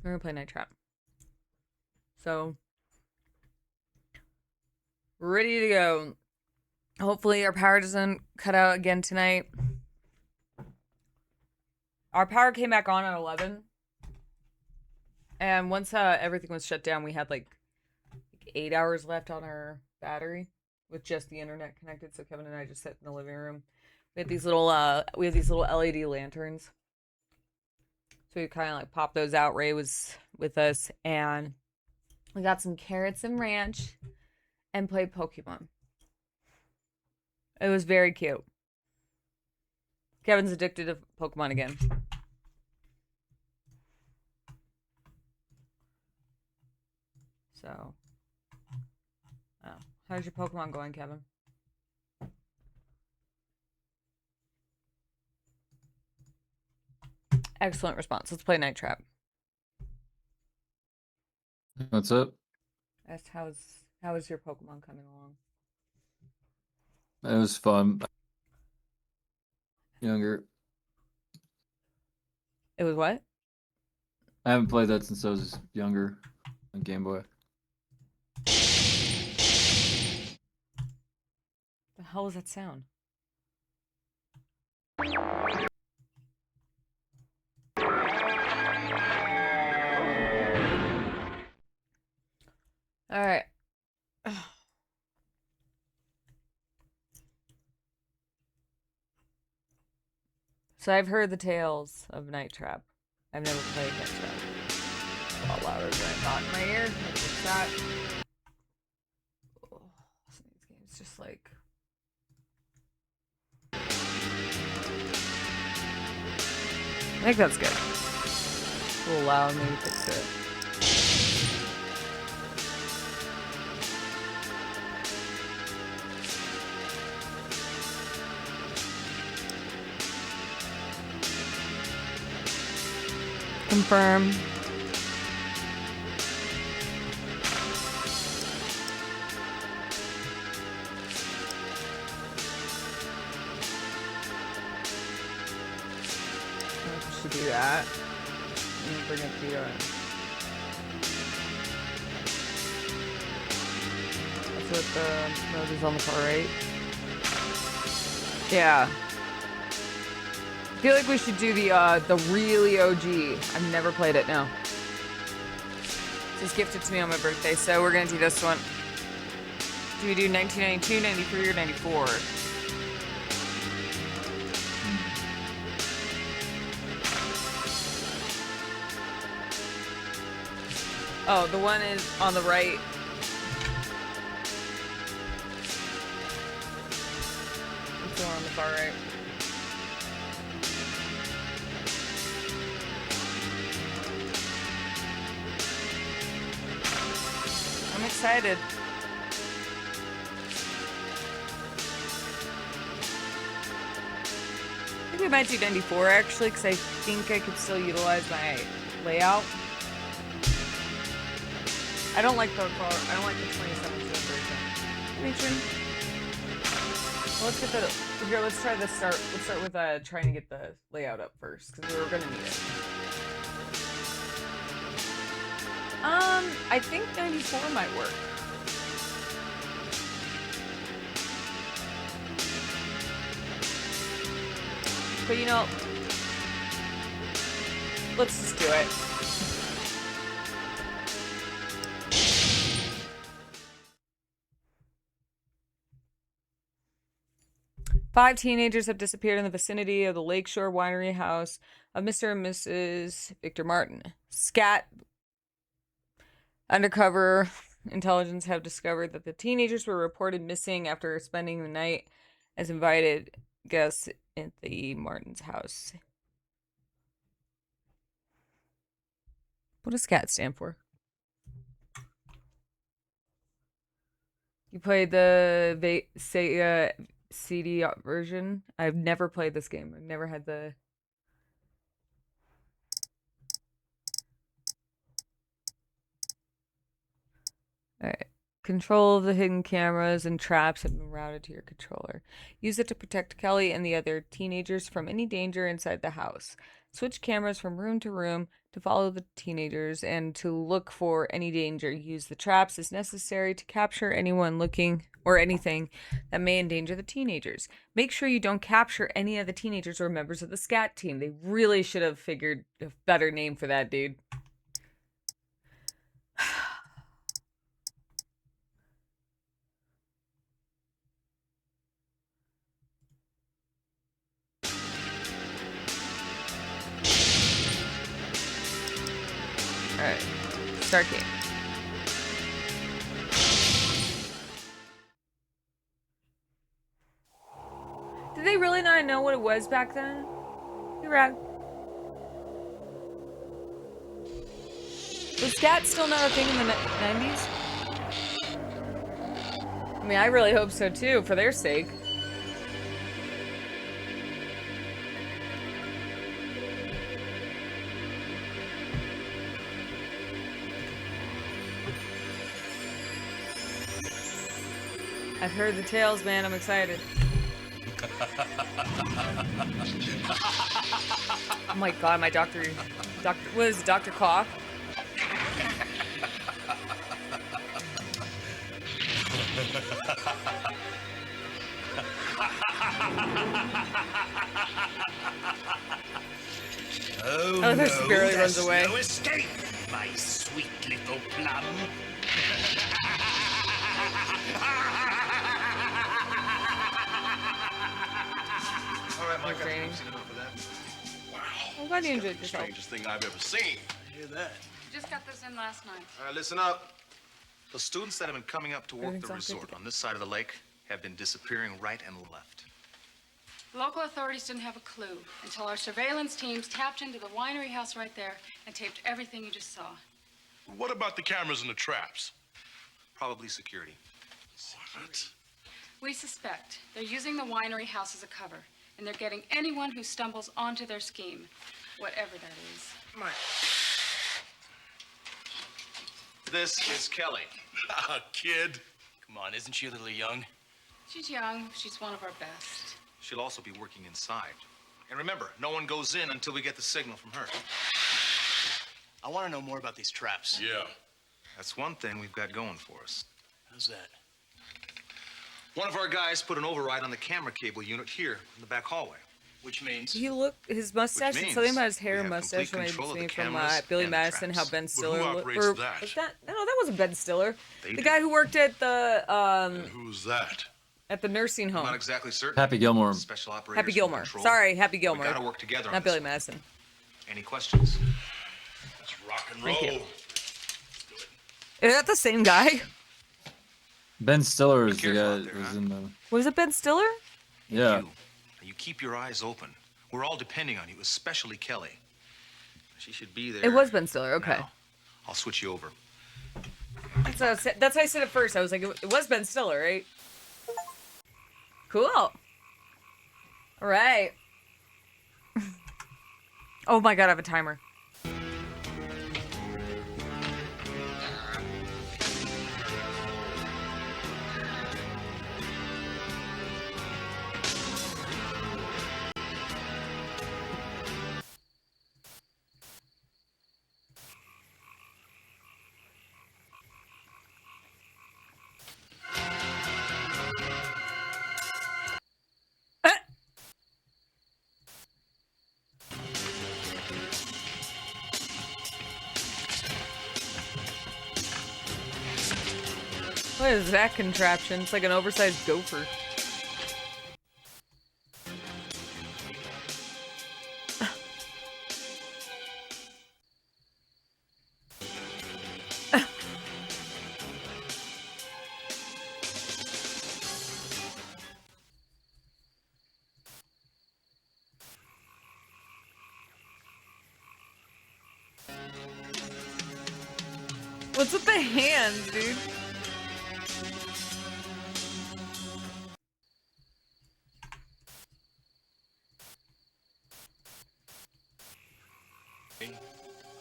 We're gonna play Night Trap. So, ready to go. Hopefully our power doesn't cut out again tonight. Our power came back on at 11. And once everything was shut down, we had like 8 hours left on our battery with just the internet connected. So Kevin and I just sit in the living room. We have these little LED lanterns. So we kind of like popped those out. Ray was with us, and we got some carrots and ranch and played Pokemon. It was very cute. Kevin's addicted to Pokemon again. So, how's your Pokemon going, Kevin? Excellent response. Let's play Night Trap. What's up? That's how is your Pokemon coming along? It was fun. Younger. It was what? I haven't played that since I was younger on Game Boy. The hell was that sound? All right. So I've heard the tales of Night Trap. I've never played Night Trap. A lot louder than I thought in my ear. What's that? Oh, some of these games just like. I think that's good. It's a little loud. Maybe fix it. Confirm. Should do that. And bring it to you. That's what the mode is on the far right. Yeah. I feel like we should do the really OG. I've never played it, no. This was gifted to me on my birthday, so we're gonna do this one. Do we do 1992, 93, or 94? Oh, the one is on the right. It's the one on the far right. I'm excited. I think we might do 94 actually, because I think I could still utilize my layout. I don't like the 2017 version. Make sure. Well, let's get the here. Let's try this. Let's start with trying to get the layout up first, because we're gonna need it. I think 94 might work. But you know, let's just do it. Five teenagers have disappeared in the vicinity of the Lakeshore Winery house of Mr. and Mrs. Victor Martin. Scat undercover intelligence have discovered that the teenagers were reported missing after spending the night as invited guests at the Martin's house. What does SCAT stand for? You played the Sega CD version? I've never played this game. I've never had the... Alright. Control of the hidden cameras and traps have been routed to your controller. Use it to protect Kelly and the other teenagers from any danger inside the house. Switch cameras from room to room to follow the teenagers and to look for any danger. Use the traps as necessary to capture anyone looking or anything that may endanger the teenagers. Make sure you don't capture any of the teenagers or members of the SCAT team. They really should have figured a better name for that, dude. Alright, start game. Did they really not know what it was back then? You're right. Was scat still not a thing in the 90s? I mean, I really hope so too, for their sake. I've heard the tales, man. I'm excited. Oh my god, my doctor was Dr. Cough. Oh, Oh, no, their spirit runs there's away. no escape, my sweet little plum. All right, Mike, Training. I've seen enough of that. Wow. I'm glad you It's enjoyed the yourself. strangest thing I've ever seen. I hear that. Just got this in last night. All right, listen up. The students that have been coming up to work Everything's the all good resort to go. on this side of the lake have been disappearing right and left. Local authorities didn't have a clue until our surveillance teams tapped into the winery house right there and taped everything you just saw. What about the cameras and the traps? Probably security. What? We suspect they're using the winery house as a cover, and they're getting anyone who stumbles onto their scheme, whatever that is. Mike. This is Kelly. Kid. Come on, isn't she a little young? She's young. She's one of our best. She'll also be working inside. And remember, no one goes in until we get the signal from her. I want to know more about these traps. Yeah. That's one thing we've got going for us. How's that? One of our guys put an override on the camera cable unit here in the back hallway. Which means His mustache, Which and something means about his hair we and have mustache complete reminds control of me the from cameras Billy and the Madison, how traps. Ben who Stiller operates or that? was that? No, that wasn't Ben Stiller. They The do. guy who worked at the And who's that? at the nursing I'm home. not exactly certain. Happy Gilmore. Special operators Happy from Gilmore. Control. Sorry, Happy We Gilmore. gotta work together on Not this Billy one. Madison. Any questions? Let's rock and Thank roll. you. Is that the same guy? Ben Stiller is the careful guy out that there, was huh? in the. Was it Ben Stiller? Yeah. You keep your eyes open. We're all depending on you, especially Kelly. She should be there. It was Ben Stiller. Okay. now. I'll switch you over. That's how I said it first. I was like, it was Ben Stiller, right? Cool. All right. Oh my god, I have a timer. What is that contraption? It's like an oversized gopher. What's with the hands, dude?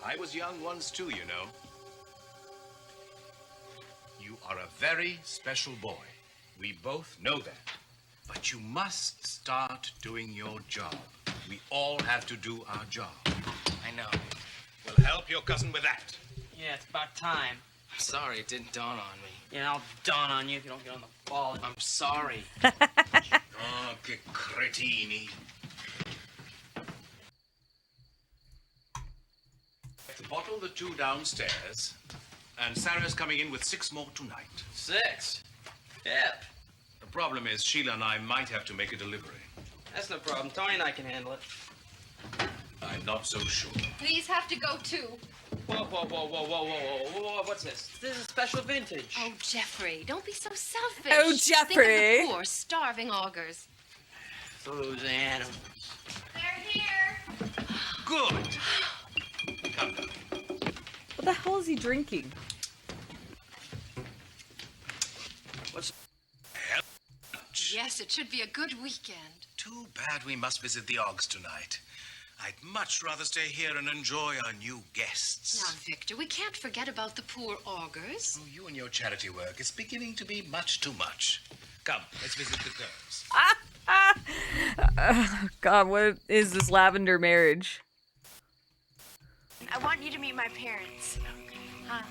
I was young once too, you know. You are a very special boy. We both know that. But you must start doing your job. We all have to do our job. I know. We'll help your cousin with that. Yeah, it's about time. I'm sorry, it didn't dawn on me. Yeah, I'll dawn on you if you don't get on the ball. I'm sorry. Oh, che cretini. To bottle the 2 downstairs, and Sarah's coming in with 6 more tonight. 6? Yep. The problem is Sheila and I might have to make a delivery. That's no problem. Tony and I can handle it. I'm not so sure. These have to go too. Whoa, whoa, whoa, whoa, whoa, whoa, whoa, whoa, what's this? This is special vintage. Oh, Jeffrey, don't be so selfish. Oh, Think Jeffrey. of the poor, starving augurs. Those animals. They're here. Good. Come now. What the hell is he drinking? What's... Yes, it should be a good weekend. Too bad we must visit the Oggs tonight. I'd much rather stay here and enjoy our new guests. Now, Victor, we can't forget about the poor augurs. Oh, you and your charity work is beginning to be much too much. Come, let's visit the girls. God, what is this lavender marriage? I want you to meet my parents. Hi.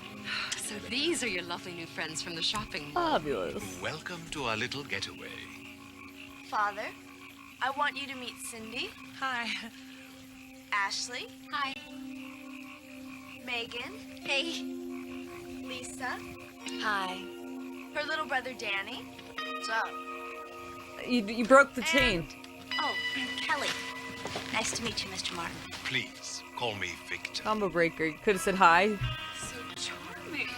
So these are your lovely new friends from the shopping mall. Fabulous. Welcome to our little getaway. Father, I want you to meet Cindy. Hi. Ashley. Hi. Megan. Hey. Lisa. Hi. Her little brother Danny. What's up? You broke the chain. Oh, Kelly. Nice to meet you, Mr. Martin. Please, call me Victor. Combo breaker. You could have said hi. So charming.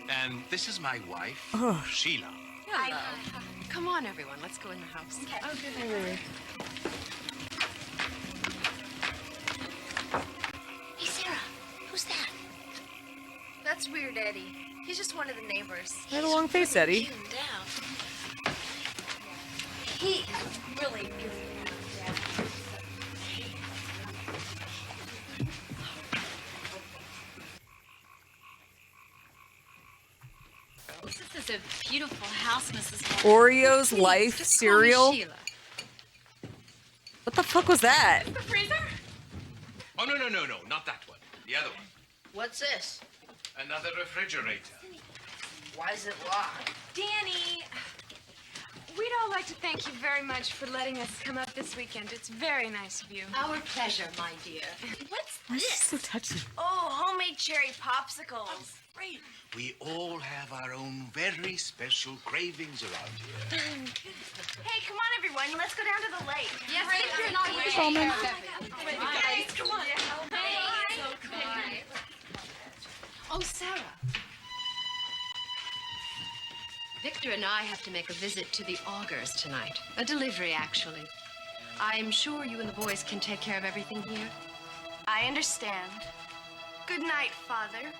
And this is my wife, Oh. Sheila. Hello. Come on, everyone. Let's go in the house. Okay. Oh, good. Hey, Sarah. Who's that? That's weird, Eddie. He's just one of the neighbors. He had a long face, Eddie. Tuned down. He really gives me out, This is a beautiful house, Mrs. Oreo's Please, Life just call me cereal. Sheila. What the fuck was that? The freezer? Oh, no, not that one. The other one. What's this? Another refrigerator. Why is it locked? Danny, we'd all like to thank you very much for letting us come up this weekend. It's very nice of you. Our pleasure, my dear. What's Why is she this? so touchy? Oh, homemade cherry popsicles. Great. We all have our own very special cravings around here. Hey, come on, everyone. Let's go down to the lake. Yes, Victor and I will take care of everything. Guys, come on. Oh, Sarah. Victor and I have to make a visit to the augurs tonight. A delivery, actually. I'm sure you and the boys can take care of everything here. I understand. Good night, Father.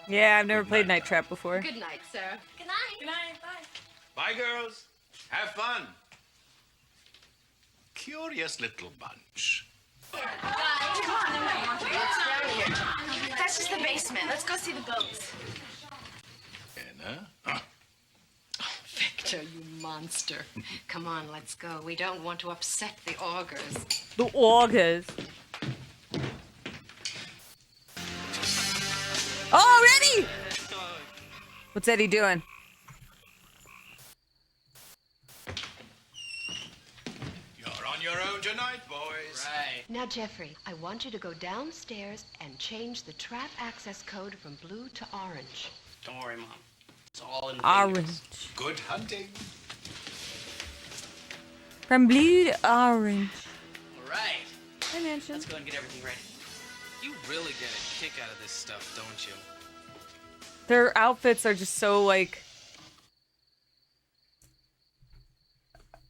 Yeah, I've never played Night Trap before. Good night, Sarah. Good night. Good night. Bye. Bye, girls. Have fun. Curious little bunch. That's just the basement. Let's go see the boats. Anna? Victor, you monster. Come on, let's go. We don't want to upset the augurs. The augers. Oh, Eddie! What's Eddie doing? You're on your own tonight, boys. Right. Now, Jeffrey, I want you to go downstairs and change the trap access code from blue to orange. Don't worry, Mom. It's all in the Orange. fingers. Good hunting. From blue to orange. All right. Hi, Mansion. Let's go and get everything ready. You really get a kick out of this stuff, don't you? Their outfits are just so like.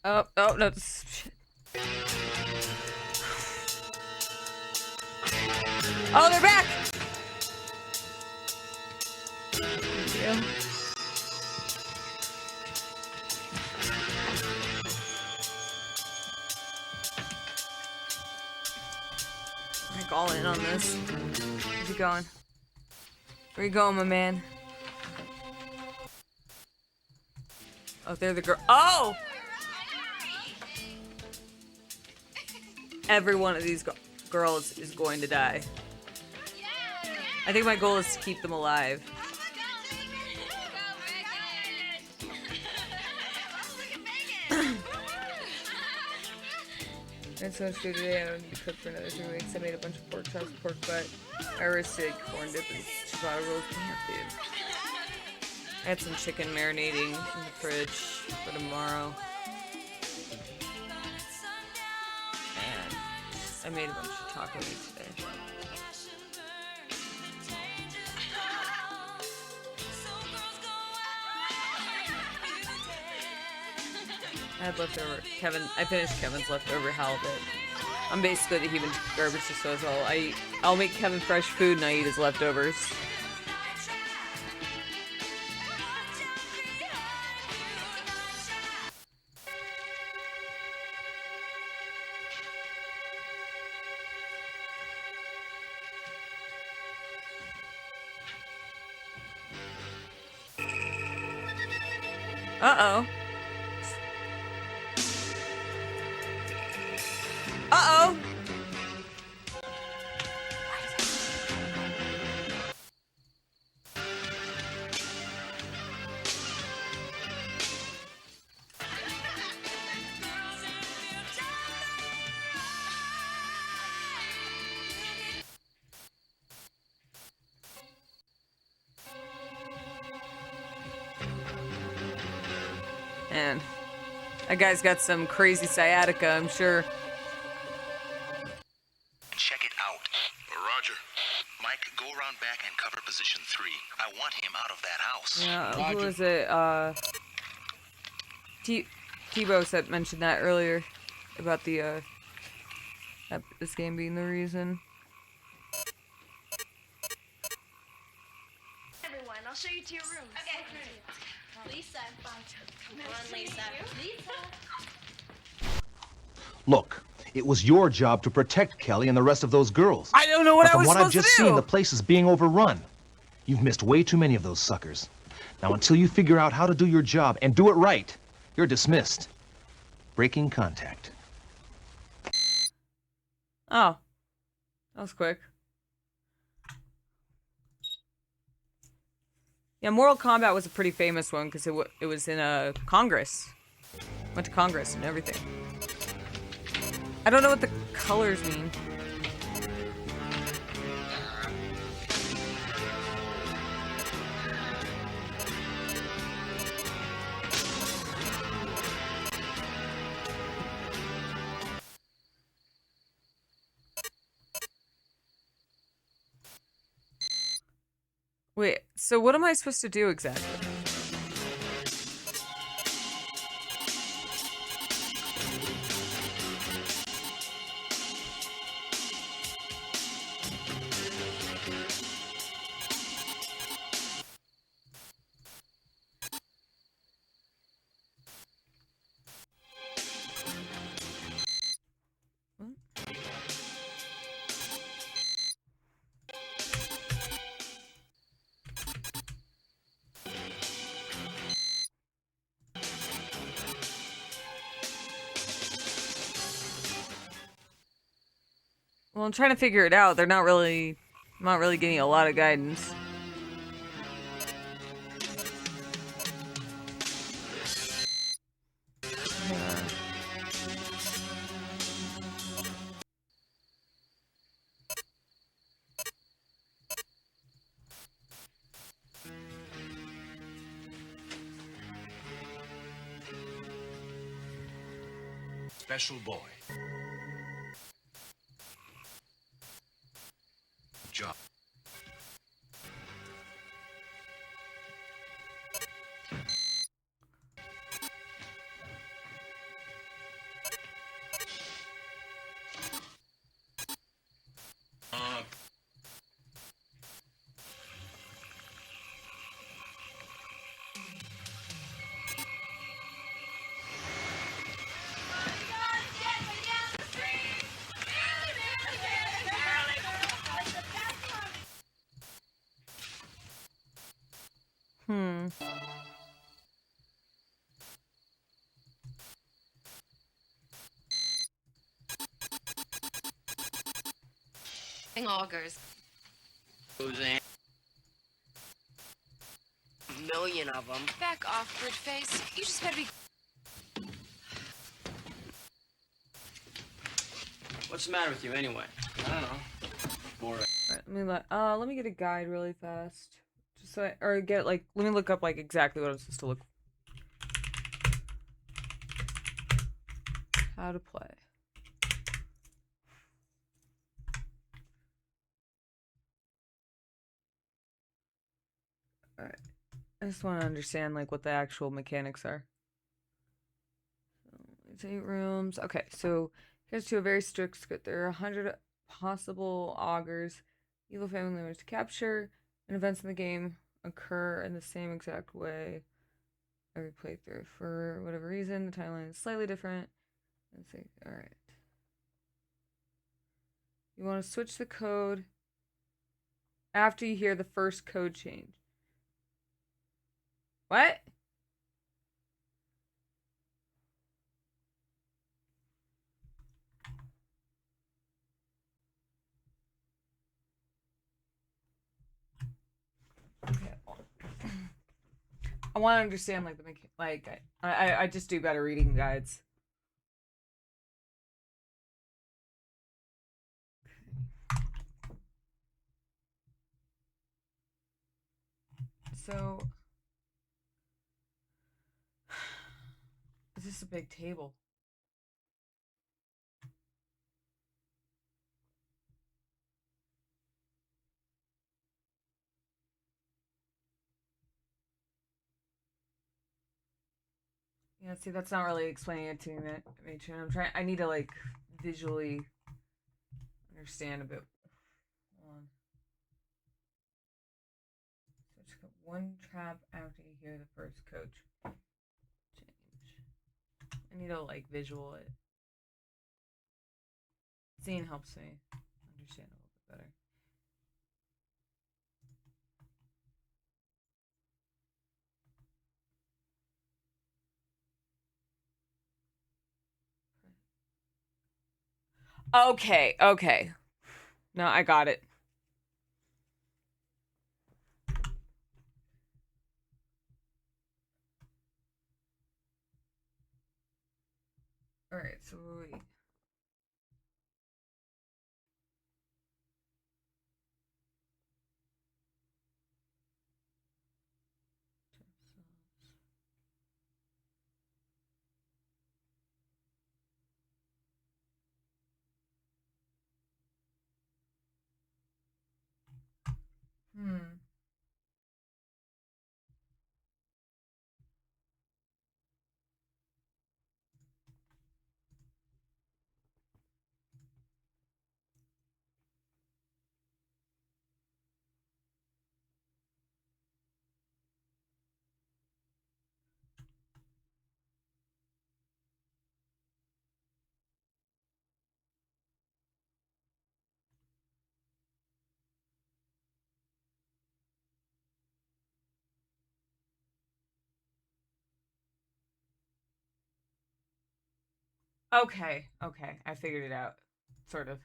Oh no! Shit. Oh, they're back. Thank you. Like all in on this. Where's he going? Where you going, my man? Oh, they're the girl. Oh! Every one of these girls is going to die. I think my goal is to keep them alive. I had so much food today, I don't need to cook for another 3 weeks. I made a bunch of pork chops, pork butt. I roasted corn dip and chipotle rolls. Damn, dude. I had some chicken marinating in the fridge for tomorrow. And I made a bunch of taco meat today. I had leftover I finished Kevin's leftover halibut. I'm basically the human garbage disposal. I'll make Kevin fresh food and I eat his leftovers. Uh-oh. Uh-oh! Man, that guy's got some crazy sciatica, I'm sure. Check it out. Roger. Mike, go around back and cover position 3. I want him out of that house. Yeah, who was it? Tebow said mentioned that earlier about the this game being the reason. Everyone, I'll show you to your room. Okay. Lisa, come on, Lisa. Look, it was your job to protect Kelly and the rest of those girls. I don't know what I was From what I've supposed just to do. seen, the place is being overrun. You've missed way too many of those suckers. Now, until you figure out how to do your job and do it right, you're dismissed. Breaking contact. Oh, that was quick. Yeah, Mortal Kombat was a pretty famous one because it was in Congress. Went to Congress and everything. I don't know what the colors mean. Wait, so what am I supposed to do exactly? Well, I'm trying to figure it out. I'm not really getting a lot of guidance. Special boy. Job. augers. Who's in? Million of them. Back off, bird face. You just better be. What's the matter with you anyway? I don't know. Boring. Alright, let me get a guide really fast. Just so or get like let me look up like exactly what I'm supposed to look. How to play. Alright. I just want to understand like what the actual mechanics are. So it's 8 rooms. Okay, so here's to a very strict script. There are 100 possible augurs. Evil family members to capture, and events in the game occur in the same exact way every playthrough. For whatever reason, the timeline is slightly different. Let's see. Alright. You want to switch the code after you hear the first code change. What? Okay. I want to understand like the like I just do better reading guides. So is this a big table? Yeah, see, that's not really explaining it to me, Matron. I need to, like, visually understand a bit. Hold on. So just got one trap after you hear the first code change. I need to, like, visual it. Seeing helps me understand a little bit better. Okay, okay. No, I got it. Alright, so wait. Hmm. Okay, okay. I figured it out. Sort of.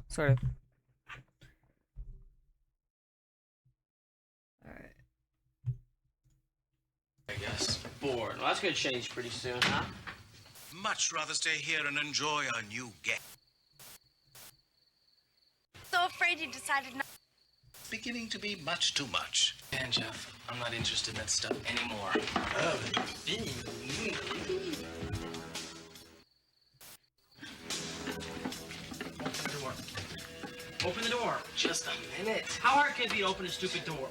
Sort of. Alright. I guess. Bored. Well, that's gonna change pretty soon, huh? Much rather stay here and enjoy our new game. So afraid you decided not. Beginning to be much too much. And Jeff, I'm not interested in that stuff anymore. Open the door. Open the door. Just a minute. How hard can it be to open a stupid door?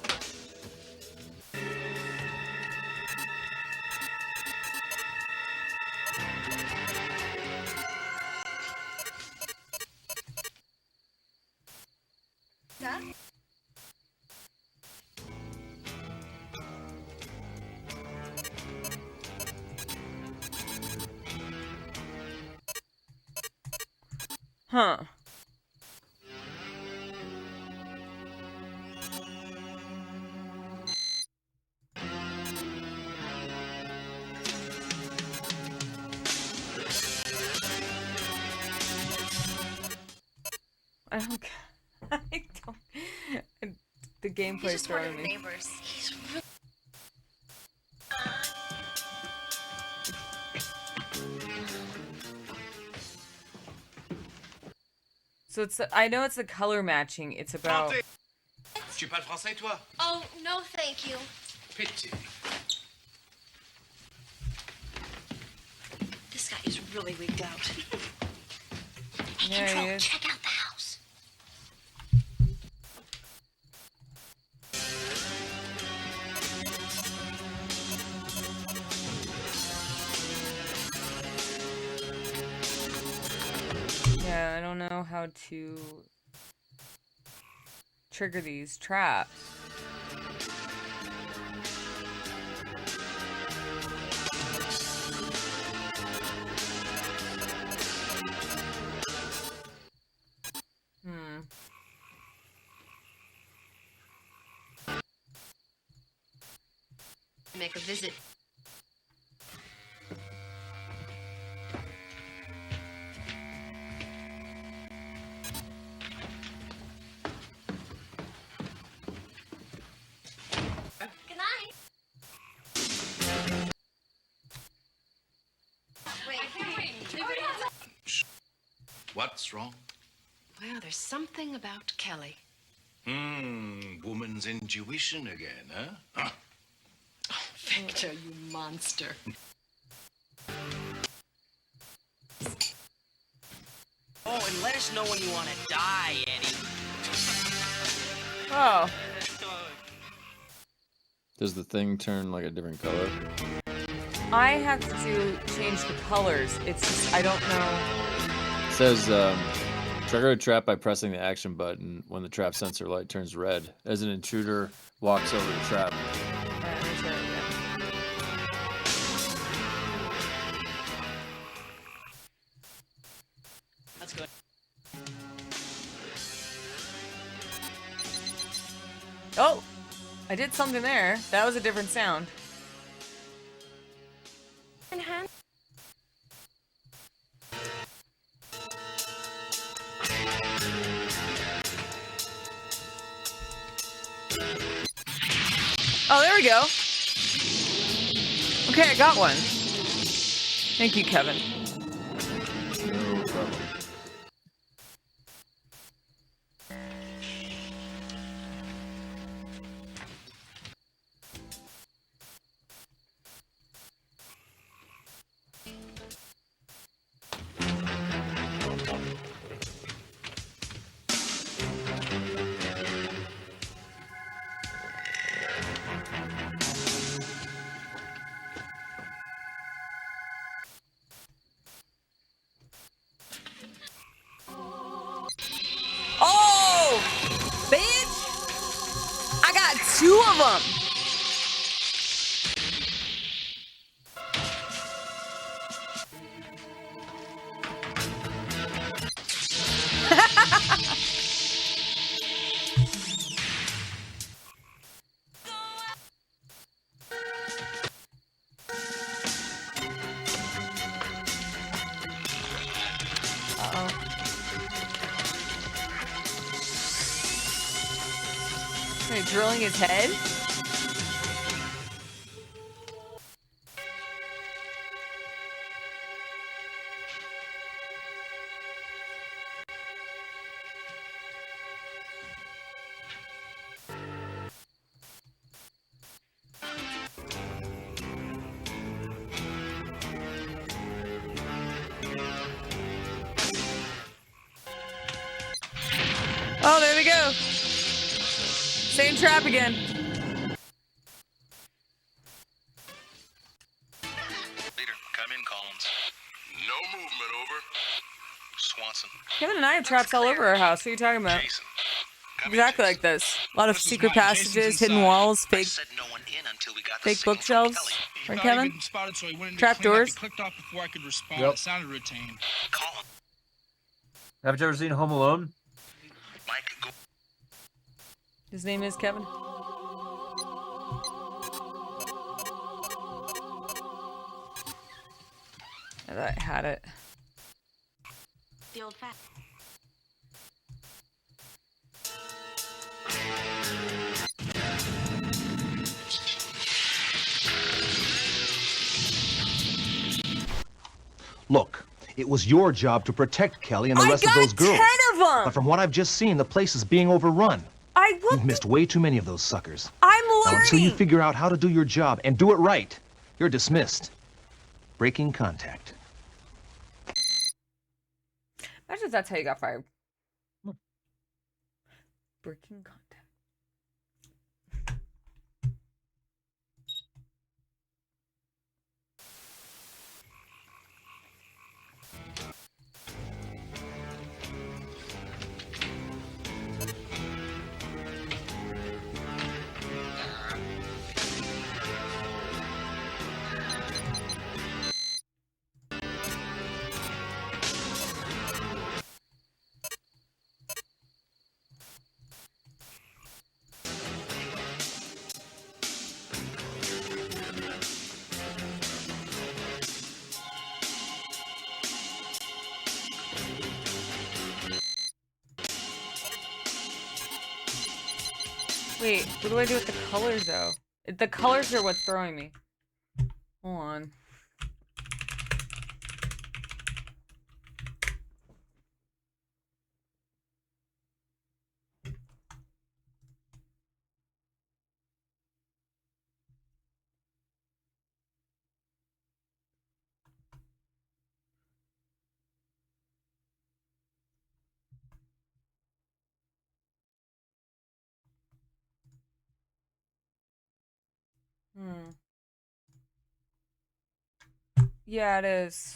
Huh? Huh. I don't. I don't. The gameplay's He's just one of throwing the me. neighbors. He's really... So it's. I know it's the color matching. It's about. Tu parles français, toi? Oh, no, thank you. Pity. This guy is really wigged out. Hey, Yeah, he Control, is. check out the house. Yeah, I don't know how to trigger these traps. Hmm. Make a visit. Good night. What's wrong? Well, there's something about Kelly. Woman's intuition again, huh? Victor, you monster. Oh, and let us know when you want to die, Eddie. Oh. Does the thing turn like a different color? I have to change the colors. It's just, I don't know. It says trigger a trap by pressing the action button when the trap sensor light turns red. As an intruder walks over the trap. Let me try it again. That's good. Oh! I did something there. That was a different sound. Oh, there we go. Okay, I got one. Thank you, Kevin. No problem. Oh! Bitch! I got 2 of them! Uh-oh. Are you drilling his head? Oh, there we go. Same trap again. Leader, come in, Collins. No movement, over. Swanson. Kevin and I have traps all over our house. What are you talking about? Jason. Come Exactly in, like this. A lot of This is secret Mike. Jason's passages, hidden inside. walls, I fake said no one in until we got the fake signal from bookshelves. Kelly. He Right, thought he'd Kevin? been spotted, so he went in to Trap clean up. doors? He clicked off before I could respond. Yep. It sounded routine. Collins. Haven't you ever seen Home Alone? Mike, go. His name is Kevin. I thought I had it. The old fat. Look, it was your job to protect Kelly and the I rest of got those girls. 10 of them! But from what I've just seen, the place is being overrun. You've missed way too many of those suckers. I'm Now, until you learning! figure out how to do your job and do it right, you're dismissed. Breaking contact. Imagine if that's how you got fired. Breaking contact. Wait, what do I do with the colors, though? The colors are what's throwing me. Hold on. Yeah, it is.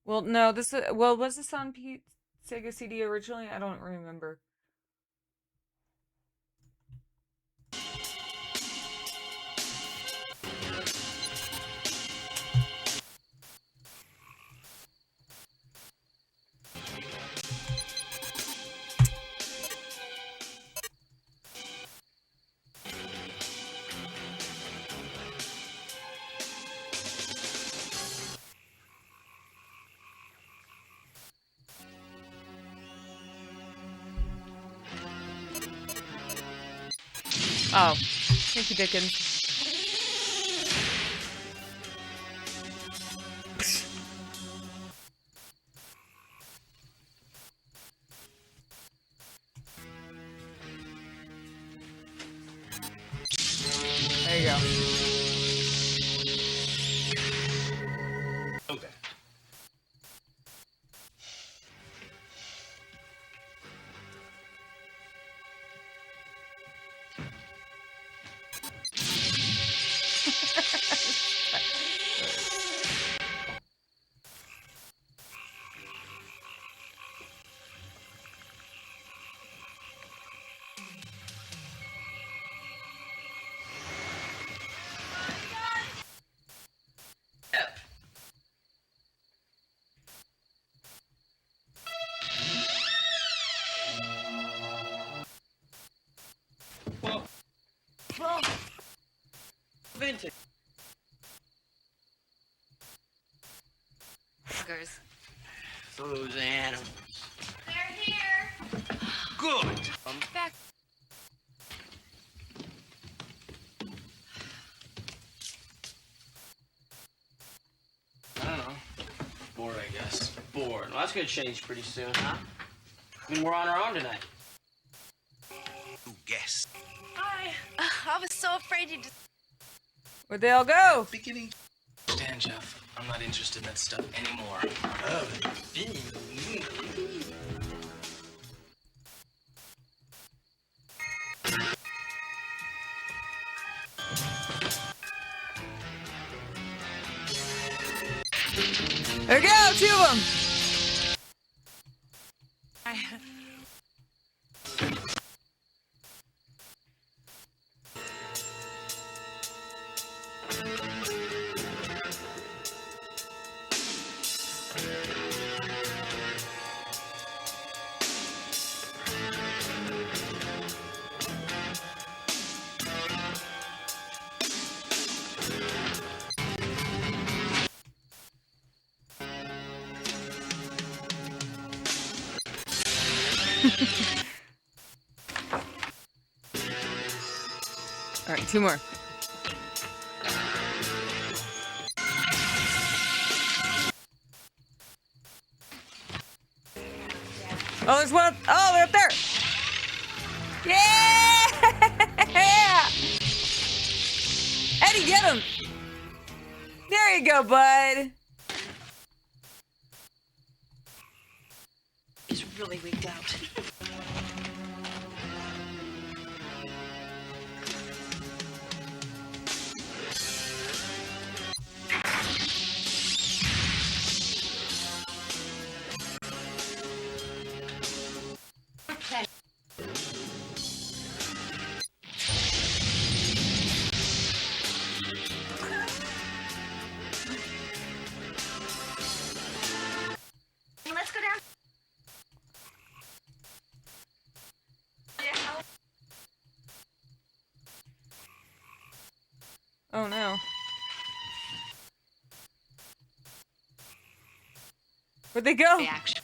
Well, no, this is, well, was this on Sega CD originally? I don't remember. Oh, thank you, Dickens. There you go. Okay. Vintage. Fuckers. Those animals. They're here. Good. I'm Back. I don't know. Bored, I guess. Bored. Well, that's gonna change pretty soon, huh? I mean, we're on our own tonight. Who guessed? I was so afraid you just... Where'd they all go? Beginning. Stan, Jeff, I'm not interested in that stuff anymore. There we go, 2 of them. All right, 2 more. Oh, there's one. Oh, they're up there. Yeah! Eddie, get him. There you go, bud. He's really wigged out. Let's go down. Oh no. Where'd they go? Reaction.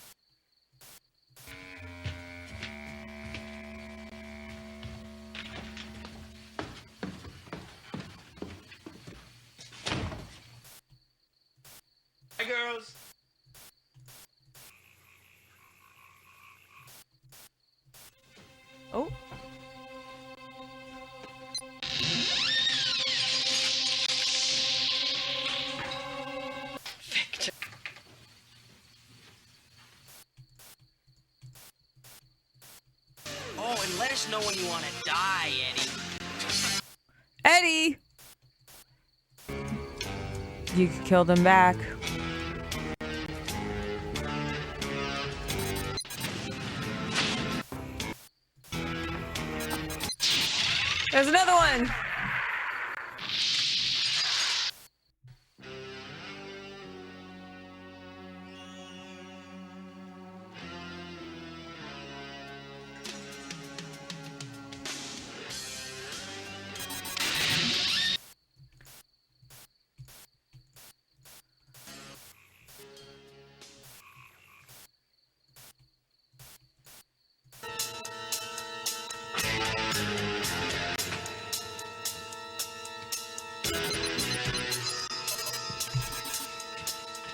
Hi, girls. Oh. Victor. Oh, and let us know when you want to die, Eddie. Eddie! You could kill them back. There's another one!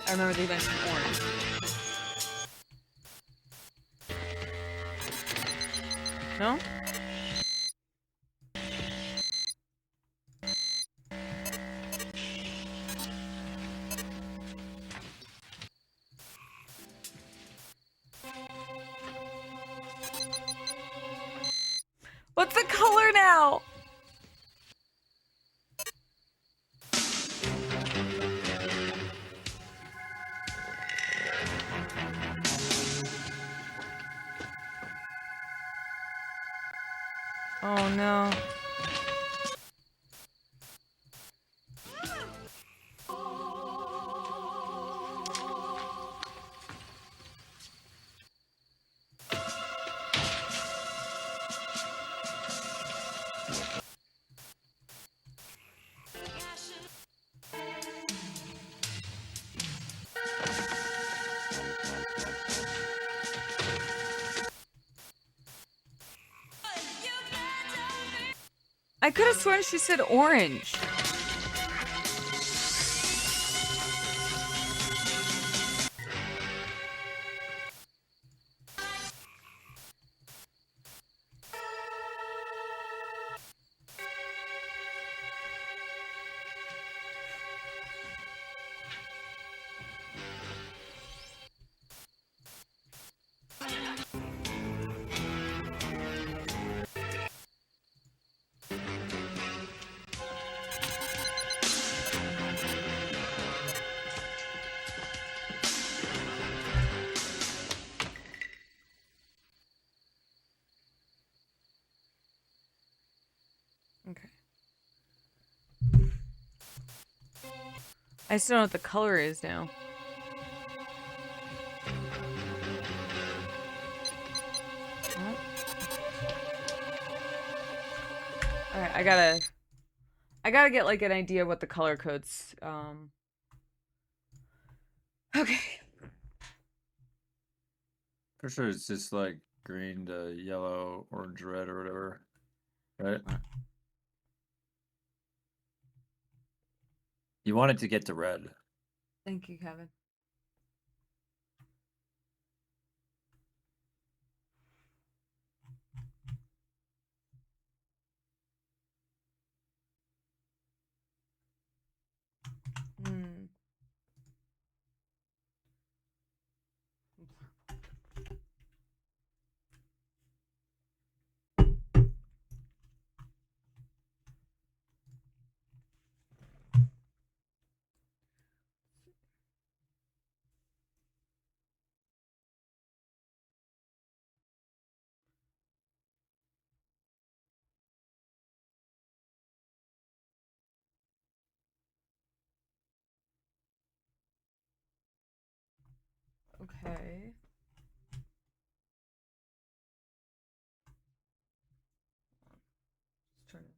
I remember they mentioned orange. No? What's the color now? Oh no. I could have sworn she said orange. Okay. I still don't know what the color is now. Oh. Alright, I gotta get like an idea of what the color codes, okay. For sure, it's just like green to yellow, orange, red, or whatever, right? You want it to get to red. Thank you, Kevin. Okay. Just trying to...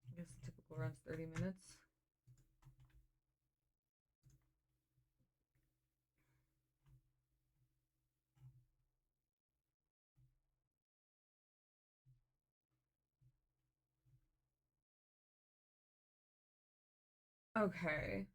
I guess the typical run's 30 minutes. Okay.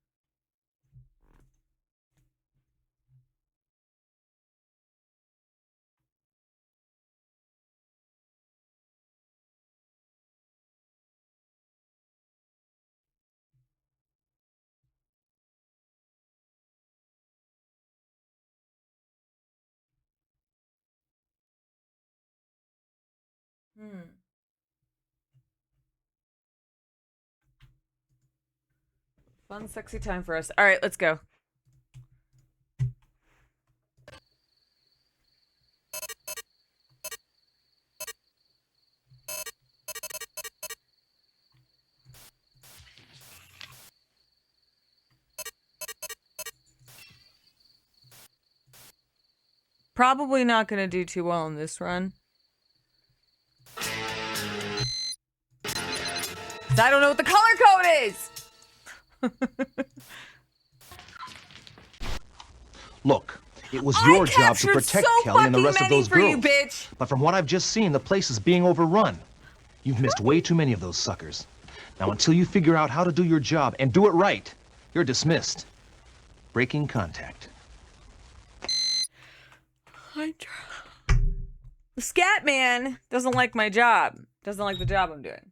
Fun, sexy time for us. All right, let's go. Probably not going to do too well in this run. 'Cause I don't know what the color code is! Look, it was your job to protect Kelly and the rest of those girls. You, bitch. But from what I've just seen, the place is being overrun. You've missed way too many of those suckers. Now, until you figure out how to do your job and do it right, you're dismissed. Breaking contact. The scat man doesn't like my job. Doesn't like the job I'm doing.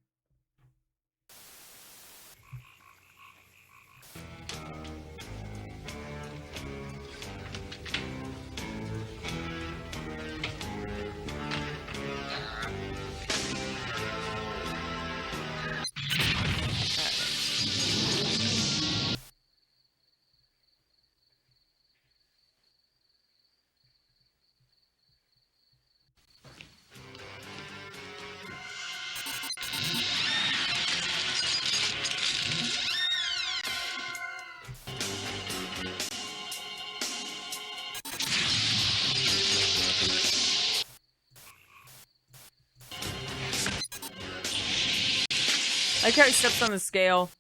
I like how he steps on the scale.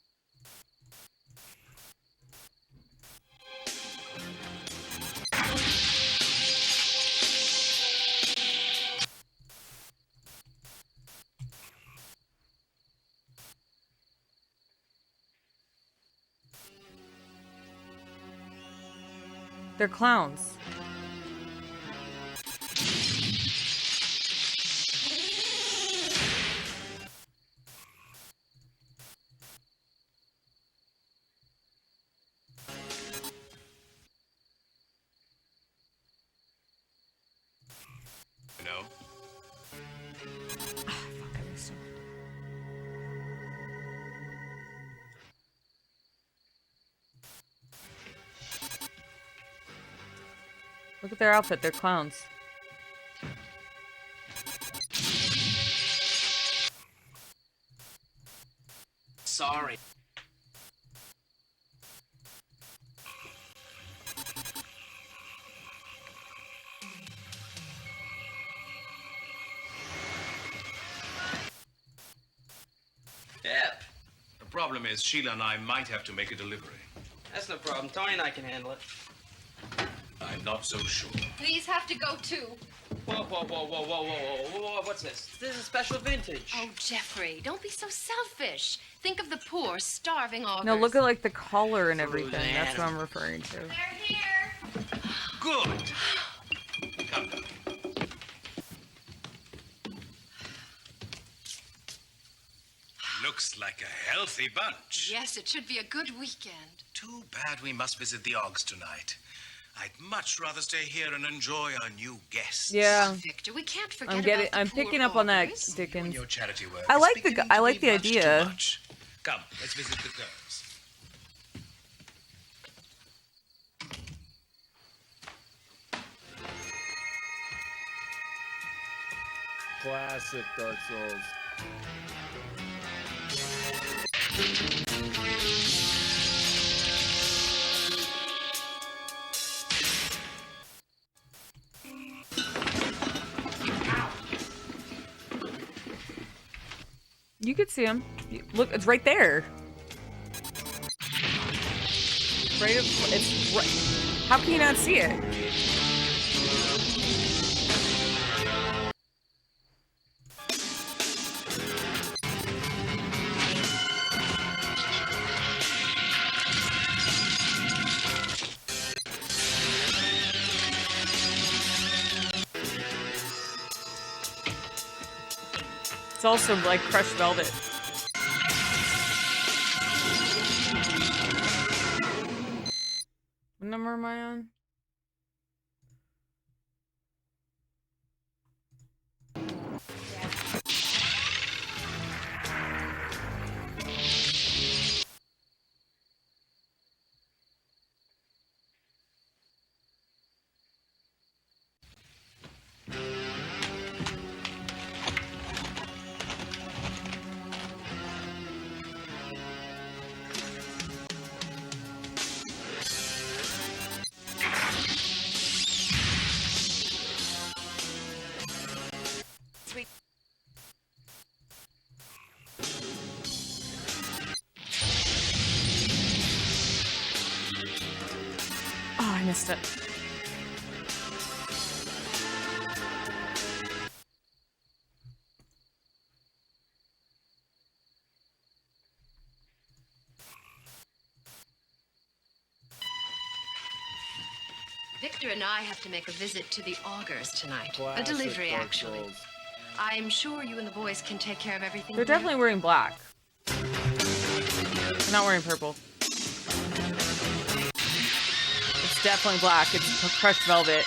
They're clowns. No. Look at their outfit. They're clowns. Sorry. Yep. The problem is Sheila and I might have to make a delivery. That's no problem. Tony and I can handle it. I'm not so sure. These have to go too. Whoa, whoa, whoa, whoa, whoa, whoa, whoa, whoa, what's this? This is special vintage. Oh, Jeffrey, don't be so selfish. Think of the poor, starving augers. No, look at like the collar and everything. Roseanne. That's what I'm referring to. They're here. Good. Come now. Looks like a healthy bunch. Yes, it should be a good weekend. Too bad we must visit the Oggs tonight. I'd much rather stay here and enjoy our new guests. Yeah. Victor, we can't forget about the I'm poor picking up on that, augers. Dickens. Your charity work I is like beginning the to be much idea. too much. Come, let's visit the girls. Classic Dark Souls. You could see him. Look, it's right there. Right. It's right. How can you not see it? It's also like crushed velvet. What number am I on? Sweet. Oh, I missed it. Victor and I have to make a visit to the Augers tonight. Classic A delivery, Dark actually. Souls. I'm sure you and the boys can take care of everything. They're here. definitely wearing black. They're not wearing purple. It's definitely black. It's crushed velvet.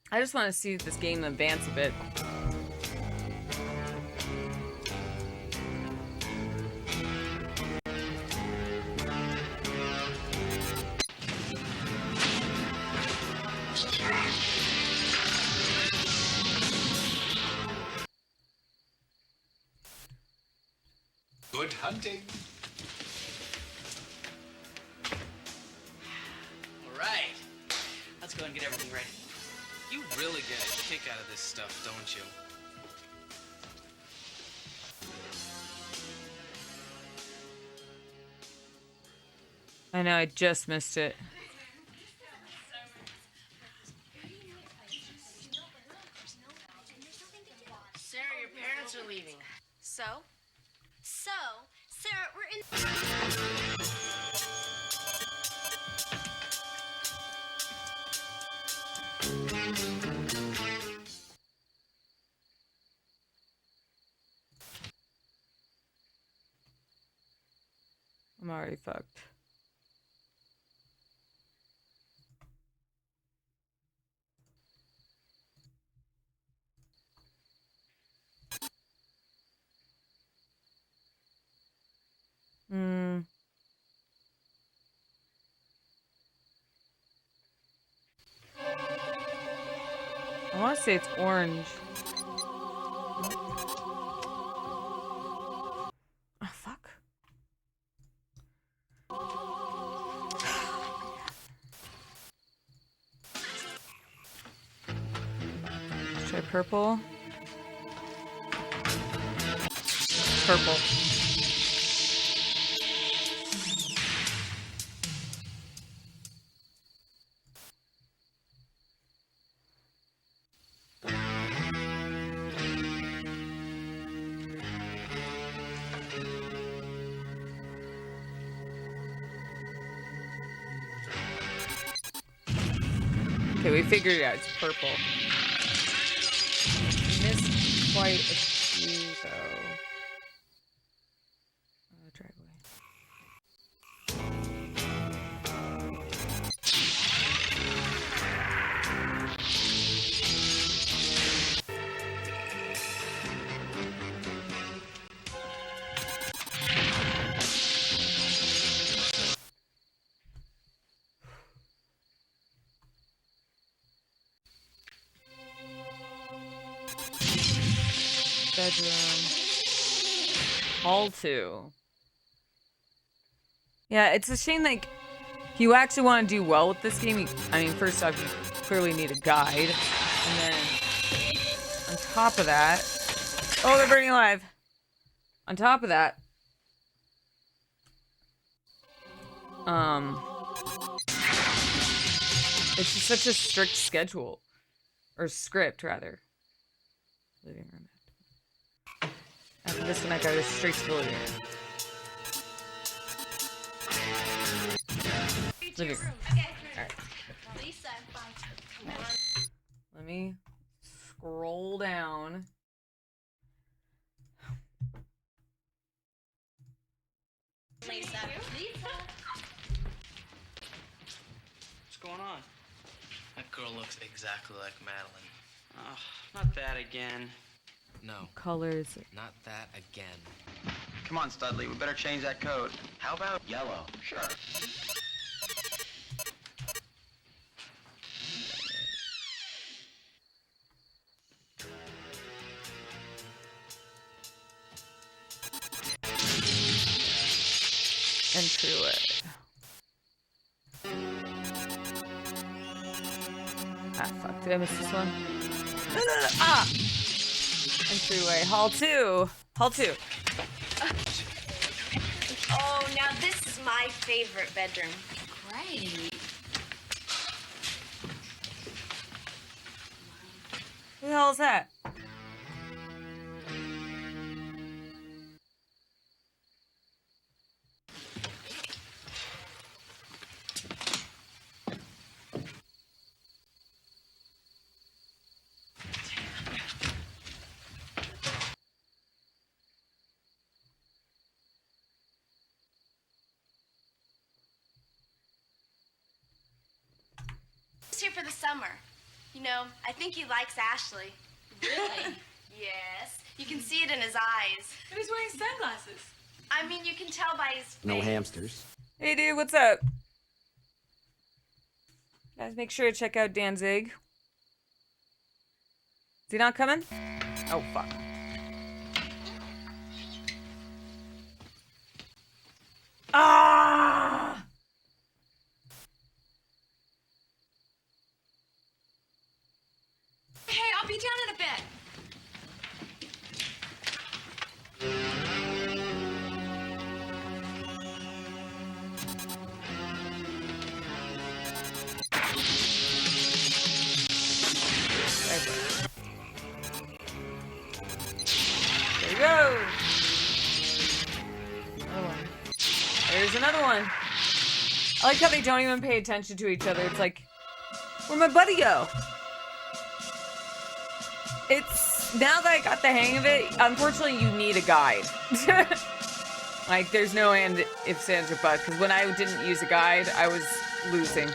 I just want to see this game advance a bit. Good hunting. All right. Let's go and get everything ready. You really get a kick out of this stuff, don't you? I know, I just missed it. Sarah, your parents are leaving. So, Sarah, we're in. I'm already fucked. Hmm. I want to say it's orange. Oh, fuck. Try purple. Purple. Okay, we figured it out. It's purple. Missed quite a few, though. Drag away. bedroom. Hall 2. Yeah, it's a shame, like, if you actually want to do well with this game, I mean, first off, you clearly need a guide. And then, on top of that... Oh, they're burning alive! On top of that... It's just such a strict schedule. Or script, rather. Living room. After this one, I got a straight to the living room. Living room. Alright. Lisa, come on. Let me scroll down. Lisa. What's going on? That girl looks exactly like Madeline. Oh, not that again. No, Colors. not that again. Come on, Studley, we better change that code. How about yellow? Sure. Entryway. Ah, fuck. Did I miss this one? Ah! Entryway. Hall 2. Hall 2. Oh, now this is my favorite bedroom. Great. Who the hell is that? He's here for the summer. You know, I think he likes Ashley. Really? Yes. You can see it in his eyes. And he's wearing sunglasses. I mean, you can tell by his face. No hamsters. Hey, dude, what's up? Guys, make sure to check out Danzig. Is he not coming? Oh, fuck. Ah! Hey, I'll be down in a bit. There you go. Another one. There's another one. I like how they don't even pay attention to each other. It's like, where'd my buddy go? It's, now that I got the hang of it, unfortunately you need a guide. Like, there's no and ifs, ands, or buts, because when I didn't use a guide, I was losing.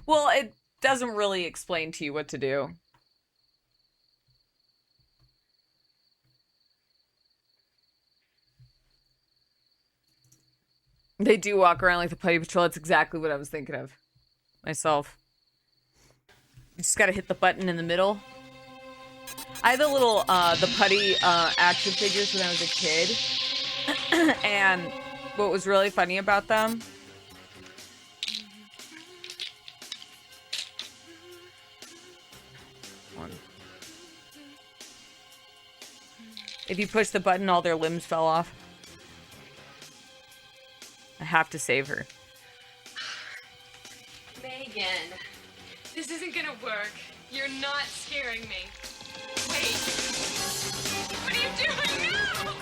Well, it doesn't really explain to you what to do. They do walk around like the Putty Patrol. That's exactly what I was thinking of myself. You just gotta hit the button in the middle. I had the little, the Putty action figures when I was a kid. And what was really funny about them... If you push the button, all their limbs fell off. I have to save her. Megan, this isn't gonna work. You're not scaring me. Wait. What are you doing? No!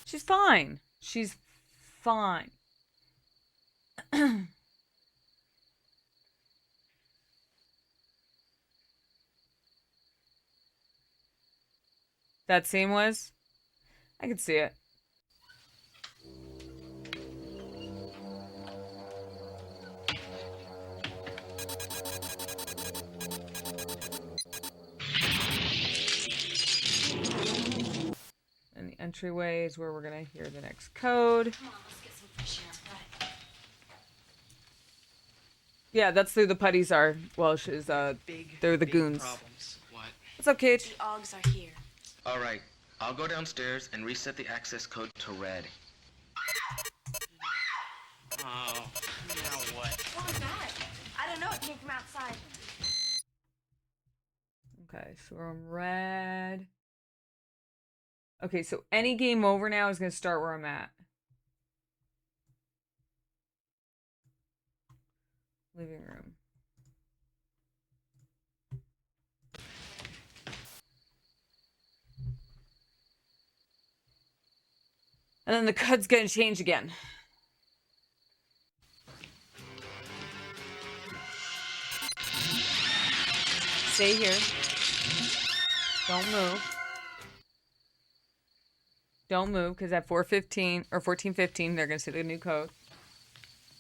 She's fine. She's fine. That scene was? I could see it. And the entryway is where we're gonna hear the next code. Come on, let's get some fresh air. Got it. Yeah, that's who the putties are. Well, she's they're the goons. Problems. What? What's up, Cage? The Augs are here. All right, I'll go downstairs and reset the access code to red. Oh, now what? What was that? I don't know. It came from outside. Okay, so we're on red. Okay, so any game over now is gonna start where I'm at. Living room. And then the cut's gonna change again. Stay here. Don't move. Don't move, because at 4:15 or 14:15, they're gonna see the new code.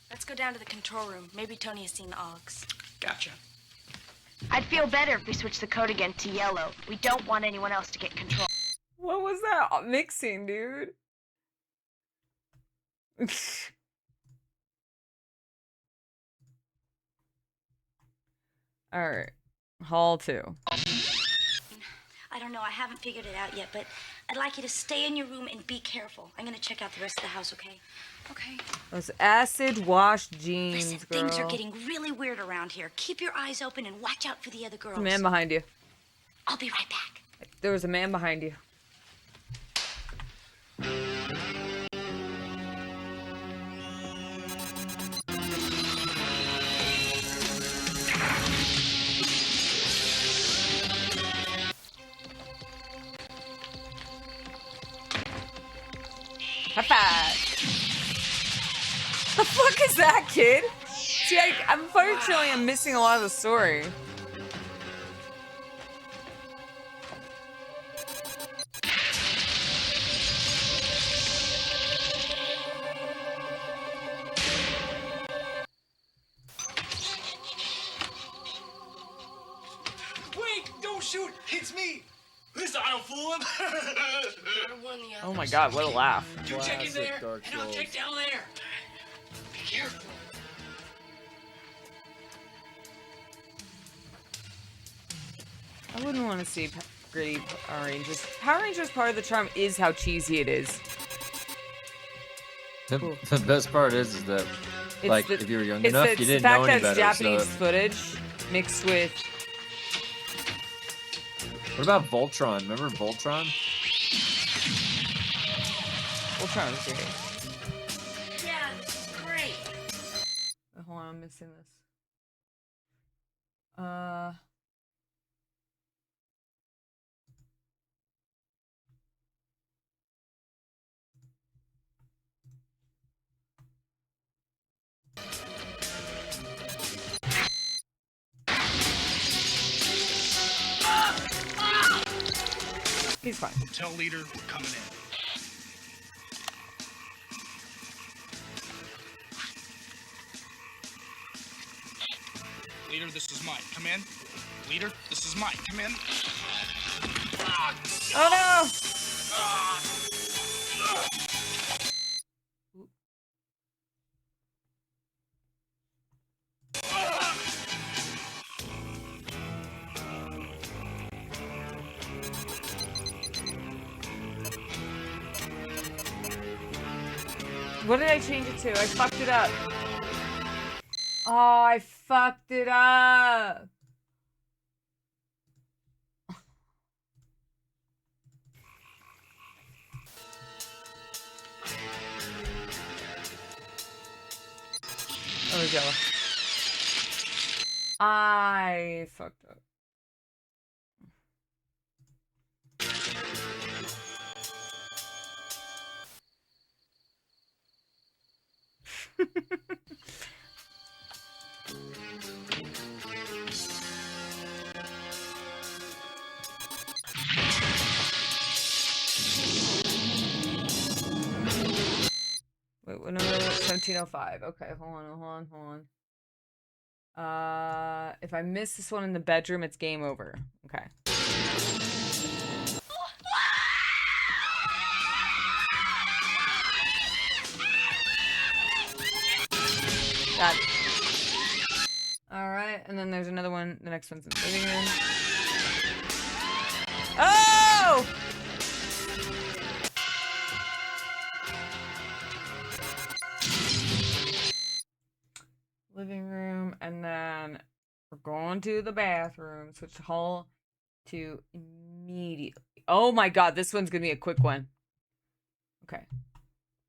Let's go down to the control room. Maybe Tony has seen the Augs. Gotcha. I'd feel better if we switched the code again to yellow. We don't want anyone else to get control. What was that mixing, dude? All right, Hall 2. I don't know. I haven't figured it out yet, but I'd like you to stay in your room and be careful. I'm gonna check out the rest of the house, okay? Okay. Those acid wash jeans, Listen, girl. things are getting really weird around here. Keep your eyes open and watch out for the other girls. There's a man behind you. I'll be right back. There was a man behind you. High five. The fuck is that, kid? See, unfortunately, I'm missing a lot of the story. Wait, don't shoot. It's me. Listen, I don't fool him. Oh my god, what a laugh. You check in there, Dark and I'll Souls. check down there. Be careful. I wouldn't want to see gritty Power Rangers. Power Rangers part of the charm is how cheesy it is. The best part is that, like, the, if you were young it's enough, the you didn't fact know that any it's better. Japanese So, footage mixed with. what about Voltron? Remember Voltron? Voltron is great. Yeah, this is great. Hold on, I'm missing this. He's fine. Tell leader we're coming in. Leader, this is Mike. Come in. Leader, this is Mike. Come in. Oh no! What did I change it to? I fucked it up. Oh, I fucked it up. Oh, it's yellow. I fucked up. 1905. Okay, hold on. If I miss this one in the bedroom, it's game over. Okay. Got it. All right, and then there's another one. The next one's in the living room. Oh! Living room, and then we're going to the bathroom. Switch to hall to immediately. Oh my god, this one's gonna be a quick one. Okay.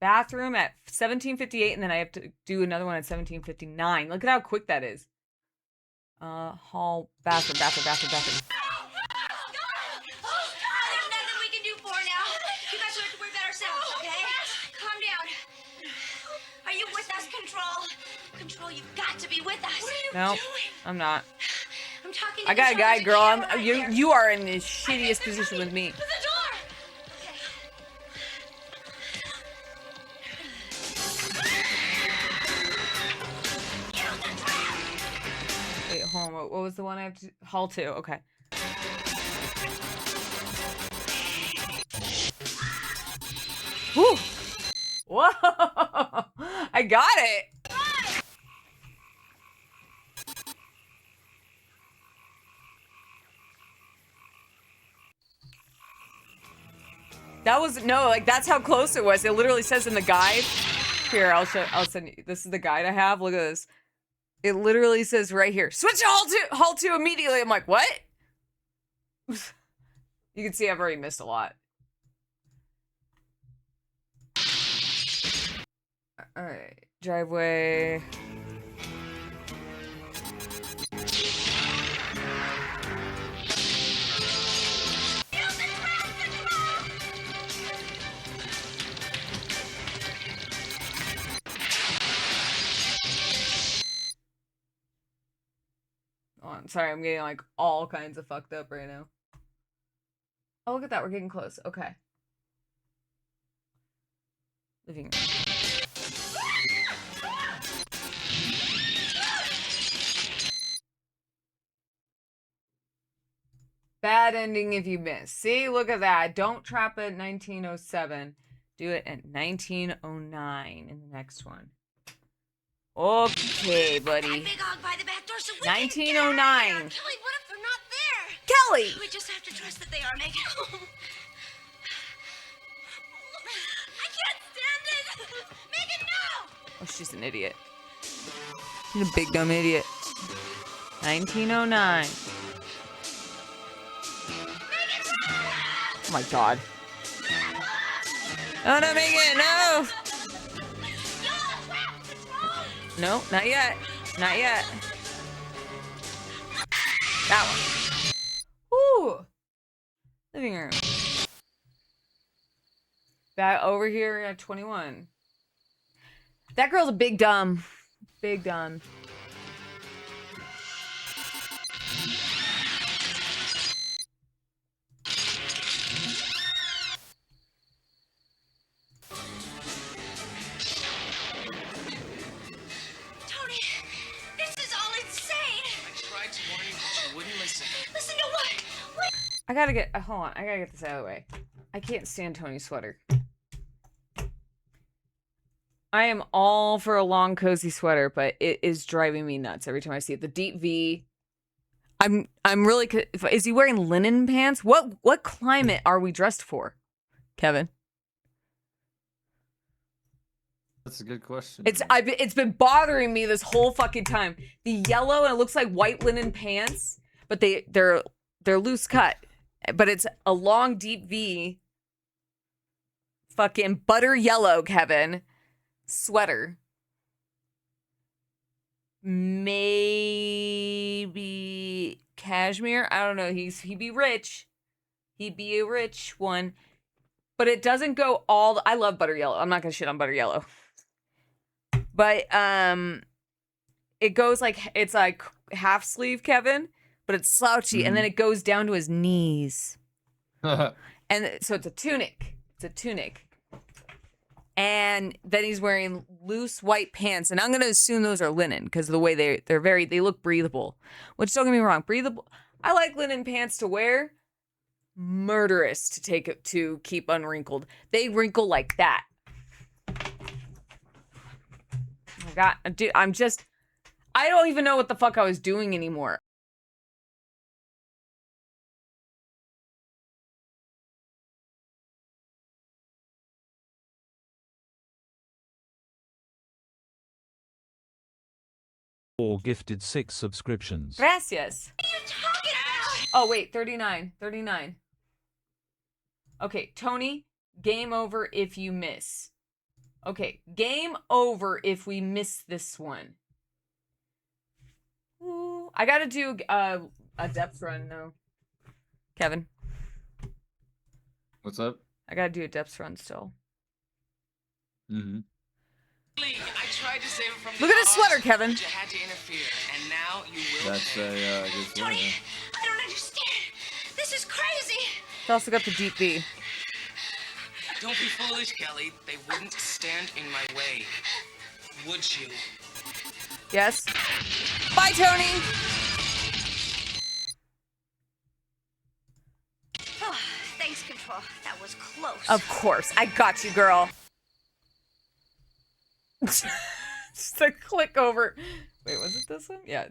Bathroom at 17:58, and then I have to do another one at 17:59. Look at how quick that is. Hall, bathroom. Oh, there's nothing we can do for now. You guys don't have to worry about ourselves, okay? Calm down. Are you with us, Control? Control, you've got to be with us. No, I'm not. I'm talking to I got a Control. guy, There's girl. camera right there. You are in the shittiest position with me. To the door. Wait, hold on. What was the one I have to... Hall 2. Okay. Whew. Whoa! I got it! That was... No, like, that's how close it was. It literally says in the guide... Here, I'll send you... This is the guide I have. Look at this. It literally says right here, switch to Hall 2 immediately. I'm like, what? You can see I've already missed a lot. All right, driveway. Sorry, I'm getting like all kinds of fucked up right now. Oh, look at that. We're getting close. Okay. Living room. Bad ending if you miss. See, look at that. Don't trap it at 1907. Do it at 1909 in the next one. Okay, buddy. 1909. Kelly, what if they're not there? Kelly! We just have to trust that they are making home. I can't stand it! Megan, no! Oh, she's an idiot. She's a big dumb idiot. 1909. Oh my god. Oh no, Megan, no! No, not yet. Not yet. That one. Woo! Living room. Back over here at 21. That girl's a big dumb. Big dumb. I gotta get, hold on, I gotta get this out of the way. I can't stand Tony's sweater. I am all for a long, cozy sweater, but it is driving me nuts every time I see it. The deep V. I'm really, is he wearing linen pants? What climate are we dressed for, Kevin? That's a good question. It's been bothering me this whole fucking time. The yellow, and it looks like white linen pants, but they're loose cut. But it's a long, deep V. Fucking butter yellow, Kevin. Sweater. Maybe cashmere? I don't know. He'd be rich. He'd be a rich one. But it doesn't go all... I love butter yellow. I'm not gonna shit on butter yellow. But, it goes like... It's like half sleeve, Kevin. But it's slouchy, and then it goes down to his knees. And so it's a tunic. It's a tunic. And then he's wearing loose white pants, and I'm gonna assume those are linen because of the way they look breathable. Which, don't get me wrong, breathable. I like linen pants to wear. Murderous to keep unwrinkled. They wrinkle like that. Dude, I don't even know what the fuck I was doing anymore. Or gifted 6 subscriptions. Gracias. What are you talking about? Oh, wait, 39. 39. Okay, Tony, game over if you miss. Okay, game over if we miss this one. Ooh, I gotta do a depth run, though. Kevin. What's up? I gotta do a depth run still. Mm-hmm. I tried to save it from Look at his sweater, Kevin. You had to interfere, and now you will. That's a good sweater. Tony, I don't understand. This is crazy. It's also got the deep V. Don't be foolish, Kelly. They wouldn't stand in my way. Would you? Yes. Bye, Tony. Oh, thanks, Control. That was close. Of course. I got you, girl. Just a click over. Wait, was it this one? Yeah.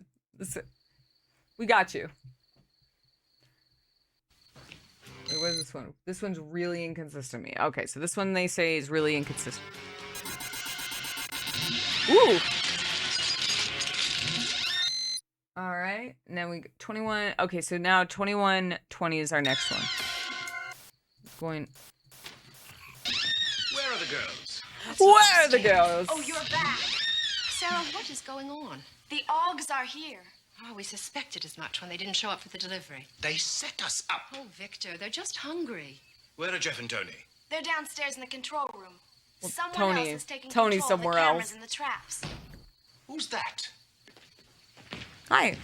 We got you. Wait, what is this one? This one's really inconsistent to me. Okay, so this one they say is really inconsistent. Ooh. All right. Now we 21. Okay, so now 21:20 is our next one. Going. Where are the girls? Where are the girls? Oh, you're back. Sarah, what is going on? The Augs are here. Oh, we suspected as much when they didn't show up for the delivery. They set us up. Oh, Victor, they're just hungry. Where are Jeff and Tony? They're downstairs in the control room. Well, Someone else is taking Tony's control somewhere of the cameras else. and the traps. Who's that? Hi.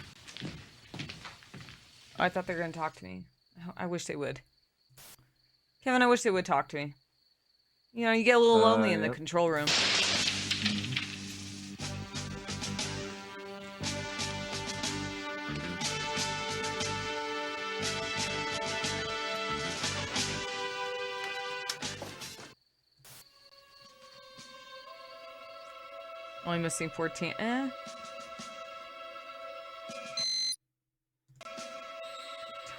Oh, I thought they were going to talk to me. I wish they would. Kevin, I wish they would talk to me. You know, you get a little lonely in the control room. Only missing 14.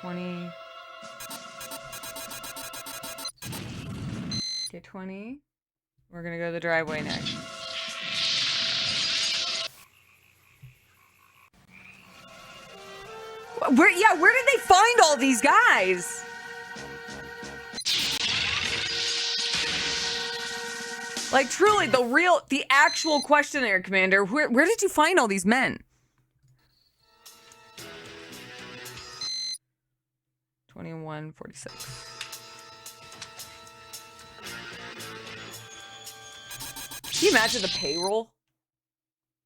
20. Okay, 20. We're gonna go to the driveway next. Where did they find all these guys? Like, truly, the actual question there, Commander. Where did you find all these men? 21:46. Can you imagine the payroll?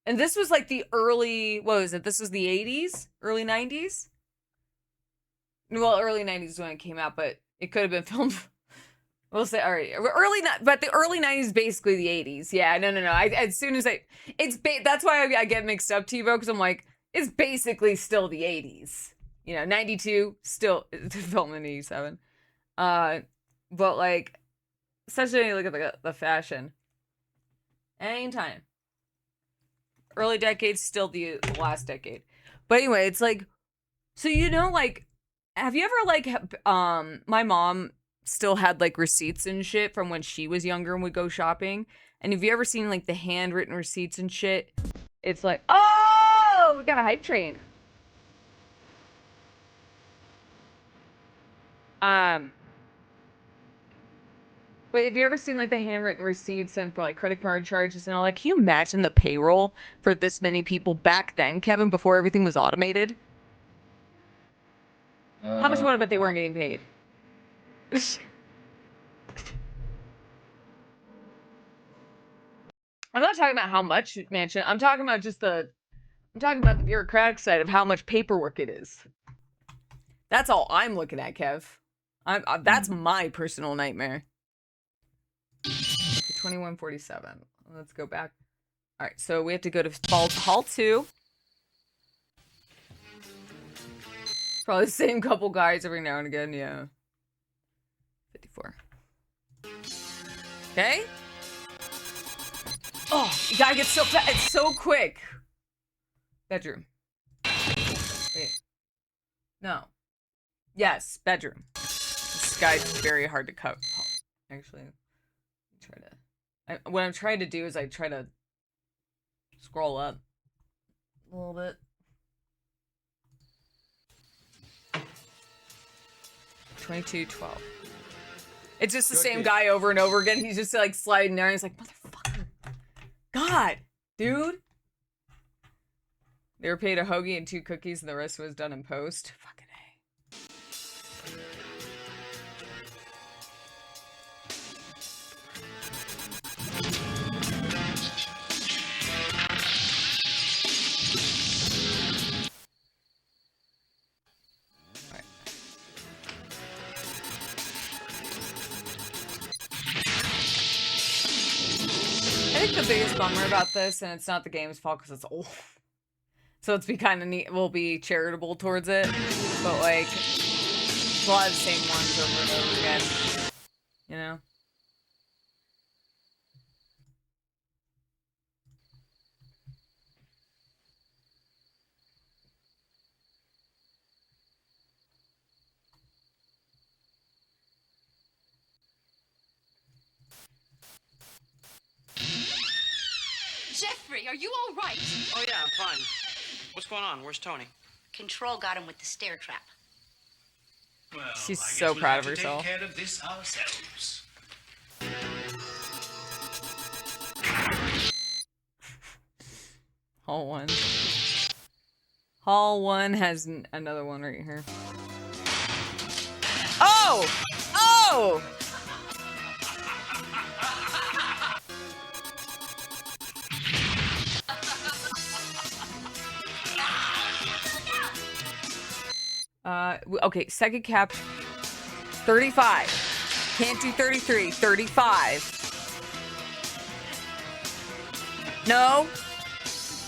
And this was like the early, what was it? This was the 80s? Early 90s? Well, early 90s when it came out, but it could have been filmed. We'll say, all right, but the early 90s, basically the 80s. Yeah, no. As soon as that's why I get mixed up, TiVo, because I'm like, it's basically still the 80s. You know, 92, still filmed in 87. But like, essentially, look at the fashion. Anytime. Early decades, still the last decade. But anyway, it's like, so you know, like, have you ever like, my mom still had like receipts and shit from when she was younger and would go shopping. And have you ever seen like the handwritten receipts and shit? It's like, oh, we got a hype train. But have you ever seen like the handwritten receipts and for like credit card charges and all that? Can you imagine the payroll for this many people back then, Kevin, before everything was automated? How much would I bet they weren't getting paid? I'm not talking about how much, Mansion. I'm talking about the bureaucratic side of how much paperwork it is. That's all I'm looking at, Kev. That's my personal nightmare. 2147. Let's go back. All right, so we have to go to hall 2. Probably the same couple guys every now and again, yeah. 54. Okay. Oh, you gotta get so fast. It's so quick. Bedroom. Wait. No. Yes, bedroom. This guy's very hard to cut. Actually, try to. What I'm trying to do is I try to scroll up a little bit. $22.12. It's just the same guy over and over again. He's just like sliding there. And he's like, motherfucker. God, dude. They were paid a hoagie and 2 cookies, and the rest was done in post. Fucking A. I think the biggest bummer about this, and it's not the game's fault because it's old, so it's be kind of neat. We'll be charitable towards it, but like it's a lot of the same ones over and over again, you know. Jeffrey, are you all right? Oh, yeah, I'm fine. What's going on? Where's Tony? Control got him with the stair trap. Well, She's I guess so we'll proud have of to herself. Take care of this ourselves. Hall 1. Hall 1 has another one right here. Oh! Oh! Okay, second cap, 35. Can't do 33, 35. No,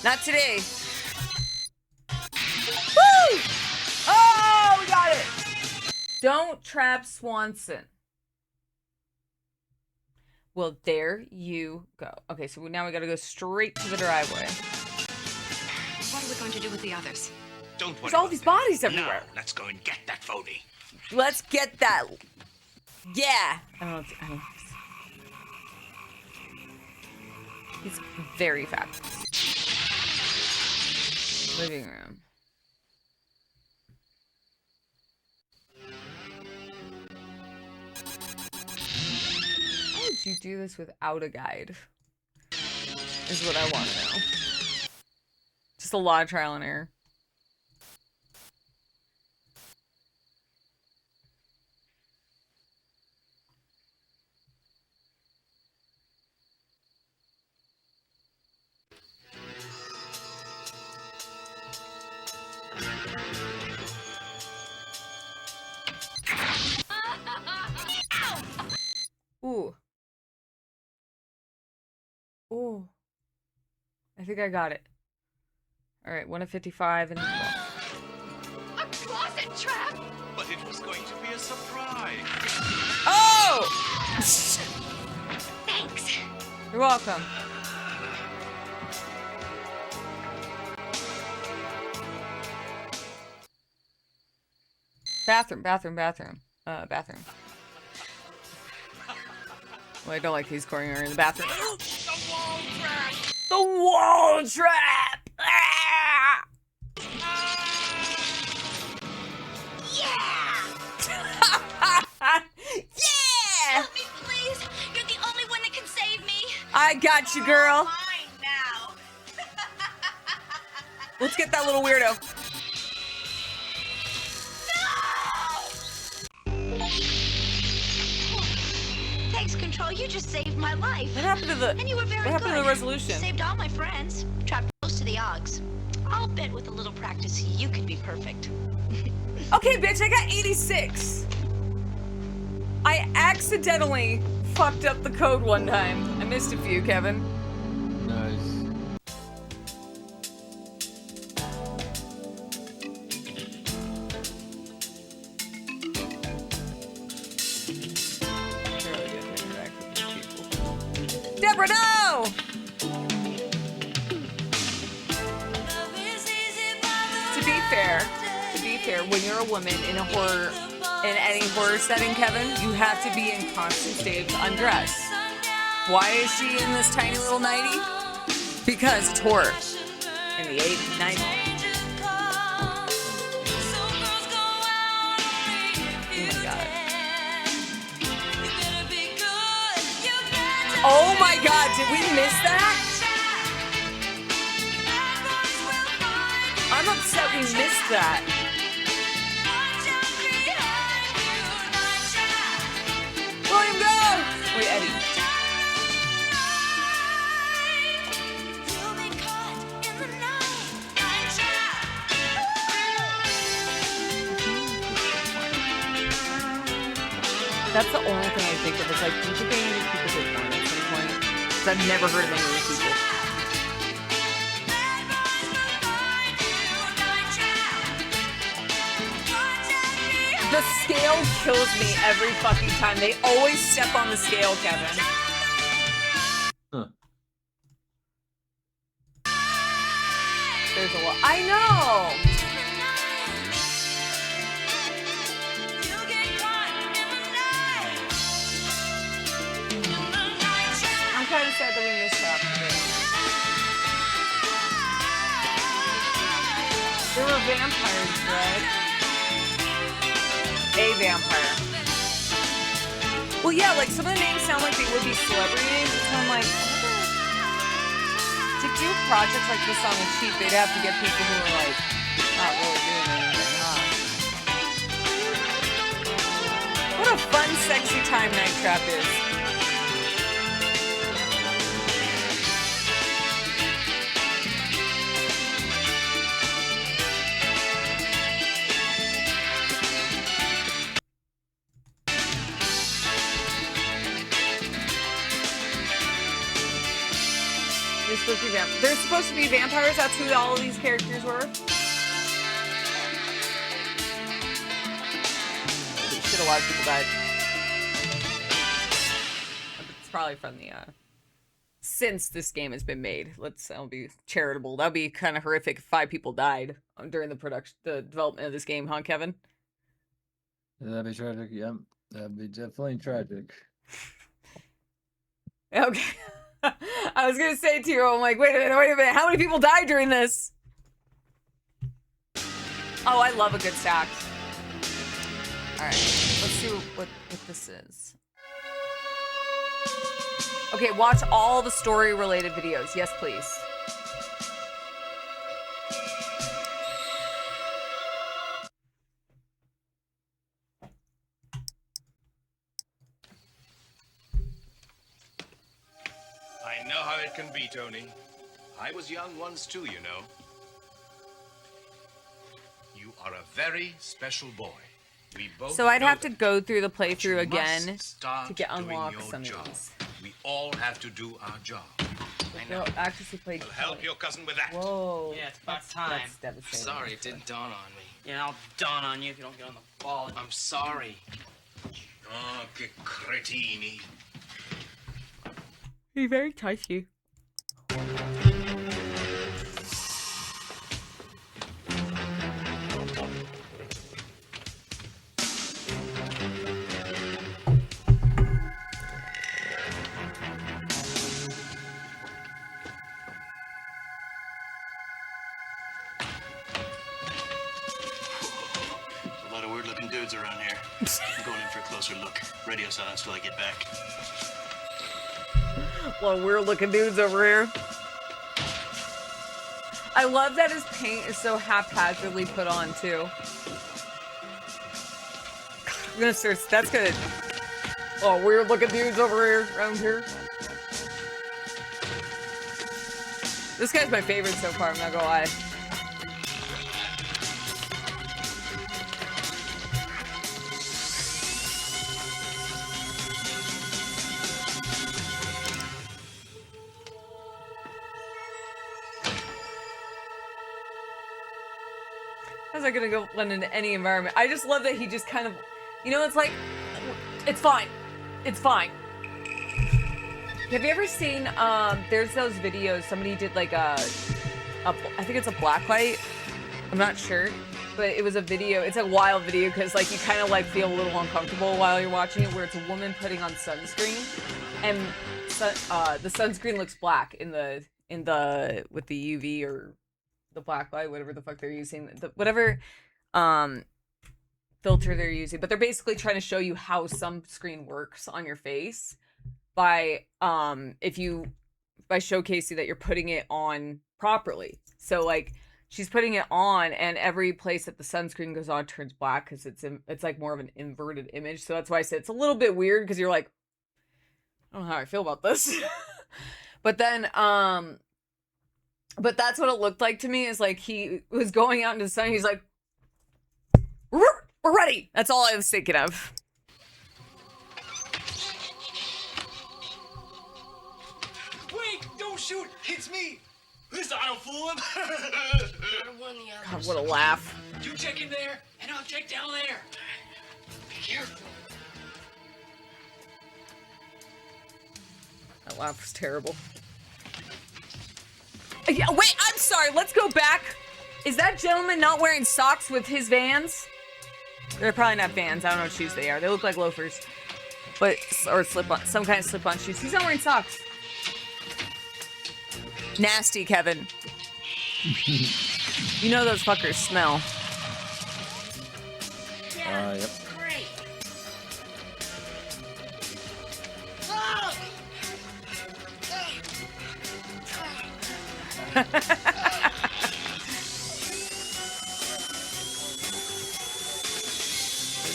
not today. Woo! Oh, we got it. Don't trap Swanson. Well, there you go. Okay, so now we gotta go straight to the driveway. What are we going to do with the others? Don't worry. There's all about these them. bodies everywhere. Now, let's go and get that VOD. Let's get that. Yeah. I don't know. He's very fast. Living room. How would you do this without a guide? Is what I want to know. Just a lot of trial and error. Ooh. Ooh. I think I got it. All right, 1 of 55 and 12. A closet trap! But it was going to be a surprise. Oh! Thanks. You're welcome. Bathroom. Well, I don't like these cornering in the bathroom. The wall trap! Ah! Yeah! Yeah! Help me, please. You're the only one that can save me. I got you, girl. Mine now. Let's get that little weirdo. Thanks, Control. You just saved my life. What happened to the? And you were very What happened good. to the resolution? Saved all my friends. Trapped close to the Ogs. I'll bet with a little practice you could be perfect. Okay, bitch, I got 86. I accidentally fucked up the code one time. I missed a few, Kevin. Nice. Deborah, no! To be fair, when you're a woman in any horror setting, Kevin, you have to be in constant state of undress. Why is she in this tiny little nightie? Because it's horror. In the 80s, 90s. Oh my god, did we miss that? I'm upset we missed that. William, go! Wait, Eddie. That's the only thing I think of. Is like, do you think any of these people did porn at some point? Because I've never heard of any of these people. The scale kills me every fucking time. They always step on the scale, Kevin. Huh. There's a lot. I know! I'm kind of sad that we missed half of it. There were vampires, right? A vampire. Well, yeah, like some of the names sound like they would be celebrity names, so I'm like, to do projects like this on the cheap, they'd have to get people who are like not really doing anything, huh? What a fun, sexy time Night Trap is. They're supposed to be vampires. That's who all of these characters were. Shit, a lot of people died. It's probably from the since this game has been made. I'll be charitable. That'd be kind of horrific if 5 people died during the development of this game, huh, Kevin? That'd be tragic. Yep, that'd be definitely tragic. Okay. I was gonna say to you, I'm like, wait a minute, how many people died during this? Oh, I love a good sax. Alright, let's see what this is. Okay, watch all the story-related videos. Yes, please. I know how it can be, Tony. I was young once too, you know. You are a very special boy. We both So I'd know have to that. go through the But you playthrough again must start to get doing unlock your some job. of these. We all have to do our job. I know. Actress played. We'll help your cousin with that. Whoa. Yeah, it's about time. That's devastating. Sorry, it didn't dawn on me. Yeah, I'll dawn on you if you don't get on the ball. I'm sorry. Oh, che cretini. He's very touchy. A lot of weird-looking dudes around here. I'm going in for a closer look. Radio silence till I get back. Well, weird looking dudes over here. I love that his paint is so haphazardly put on too. I'm gonna search. That's good. Oh, weird looking dudes over here, around here. This guy's my favorite so far. I'm not gonna lie. cameras are gonna go blend into any environment. I just love that he just kind of, you know, it's like, it's fine. It's fine. Have you ever seen, there's those videos, somebody did like I think it's a blacklight. I'm not sure. But it was a video, it's a wild video because like you kind of like feel a little uncomfortable while you're watching it, where it's a woman putting on sunscreen and the sunscreen looks black with the UV or the black light, whatever the fuck they're using, whatever filter they're using. But they're basically trying to show you how sunscreen works on your face by showcasing that you're putting it on properly. So like she's putting it on, and every place that the sunscreen goes on turns black because it's like more of an inverted image. So that's why I said it's a little bit weird because you're like, I don't know how I feel about this. But then, but that's what it looked like to me. Is like he was going out into the sun. He's like, we're ready. That's all I was thinking of. Wait, don't shoot. It's me. Listen, I don't fool him. God, what a laugh. You check in there, and I'll check down there. Be careful. That laugh was terrible. Yeah, wait, I'm sorry. Let's go back. Is that gentleman not wearing socks with his Vans? They're probably not Vans. I don't know what shoes they are. They look like loafers. But, or slip-on, some kind of slip-on shoes. He's not wearing socks. Nasty, Kevin. You know those fuckers smell. Yep. Great.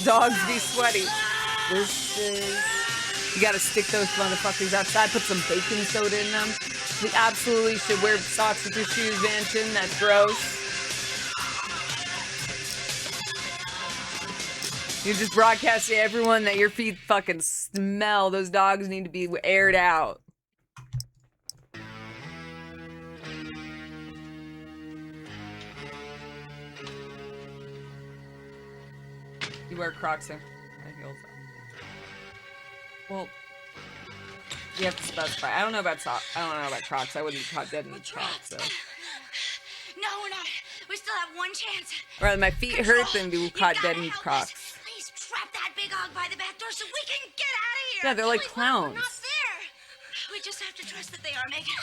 Dogs be sweaty. This is... You gotta stick those motherfuckers outside, put some baking soda in them. You absolutely should wear socks with your shoes, Vanchin. That's gross. You just broadcast to everyone that your feet fucking smell. Those dogs need to be aired out. You wear Crocs in heels. Well, you have to specify. I don't know about Crocs. I wouldn't be caught dead in Crocs, so. No, we're not. We still have one chance. Rather my feet hurt than be caught dead in Crocs. Please trap that big hog by the back door so we can get out of here. Yeah, they're like Please, clowns. We're not there. We just have to trust that they are Megan.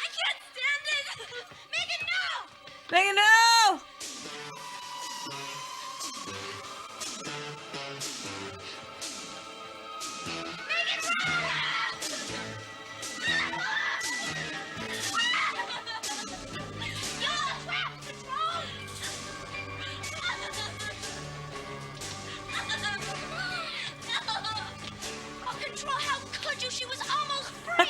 I can't stand it. Megan, no! Megan, no! Control, how could you? She was almost free.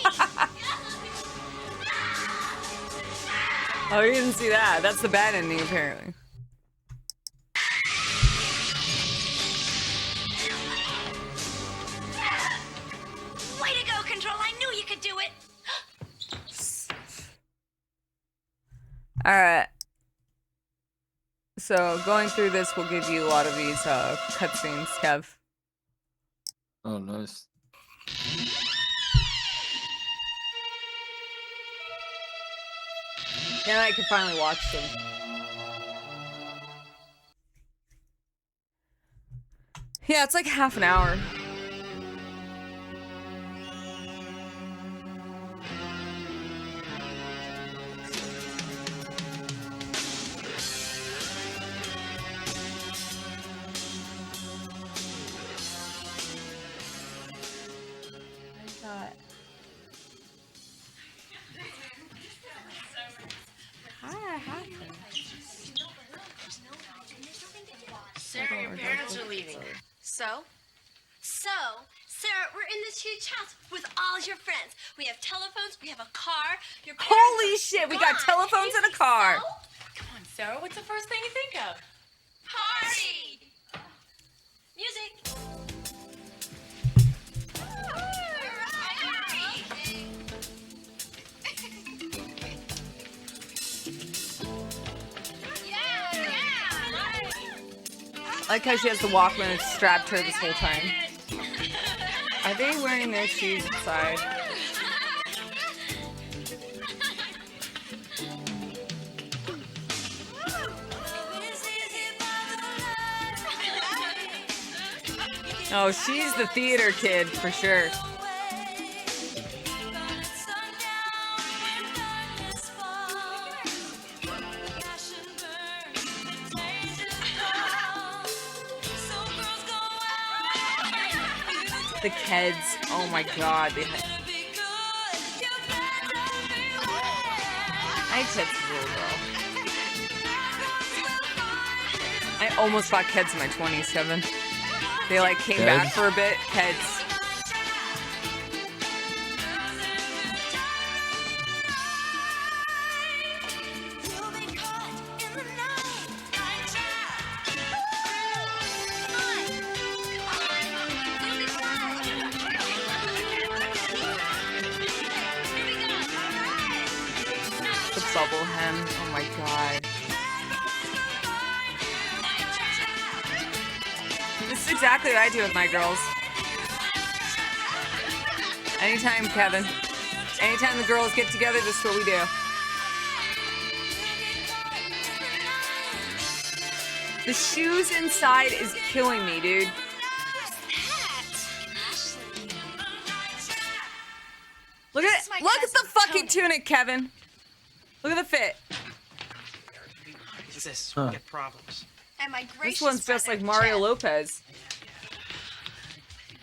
Oh, you didn't see that. That's the bad ending, apparently. Way to go, Control. I knew you could do it. Alright. So, going through this will give you a lot of these cutscenes, Kev. Oh, nice. Now I can finally watch them. Yeah, it's like half an hour. Sarah, your parents are leaving. So, Sarah, we're in this huge house with all your friends. We have telephones, we have a car. Your parents Holy shit, we got telephones and a car. Come on, Sarah, what's the first thing you think of? Party! Music! I like how she has the Walkman strapped to her this whole time. Are they wearing their shoes inside? Oh, she's the theater kid for sure. The kids, oh my god, they had... I kids as a little girl. I almost bought kids in my 20s, Kevin. They like came back for a bit. Kids. The bubble hem. Oh my god. This is exactly what I do with my girls. Anytime, Kevin. Anytime the girls get together, this is what we do. The shoes inside is killing me, dude. Look at the fucking tunic, Kevin. Look at the fit. What's this? Huh. We get problems. And my gracious This one's just brother, like Mario Jeff. Lopez.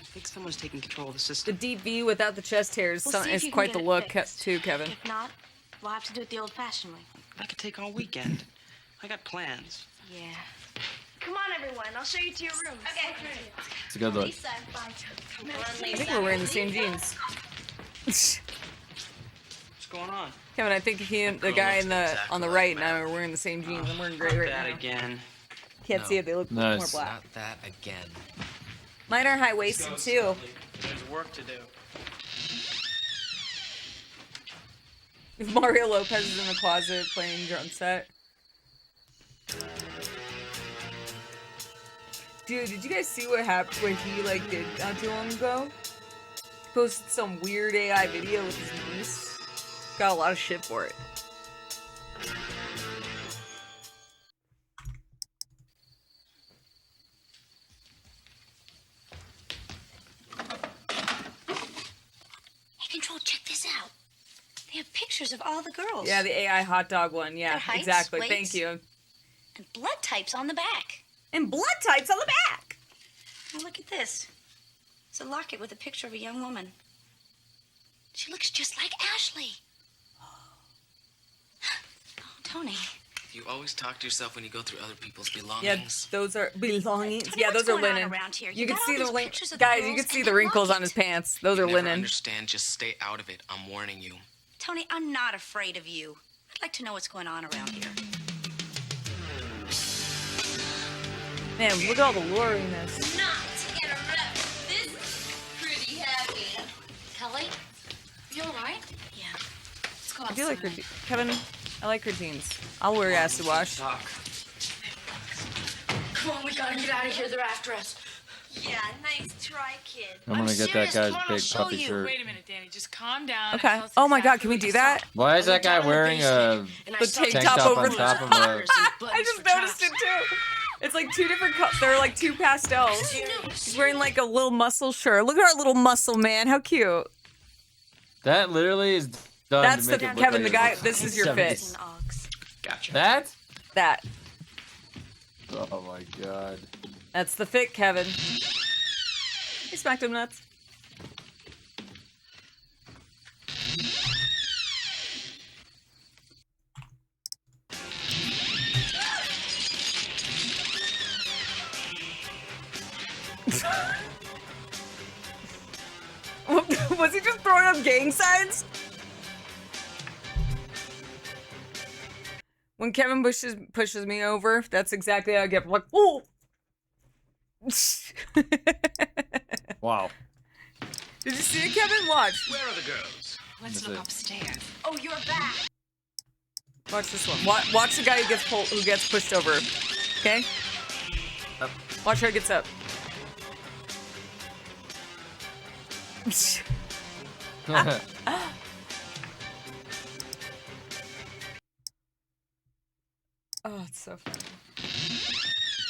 I think someone's taking control of the system. The deep V without the chest hairs We'll see if is you can quite get the it look fixed. too, Kevin. If not, we'll have to do it the old-fashioned way. I could take all weekend. I got plans. Yeah. Come on, everyone. I'll show you to your room. Okay. It's a good look. Lisa, bye. Come on, I Lisa. think we're wearing the same jeans. What's going on? Kevin, I think he and the guy in the on the right and I are wearing the same jeans. I'm wearing gray right That now. again. Can't see it. They look more Nice. black. Not that again. Mine are high waisted too. There's work to do. If Mario Lopez is in the closet playing drum set. Dude, did you guys see what happened? What he like did not too long ago? Posted some weird AI video with his niece. Got a lot of shit for it. Hey, Control, check this out. They have pictures of all the girls. Yeah, the AI hot dog one. Yeah, Their heights, exactly. weights. Thank you. And blood types on the back. And blood types on the back. Oh, look at this. It's a locket with a picture of a young woman. She looks just like Ashley. Oh, Tony. You always talk to yourself when you go through other people's Yeah, belongings. those are belongings. Tony, Yeah, what's those are going on linen. around here? You You can got see all the these link, pictures of the guys. You girls can see and the the wrinkles on locket. his pants. Those are You never linen. understand. Just stay out of it. I'm warning you. Tony, I'm not afraid of you. I'd like to know what's going on around here. Man, look at all the lore in this. Not to interrupt. This is pretty heavy. Kelly, you alright? Yeah. Let's go I outside. do like her, Kevin. I like her jeans. I'll wear acid wash. Talk. Come on, we gotta get out of here. They're after us. Yeah, nice try, kid. I'm gonna get that serious. guy's Come on, I'll big show puffy you. shirt. Wait a minute, Danny. Just calm down. Okay. and tell us Oh my God, exactly can we what do you that? saw. Why is that guy wearing a The tank tank top top over on the top of a? I just noticed it too. It's like two different colors. They're like two pastels. He's wearing like a little muscle shirt. Look at our little muscle man. How cute. That literally is done That's to make the it look Kevin. like The it guy. looks This like is your 70s. fit. Gotcha. That? That. Oh my god. That's the fit, Kevin. He smacked him nuts. Was he just throwing up gang signs? When Kevin pushes me over, that's exactly how I get. I'm like, oh. Wow. Did you see it, Kevin? Watch. Where are the girls? Let's look upstairs. Oh, you're back. Watch this one. Watch the guy who gets pushed over. Okay. Watch how it gets up. Oh, it's so funny.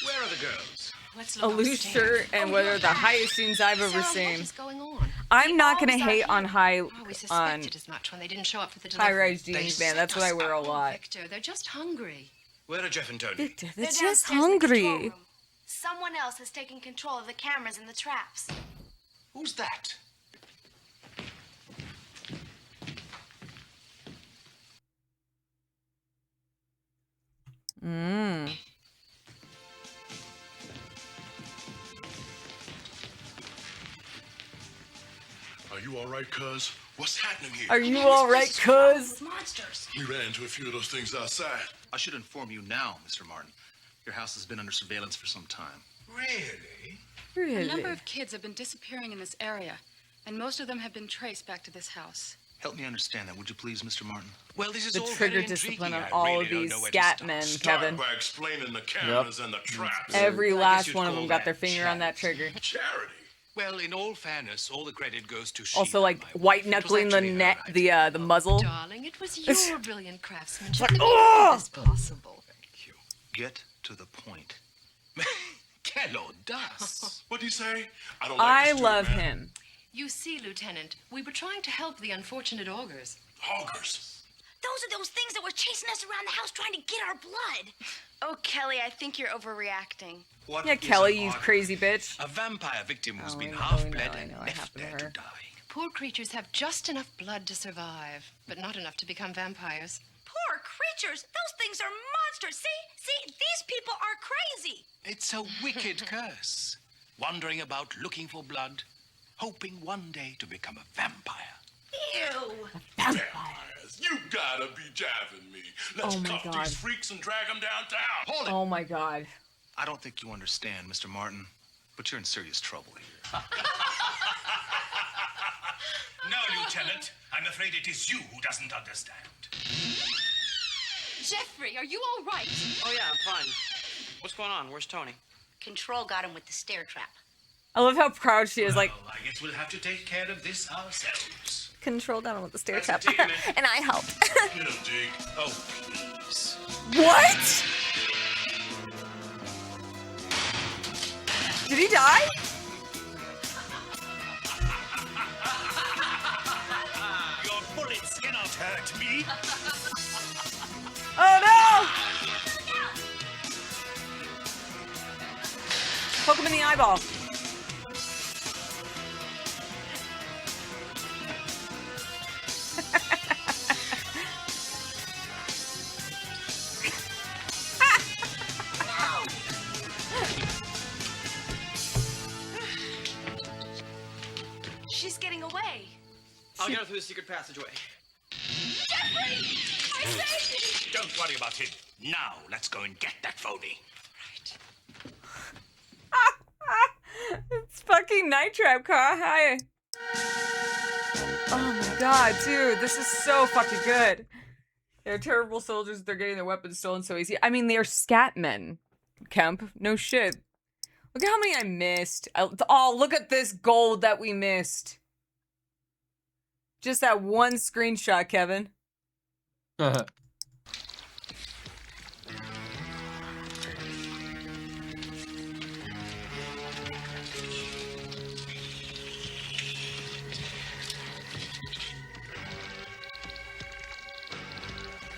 Where are the girls? Let's A look loose upstairs. shirt and Oh, what you're are the back. highest scenes I've ever Sarah, seen. what is going on? I'm not gonna Always out hate on here. high Oh, we on suspected as much when they didn't show up for the delivery. high-rise jeans, man. That's what I wear a lot. Victor, they're just hungry. Where are Jeff and Tony? Victor, They're they're just downstairs in the control hungry. room. Someone else has taken control of the cameras and the traps. Who's that? Mmm. Are you all right, cuz? What's happening here? Are you all right, cuz? Monsters. We ran into a few of those things outside. I should inform you now, Mr. Martin. Your house has been under surveillance for some time. Really? Really? A number of kids have been disappearing in this area, and most of them have been traced back to this house. Help me understand that, would you please, Mr. Martin? Well, this is The all trigger very discipline intriguing. on I all really of don't these know where to scat start. men, Start Kevin. by explaining the cameras and the traps. Every I guess last you'd one of call them got that their finger on that charity. trigger. Charity. Well, in all fairness, all the credit goes to Also, Sheila, like my wife. white It was knuckling the actually her neck, idea. the muzzle. Darling, it was your brilliant craftsmanship like, that made "Ugh!" this possible. Get to the point. Quelle audace! What do you say? I don't like I this dude, love man. him. You see, Lieutenant, we were trying to help the unfortunate augurs. Hoggers. Those are those things that were chasing us around the house trying to get our blood. Oh, Kelly, I think you're overreacting. What Yeah, is Kelly, an you auger? crazy bitch. A vampire victim who's Oh, been I know, half I know, bled I and know. I left happened to there to her. die. Poor creatures have just enough blood to survive, but not enough to become vampires. Poor creatures. Those things are monsters. See, these people are crazy. It's a wicked curse. Wandering about looking for blood, hoping one day to become a vampire. Ew. Vampires. You gotta be jabbing me. Let's Oh my cuff God. these freaks and drag them downtown. Hold it! Oh my god. I don't think you understand, Mr. Martin, but you're in serious trouble here. No, Lieutenant. I'm afraid it is you who doesn't understand. Jeffrey, are you all right? Oh, yeah, I'm fine. What's going on? Where's Tony? Control got him with the stair trap. I love how proud she is, like, Well, I guess we'll have to take care of this ourselves. control down with the stair That's trap. a dig, man. And I helped. Get him, Dig. Oh, please. What? Did he die? Your bullets cannot hurt me. Oh no! Poke him in the eyeball. She's getting away. I'll get her through the secret passageway. Jeffrey! I saved you! Don't worry about him. Now, let's go and get that phony. It's fucking Night Trap car. Hi. Oh my god, dude, this is so fucking good. They're terrible soldiers. They're getting their weapons stolen so easy. I mean, they're scat men, Kemp. No shit. Look at how many I missed. Oh, look at this gold that we missed. Just that one screenshot, Kevin.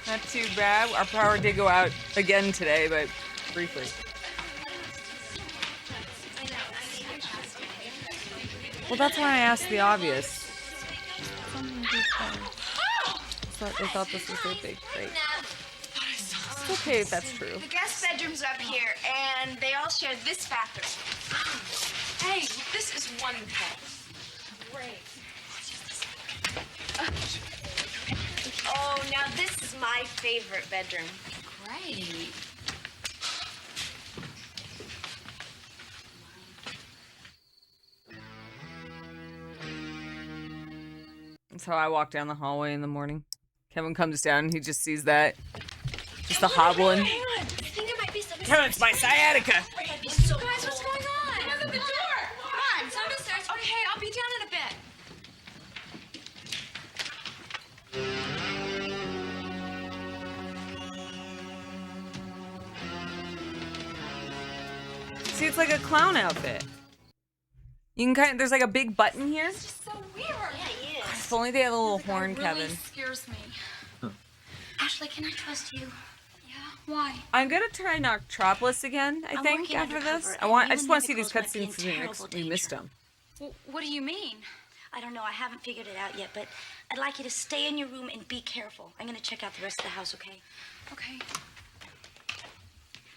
Not too bad. Our power did go out again today, but briefly. Well, that's why I asked the obvious. They thought this was their big break. It's okay if that's true. The guest bedroom's up here, and they all share this bathroom. Hey, this is one pet. Great. Oh, now this is my favorite bedroom. Great. That's how I walk down the hallway in the morning. Kevin comes down and he just sees that. Just the hobbling. Hang on. I think it might be something. Kevin, it's my sciatica. It might be so Guys, what's cool. See, it's like a clown outfit. You can kind of, there's like a big button here. It's just so weird. Yeah, he is. If only they had a little The guy horn, really Kevin. scares me. Ashley, can I trust you? Yeah, why? I'm gonna try Noctropolis again, I I'm think, working after this. undercover, I and want you I just and want the to see these Nichols might be in cutscenes we terrible we missed danger. them. What do you mean? I don't know. I haven't figured it out yet, but I'd like you to stay in your room and be careful. I'm going to check out the rest of the house, okay? Okay.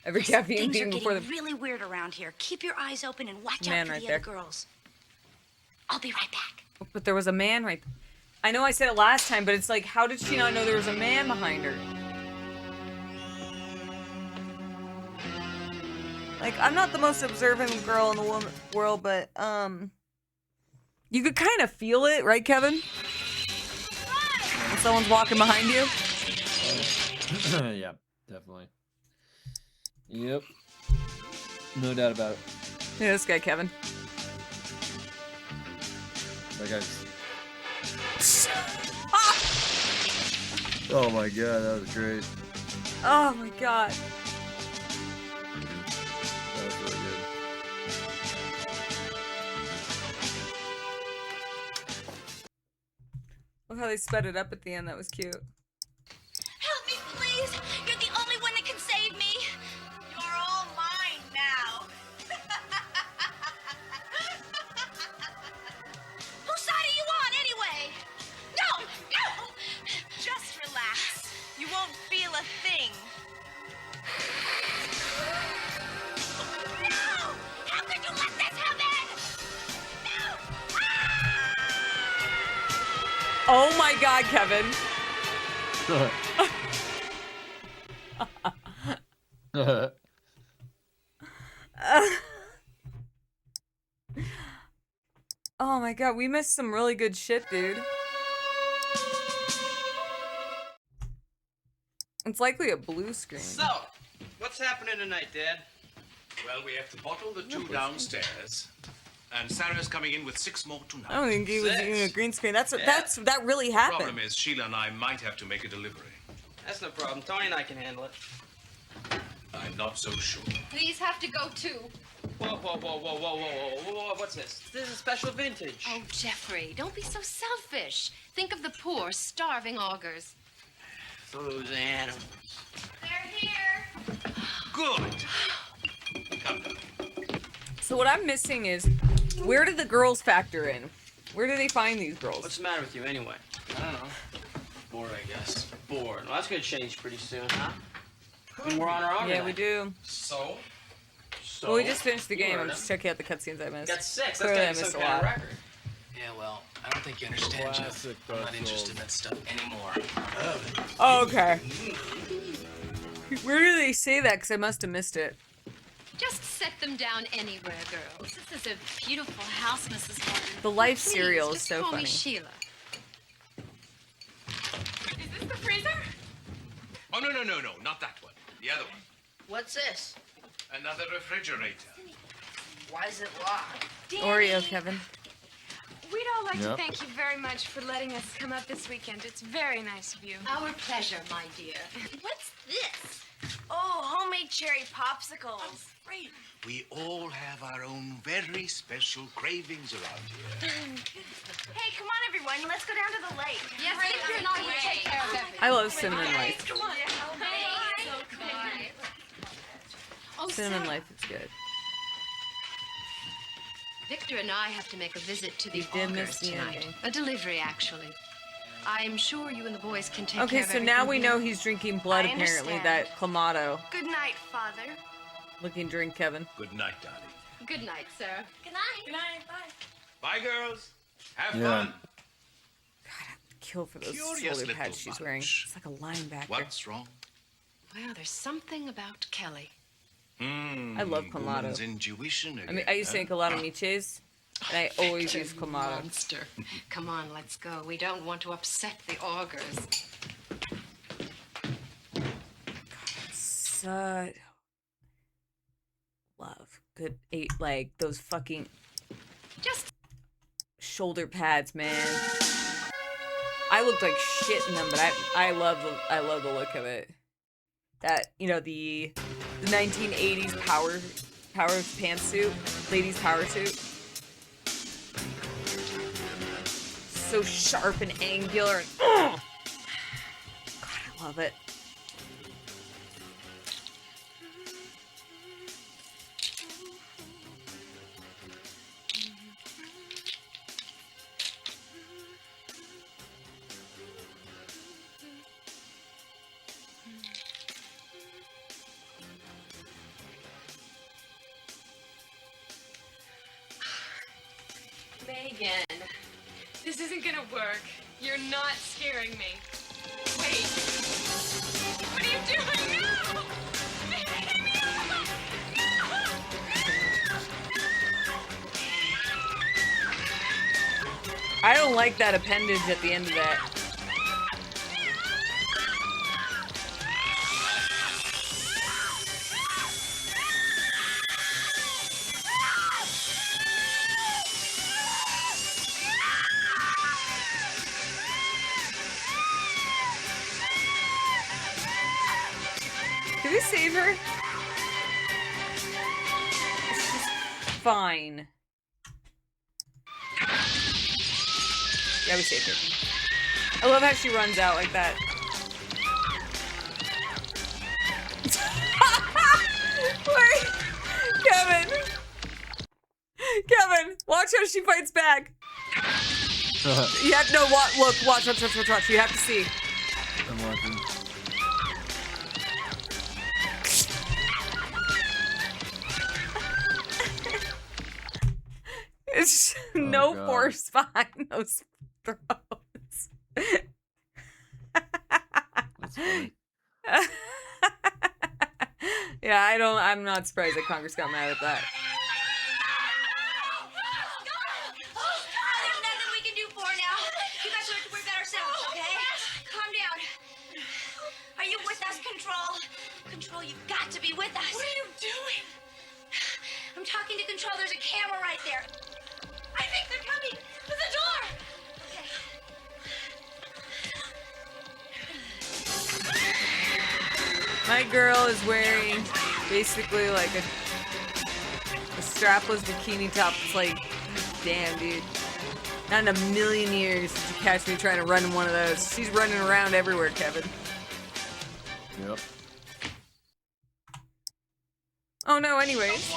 Every caffeine Things are being before getting the really weird around here. Keep your eyes open and watch Man out for right the there. other girls. I'll be right back. But there was a man right. I know I said it last time, but it's like, how did she not know there was a man behind her? Like, I'm not the most observant girl in the world, but you could kind of feel it, right, Kevin? When someone's walking behind you. Yeah, definitely. Yep. No doubt about it. Yeah, this guy, Kevin. That guy's. Oh my god, that was great. Oh my god. That was really good. Look how they sped it up at the end. That was cute. Help me, please. You're the only one that can save me. You're all mine now. Whose side are you on, anyway? No, no. Just relax. You won't feel a thing. No! How could you let this happen? No! Oh my god, Kevin. Oh my god, we missed some really good shit, dude. It's likely a blue screen. So, what's happening tonight, Dad? Well, we have to bottle the two downstairs. And Sarah's coming in with 6 more tonight. I don't think he was Six. using a green screen. That really The happened. problem is Sheila and I might have to make a delivery. That's no problem. Tony and I can handle it. I'm not so sure. These have to go too. Whoa, whoa, whoa, whoa, whoa, whoa, whoa, whoa, what's this? This is special vintage. Oh, Jeffrey, don't be so selfish. Think of the poor, starving augurs. Those animals. They're here. Good. Come down. So what I'm missing is, where did the girls factor in? Where do they find these girls? What's the matter with you, anyway? I don't know. Bored, I guess. Bored. Well, that's gonna change pretty soon, huh? I mean, we're on our own. Yeah, tonight. we do. So? So, Well, we just finished the you game. heard I'm him. just checking out the cutscenes I missed. Got 6. Clearly, I That's missed some a kind of lot. record. Yeah, well, I don't think you understand, Jeff. Classic I'm Dark not interested in Souls. that stuff anymore. Oh, okay. Where do they say that? Because I must have missed it. Just set them down anywhere, girls. This is a beautiful house, Mrs. Martin. The life Please, cereal is just so call funny. me Sheila. Is this the freezer? Oh, no, not that one. The other one. What's this? Another refrigerator. Why is it locked? Oreo, Kevin. We'd all like to Yep. thank you very much for letting us come up this weekend. It's very nice of you. Our pleasure, my dear. What's this? Oh, homemade cherry popsicles. We all have our own very special cravings around here. Hey, come on, everyone. Let's go down to the lake. Yes, Victor and I will take care of everything. I love Cinnamon Life. Come on. Oh, Cinnamon Sarah. Life is good. Victor and I have to make a visit to the You did augers miss the tonight. ending. A delivery, actually. I'm sure you and the boys can take Okay, care of so now we everything know here. he's drinking blood, I apparently. understand. That Clamato Good night, Father. looking drink, Kevin. Good night, darling. Good night, Sarah. Good night. Good night. Bye. Bye, girls. Have Yeah. fun. Kill for those Curious shoulder little pads she's wearing. bunch. It's like a linebacker. What's wrong? Well, there's something about Kelly. I love Clamato. Woman's intuition again, I mean, I used to huh? make a lot of miches, and I always Victor, use you Clamato. monster. Come on, let's go. We don't want to upset the augurs. Such love. Good like those fucking Just shoulder pads, man. I looked like shit in them, but I love the look of it. That, you know, the 1980s power pantsuit, ladies power suit. So sharp and angular. And, God, I love it. Megan, this isn't gonna work. You're not scaring me. Wait. What are you doing? No! I don't like that appendage at the end of that. Did we save her? She's fine. Yeah, we saved her. I love how she runs out like that. Wait, Kevin. Kevin, watch how she fights back. You have no look. Watch. You have to see. I'm watching. It's no force behind those throws. That's funny. Yeah, I'm not surprised that Congress got mad at that. There's nothing we can do for now. You guys have to worry about ourselves, okay? Calm down. Are you with us, Control? Control, you've got to be with us. What are you doing? I'm talking to Control. There's a camera right there. I think they're coming. To the door. Okay. My girl is wearing basically like a strapless bikini top. It's like, damn, dude. Not in a million years did you catch me trying to run in one of those. She's running around everywhere, Kevin. Yep. Oh no, anyways.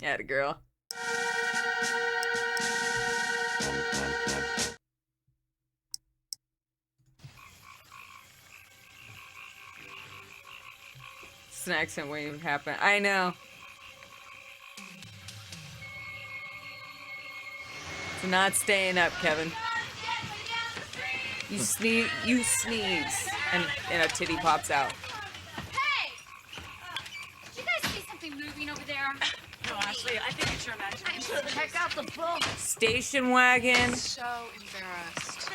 Yeah, the girl. It's an accident waiting to happen. I know. It's not staying up, Kevin. You sneeze, and a titty pops out. Hey! Did you guys see something moving over there? No, Ashley, I think it's your imagination. Check out the book. Station wagon. So embarrassed.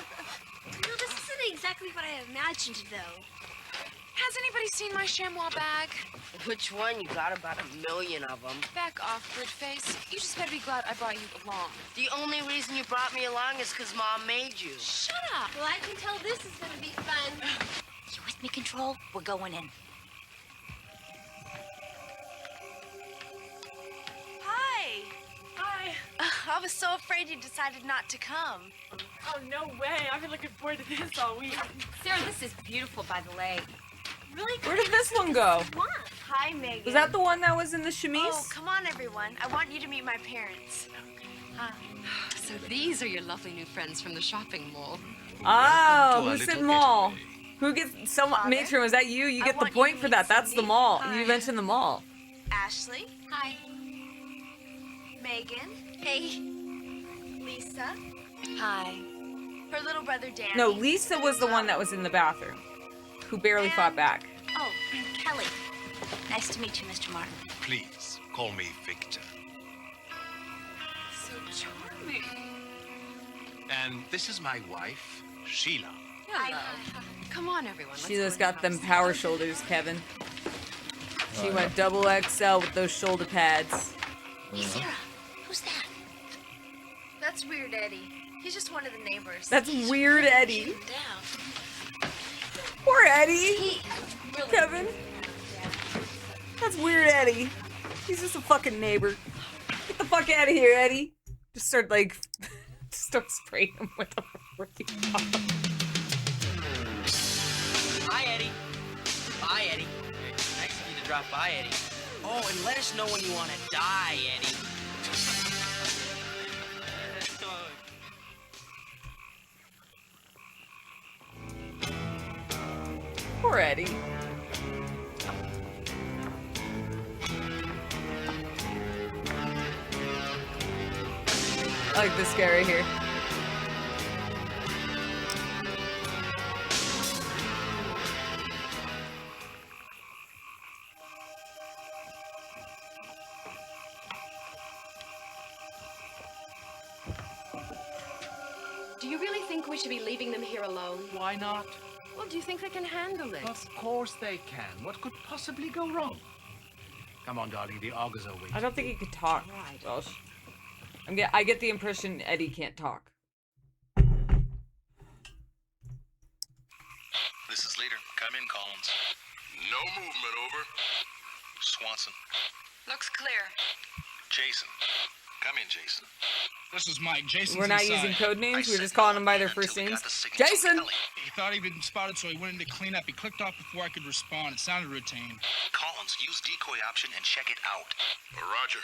No, this isn't exactly what I imagined, though. Has anybody seen my chamois bag? Which one? You got about 1,000,000 of them. Back off, Bridgeface. You just better be glad I brought you along. The only reason you brought me along is because Mom made you. Shut up. Well, I can tell this is gonna be fun. You with me, Control? We're going in. Hi. Hi. I was so afraid you decided not to come. Oh, no way. I've been looking forward to this all week. Sarah, this is beautiful by the lake. Really? Where did this one go? Hi, Megan. Was that the one that was in the chemise? Oh, come on, everyone. I want you to meet my parents. So these are your lovely new friends from the shopping mall. Oh, who said mall? Who gets someone? Matron, was that you? You get the point for that. That's the mall. You mentioned the mall. Ashley. Hi. Megan. Hey. Lisa. Hi. Her little brother, Danny. No, Lisa was the one that was in the bathroom, who barely fought back. Oh, Kelly. Nice to meet you, Mr. Martin. Please, call me Victor. So charming. And this is my wife, Sheila. Hello. Come on, everyone. Sheila's got them power shoulders, Kevin. She went double XL with those shoulder pads. Hey, Sarah. Who's that? That's weird, Eddie. He's just one of the neighbors. That's weird, Eddie. Shoot him down. Poor Eddie. He really Kevin. That's weird, Eddie. He's just a fucking neighbor. Get the fuck out of here, Eddie. Just start like, just start spraying him with a freaking bomb. Bye, Eddie. Bye, Eddie. Nice of you to drop by, Eddie. Oh, and let us know when you want to die, Eddie. Poor Eddie. I like this guy right here. Do you really think we should be leaving them here alone? Why not? Well, do you think they can handle it? Of course they can. What could possibly go wrong? Come on, darling. The augers are waiting. I don't think he could talk. Welsh. I get the impression Eddie can't talk. This is leader. Come in, Collins. No movement, over. Swanson. Looks clear. Jason. Come in, Jason. This is Mike. Jason's We're not inside. using code names. We're just calling them by their first names. Jason. He thought he'd been spotted, so he went in to clean up. He clicked off before I could respond. It sounded routine. Collins, use decoy option and check it out. Roger.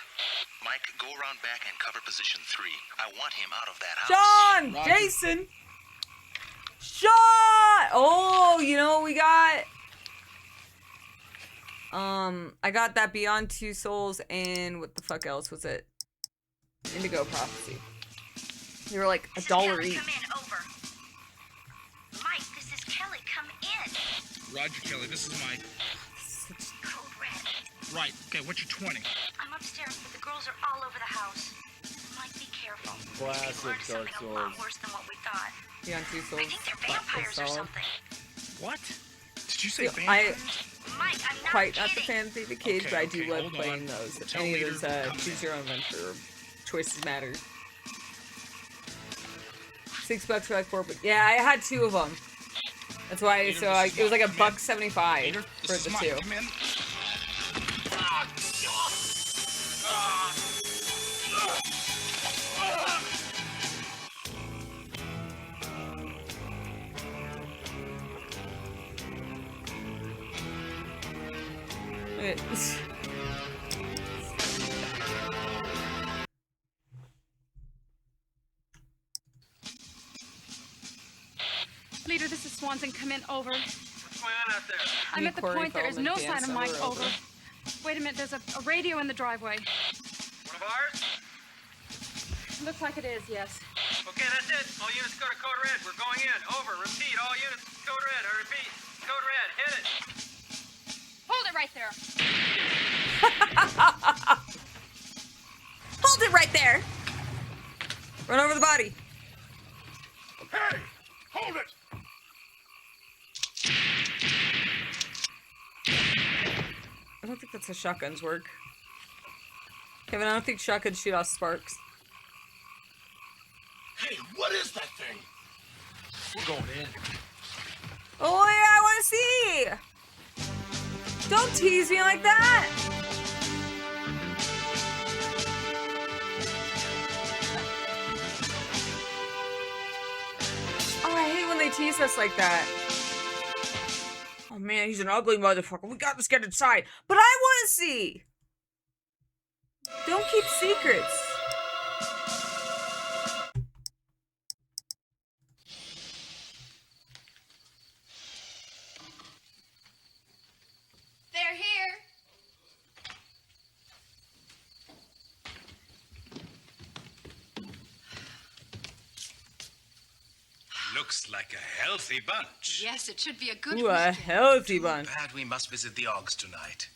Mike, go around back and cover position 3. I want him out of that house. Sean! Roger. Jason! Sean! Oh, you know what we got? I got that Beyond Two Souls and what the fuck else was it? Indigo Prophecy. They were like $1 each. Come in, over. Mike, this is Kelly. Come in. Roger, Kelly. This is Mike. Code red. Right. Okay, what's your 20? I'm upstairs, but the girls are all over the house. Mike, be careful. Classic We've learned Dark something a lot Souls. worse than what we thought. Beyond Two Souls. I think they're vampires or something. What? Did you say So vampires? Mike, I'm not quite kidding. not the fan of the kids, Okay, but I do okay, love hold playing on. those. Tell Any leader of to those come choose in. your own adventure choices matter. $6 for like 4, but yeah, I had 2 of them. That's why. Leader, So this is it was like Mike. Come in. $1.75 Leader, for this is the Mike. 2. Come in. Leader, this is Swanson. Come in, over. What's going on out there? I'm at the Corey point there is Feldman no sign of dance Mike, over. over. Wait a minute, there's a radio in the driveway. One of ours? Looks like it is, yes. Okay, that's it. All units go to code red. We're going in. Over. Repeat. All units code red. I repeat. Code red. Hit it. Hold it right there. Hold it right there. Run over the body. Hey! Hold it! I don't think that's how shotguns work. Kevin, I don't think shotguns shoot off sparks. Hey, what is that thing? We're going in. Oh yeah, I want to see. Don't tease me like that. Oh, I hate when they tease us like that. Oh man, he's an ugly motherfucker. We got to get inside. But I want to see. Don't keep secrets. They're here. Looks like a healthy bunch. Yes, it should be a good Ooh, a weekend. healthy bunch. Bad we must visit the Oggs tonight.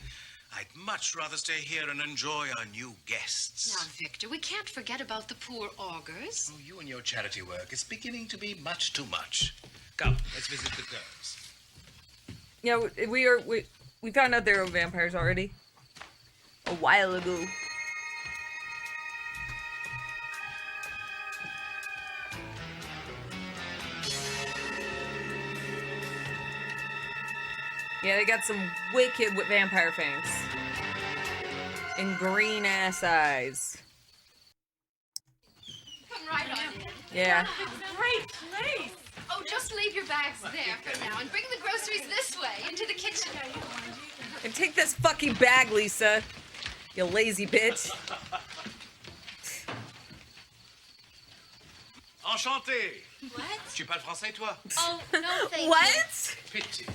I'd much rather stay here and enjoy our new guests. Now, Victor, we can't forget about the poor augurs. Oh, you and your charity work is beginning to be much too much. Come, let's visit the girls. Yeah, we found out they were vampires already. A while ago. Yeah, they got some wicked vampire fangs. And green ass eyes. Come right on in. Yeah. Great place. Oh, just leave your bags there for now and bring the groceries this way into the kitchen. And take this fucking bag, Lisa. You lazy bitch. Enchanté. What? Tu parles français, toi? Oh, no, thank What? Pity.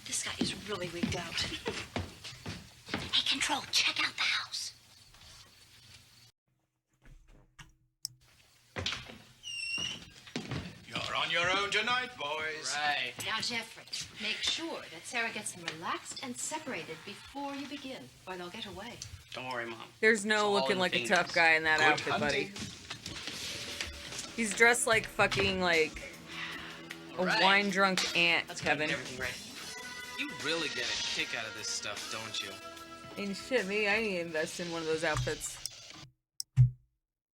This guy is really wigged out. Hey, Control, check out the house. You're on your own tonight, boys. Right. Now, Jeffrey, make sure that Sarah gets them relaxed and separated before you begin, or they'll get away. Don't worry, Mom. There's no It's all looking in like a fingers. tough guy in that Good outfit, hunting. buddy. He's dressed like fucking, like, a Right. wine-drunk ant, Let's Kevin. get everything ready. You really get a kick out of this stuff, don't you? And shit, maybe I need to invest in one of those outfits.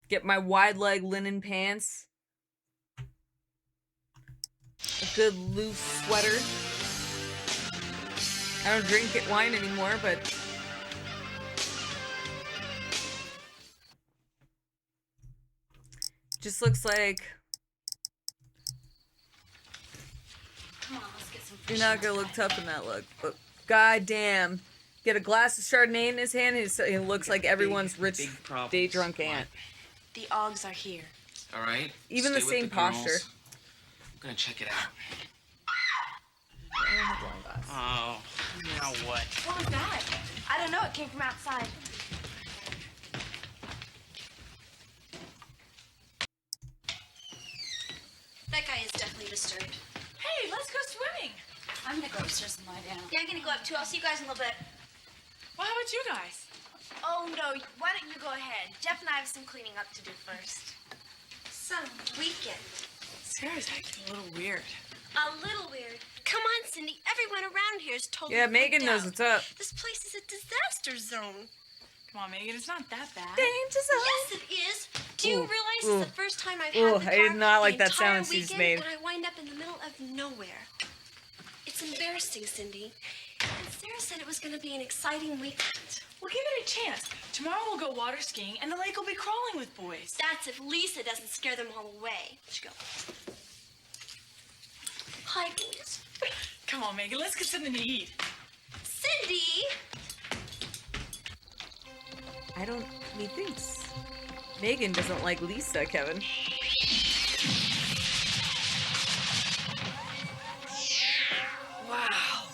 Get my wide leg linen pants. A good loose sweater. I don't drink wine anymore, but just looks like Come on, let's get some you're not gonna look tough in that look. But goddamn, get a glass of Chardonnay in his hand. He looks like everyone's rich problems. day drunk aunt. The Oggs are here. All right. Even Stay the with same posture. girls. I'm gonna check it out. Oh, now what? What was that? I don't know. It came from outside. That guy is definitely disturbed. Hey, let's go swimming. I'm gonna go upstairs and lie down. Yeah, I'm gonna go up too. I'll see you guys in a little bit. Well, how about you guys? Oh, no. Why don't you go ahead? Jeff and I have some cleaning up to do first. Some weekend. Sarah's acting a little weird. A little weird. Come on, Cindy. Everyone around here is totally Yeah, Megan freaked knows out. what's up. This place is a disaster zone. Come on, Megan. It's not that bad. Danger zone. Yes, it is. Do you Ooh, realize ooh, it's the first time I've ooh, had the I car did not like the that sound entire she just weekend, made. and I wind up in the middle of nowhere. It's embarrassing, Cindy. And Sarah said it was going to be an exciting weekend. Well, give it a chance. Tomorrow we'll go water skiing, and the lake will be crawling with boys. That's if Lisa doesn't scare them all away. Let's go. Hi, boys. Come on, Megan. Let's get something to eat. Cindy! I don't. He thinks Megan doesn't like Lisa, Kevin. Wow.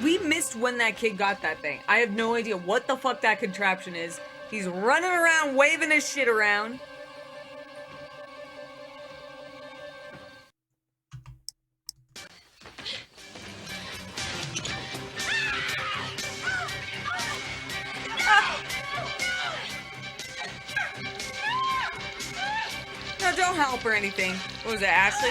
We missed when that kid got that thing. I have no idea what the fuck that contraption is. He's running around waving his shit around. No, don't help or anything. What was it, Ashley?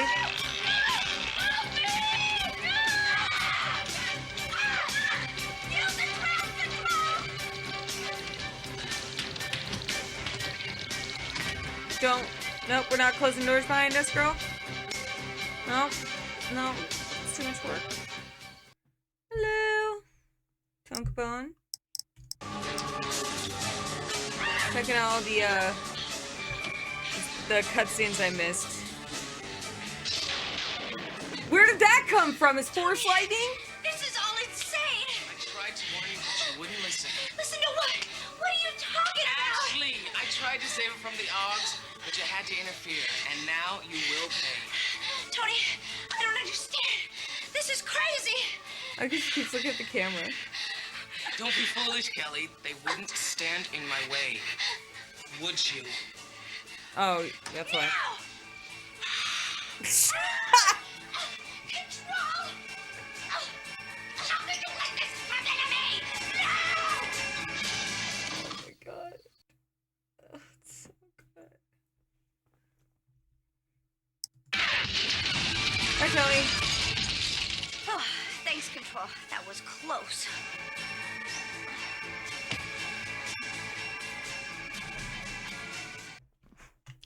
Don't. Nope, we're not closing doors behind us, girl. No. No. It's too much work. Hello. Tonkabone. Checking out all the cutscenes I missed. Where did that come from? Is Force Lightning? This is all insane! I tried to warn you, but you wouldn't listen. Listen to what? What are you talking about? Ashley, I tried to save it from the Oggs, but you had to interfere, and now you will pay. Tony, I don't understand. This is crazy. I guess she keeps looking at the camera. Don't be foolish, Kelly. They wouldn't stand in my way. Would you? Oh, that's why. Control! How could you let this happen to me? No! Oh my god. Oh, it's so good. Hi, Kelly. Oh, thanks, Control. That was close.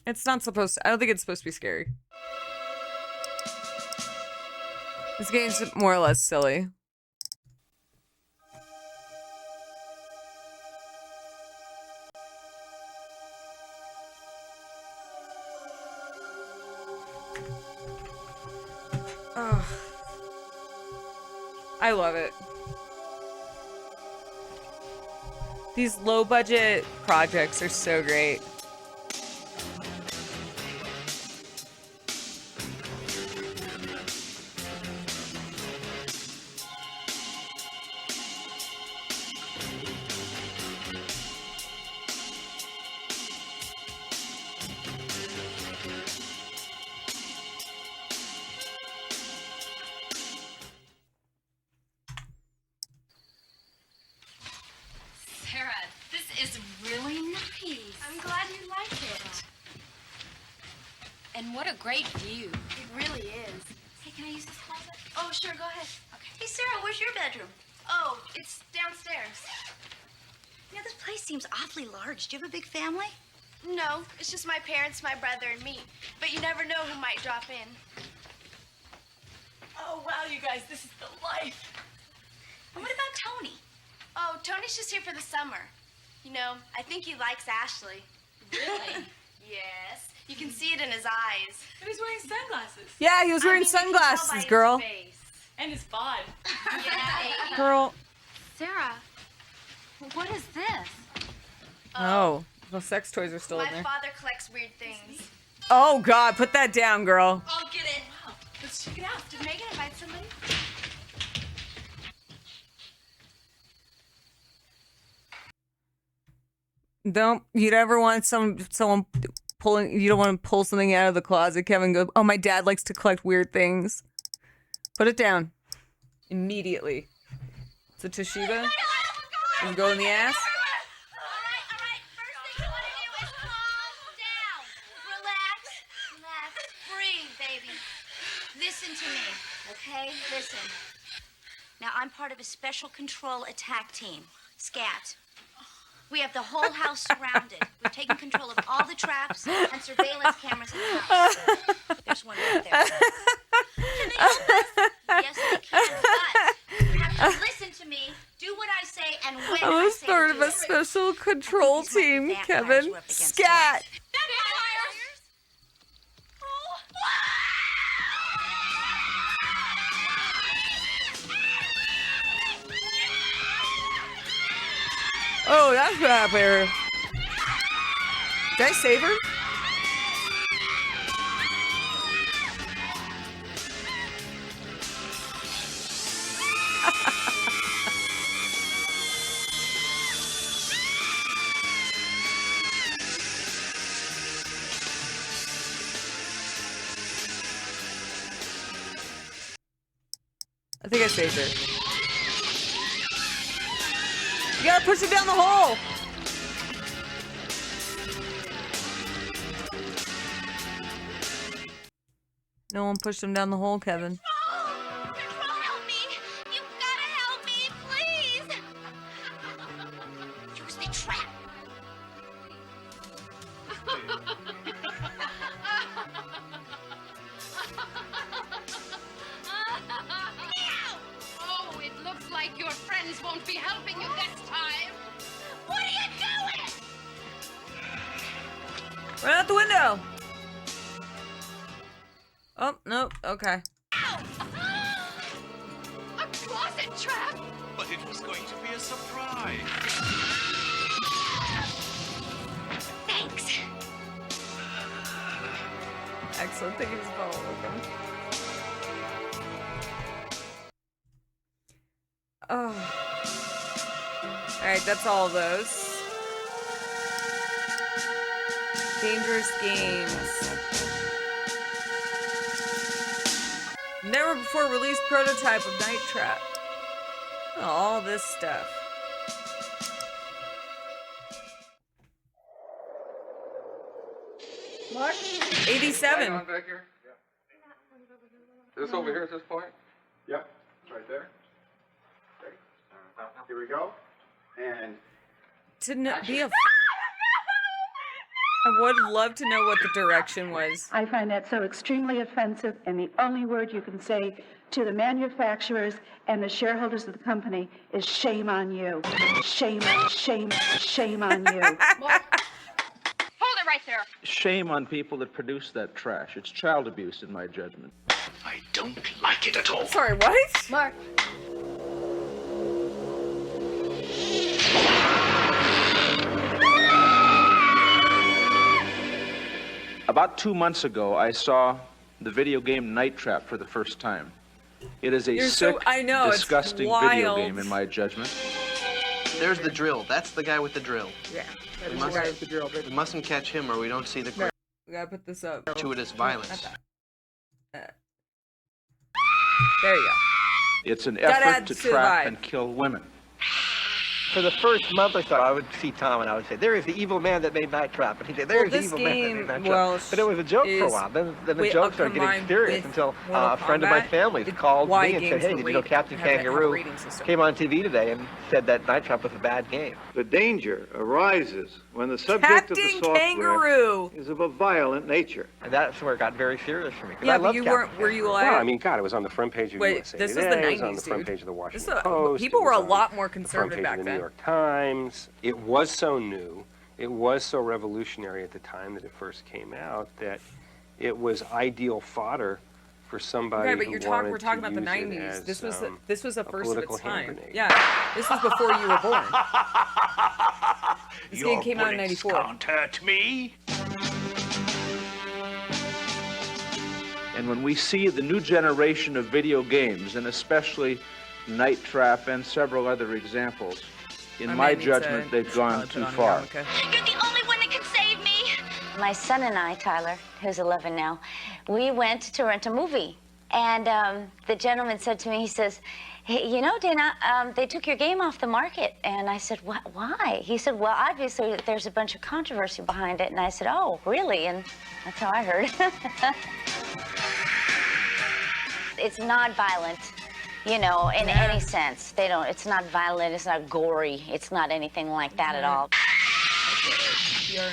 It's not supposed to. I don't think it's supposed to be scary. This game's more or less silly. Ugh. I love it. These low budget projects are so great. Sarah, this is really nice. I'm glad you like it. And what a great view. It really is. Hey, can I use this closet? Oh, sure, go ahead. Okay. Hey, Sarah, where's your bedroom? Oh, it's downstairs. You know, this place seems awfully large. Do you have a big family? No, it's just my parents, my brother, and me. But you never know who might drop in. Oh, wow, you guys, this is the life. And what about Tony? Oh, Tony's just here for the summer. You know, I think he likes Ashley. Really? Yes. You can see it in his eyes. And he's wearing sunglasses. Yeah, he was wearing you can tell by sunglasses, his girl. face. And his bod. Yeah. Girl. Sarah, what is this? Oh, the sex toys are still in My there. father collects weird things. Oh God, put that down, girl. I'll get it. Wow. Let's check it out. Did Megan invite somebody? You never want someone pulling. You don't want to pull something out of the closet, Kevin. Go. Oh, my dad likes to collect weird things. Put it down immediately. It's a Toshiba. Does it go in the ass? All right. First thing you want to do is calm down. Relax. Breathe, baby. Listen to me, okay? Listen. Now, I'm part of a special control attack team, SCAT. We have the whole house surrounded. We've taken control of all the traps and surveillance cameras in the house. There's one right there. Can they help us? Yes, they can, but you have to listen to me, do what I say, and when I I was say part to of do a it. special control These might be team, vampires Kevin. we're up against Scat. Oh, that's bad there. Did I save her? I think I saved her. You gotta push it down the hole. No one pushed him down the hole, Kevin. Help me! You gotta help me, please! Use the trap! Oh, it looks like your friends won't be helping you this time. What are you doing? Run out the window. Oh, no. Okay. A closet trap! But it was going to be a surprise. Thanks. Excellent. Thank you for following. Oh. Alright, that's all of those. Dangerous games. Never before released prototype of Night Trap. All this stuff. What? 87. Back here? This over here at this point? Yep, right there. Okay. Here we go. And To be a... I would love to know what the direction was. I find that so extremely offensive, and the only word you can say to the manufacturers and the shareholders of the company is shame on you. Shame, shame, shame on you. Hold it right there. Shame on people that produce that trash. It's child abuse, in my judgment. I don't like it at all. Sorry, what? Mark. About 2 months ago, I saw the video game Night Trap for the first time. It is a You're sick, so- I know, it's disgusting wild. video game, in my judgment. There's the drill. That's the guy with the drill. Yeah, that We is the guy mustn't- with the drill. We mustn't catch him or we don't see the No, we gotta put this up. gratuitous violence. There you go. It's an Gotta effort add to to the trap vibe. and kill women. For the first month or so, I would see Tom and I would say, "There is the evil man that made Night Trap," and he'd say, "There's the this evil man that game, made Night well, Trap." But it was a joke for a is while. Then the way joke up started getting combined serious with until Mortal a friend of my Kombat. family's It's called why me and said, games "Hey, are did you know rated- Captain have a Kangaroo rating system." came on TV today and said that Night Trap was a bad game?" The danger arises when the subject of the Captain software Kangaroo! is of a violent nature. And that's where it got very serious for me. 'cause Yeah, I but love you Captain weren't. Were you Kangaroo. alive? Well, I mean, God, it was on the front page of Wait, USA this was Today. the It was on 90s, the front dude. page of the Washington This is a- Post. people it were was a on lot more the front conservative page back of the then. New York Times. It was so new. It was so revolutionary at the time that it first came out that it was ideal fodder for somebody Okay, but who we're wanted talking to about the use it 90s. as, This was a this was a first of political its hand time. grenade. Yeah, this was before you were born. This game came out in bullets 94. can't hurt me. And when we see the new generation of video games, and especially Night Trap and several other examples, in my judgment, they've gone too far. You're the only one that can save me. My son and I, Tyler, who's 11 now, we went to rent a movie. And the gentleman said to me, he says, "Hey, you know, Dana, they took your game off the market." And I said, "What? Why?" He said, "Well, obviously there's a bunch of controversy behind it." And I said, "Oh, really?" And that's how I heard. It's not violent, you know, in any sense. They don't. It's not violent. It's not gory. It's not anything like that at all.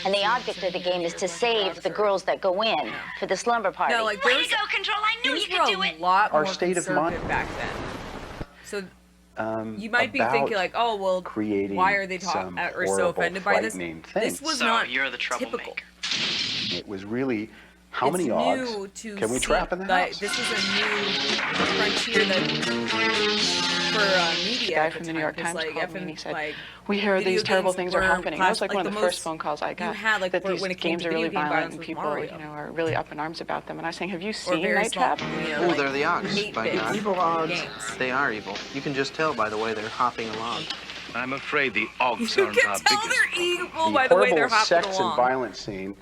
And the object of the game is to save the girls that go in for the slumber party. No, like Way there's to go, Control! I knew you things could were do it. a lot Our more state of mind- conservative back then. So you might be about thinking like, oh well, creating why are they some or so horrible, offended by this? frightening This things. was So not you're the typical. It was really, how many It's odds new to can we see trap in the that house? This was a new frontier that for media. The guy at from the time, New York 'cause, Times like, called me and he said, like, "We hear video these terrible games things are were happening." That was like one of the most- first phone calls I got. You had like that for, these when it came games to are really video game violent violence and with people, Mario. you know, are really up in arms about them. And I was saying, "Have you seen very Night small, Trap?" you know, Oh, like they're the Ox, 8-bit by God. Evil Ogs. They are evil. You can just tell by the way they're hopping along. I'm afraid the Ogs You aren't can our tell biggest. they're evil The by the way horrible they're hopping sex along. and violence scene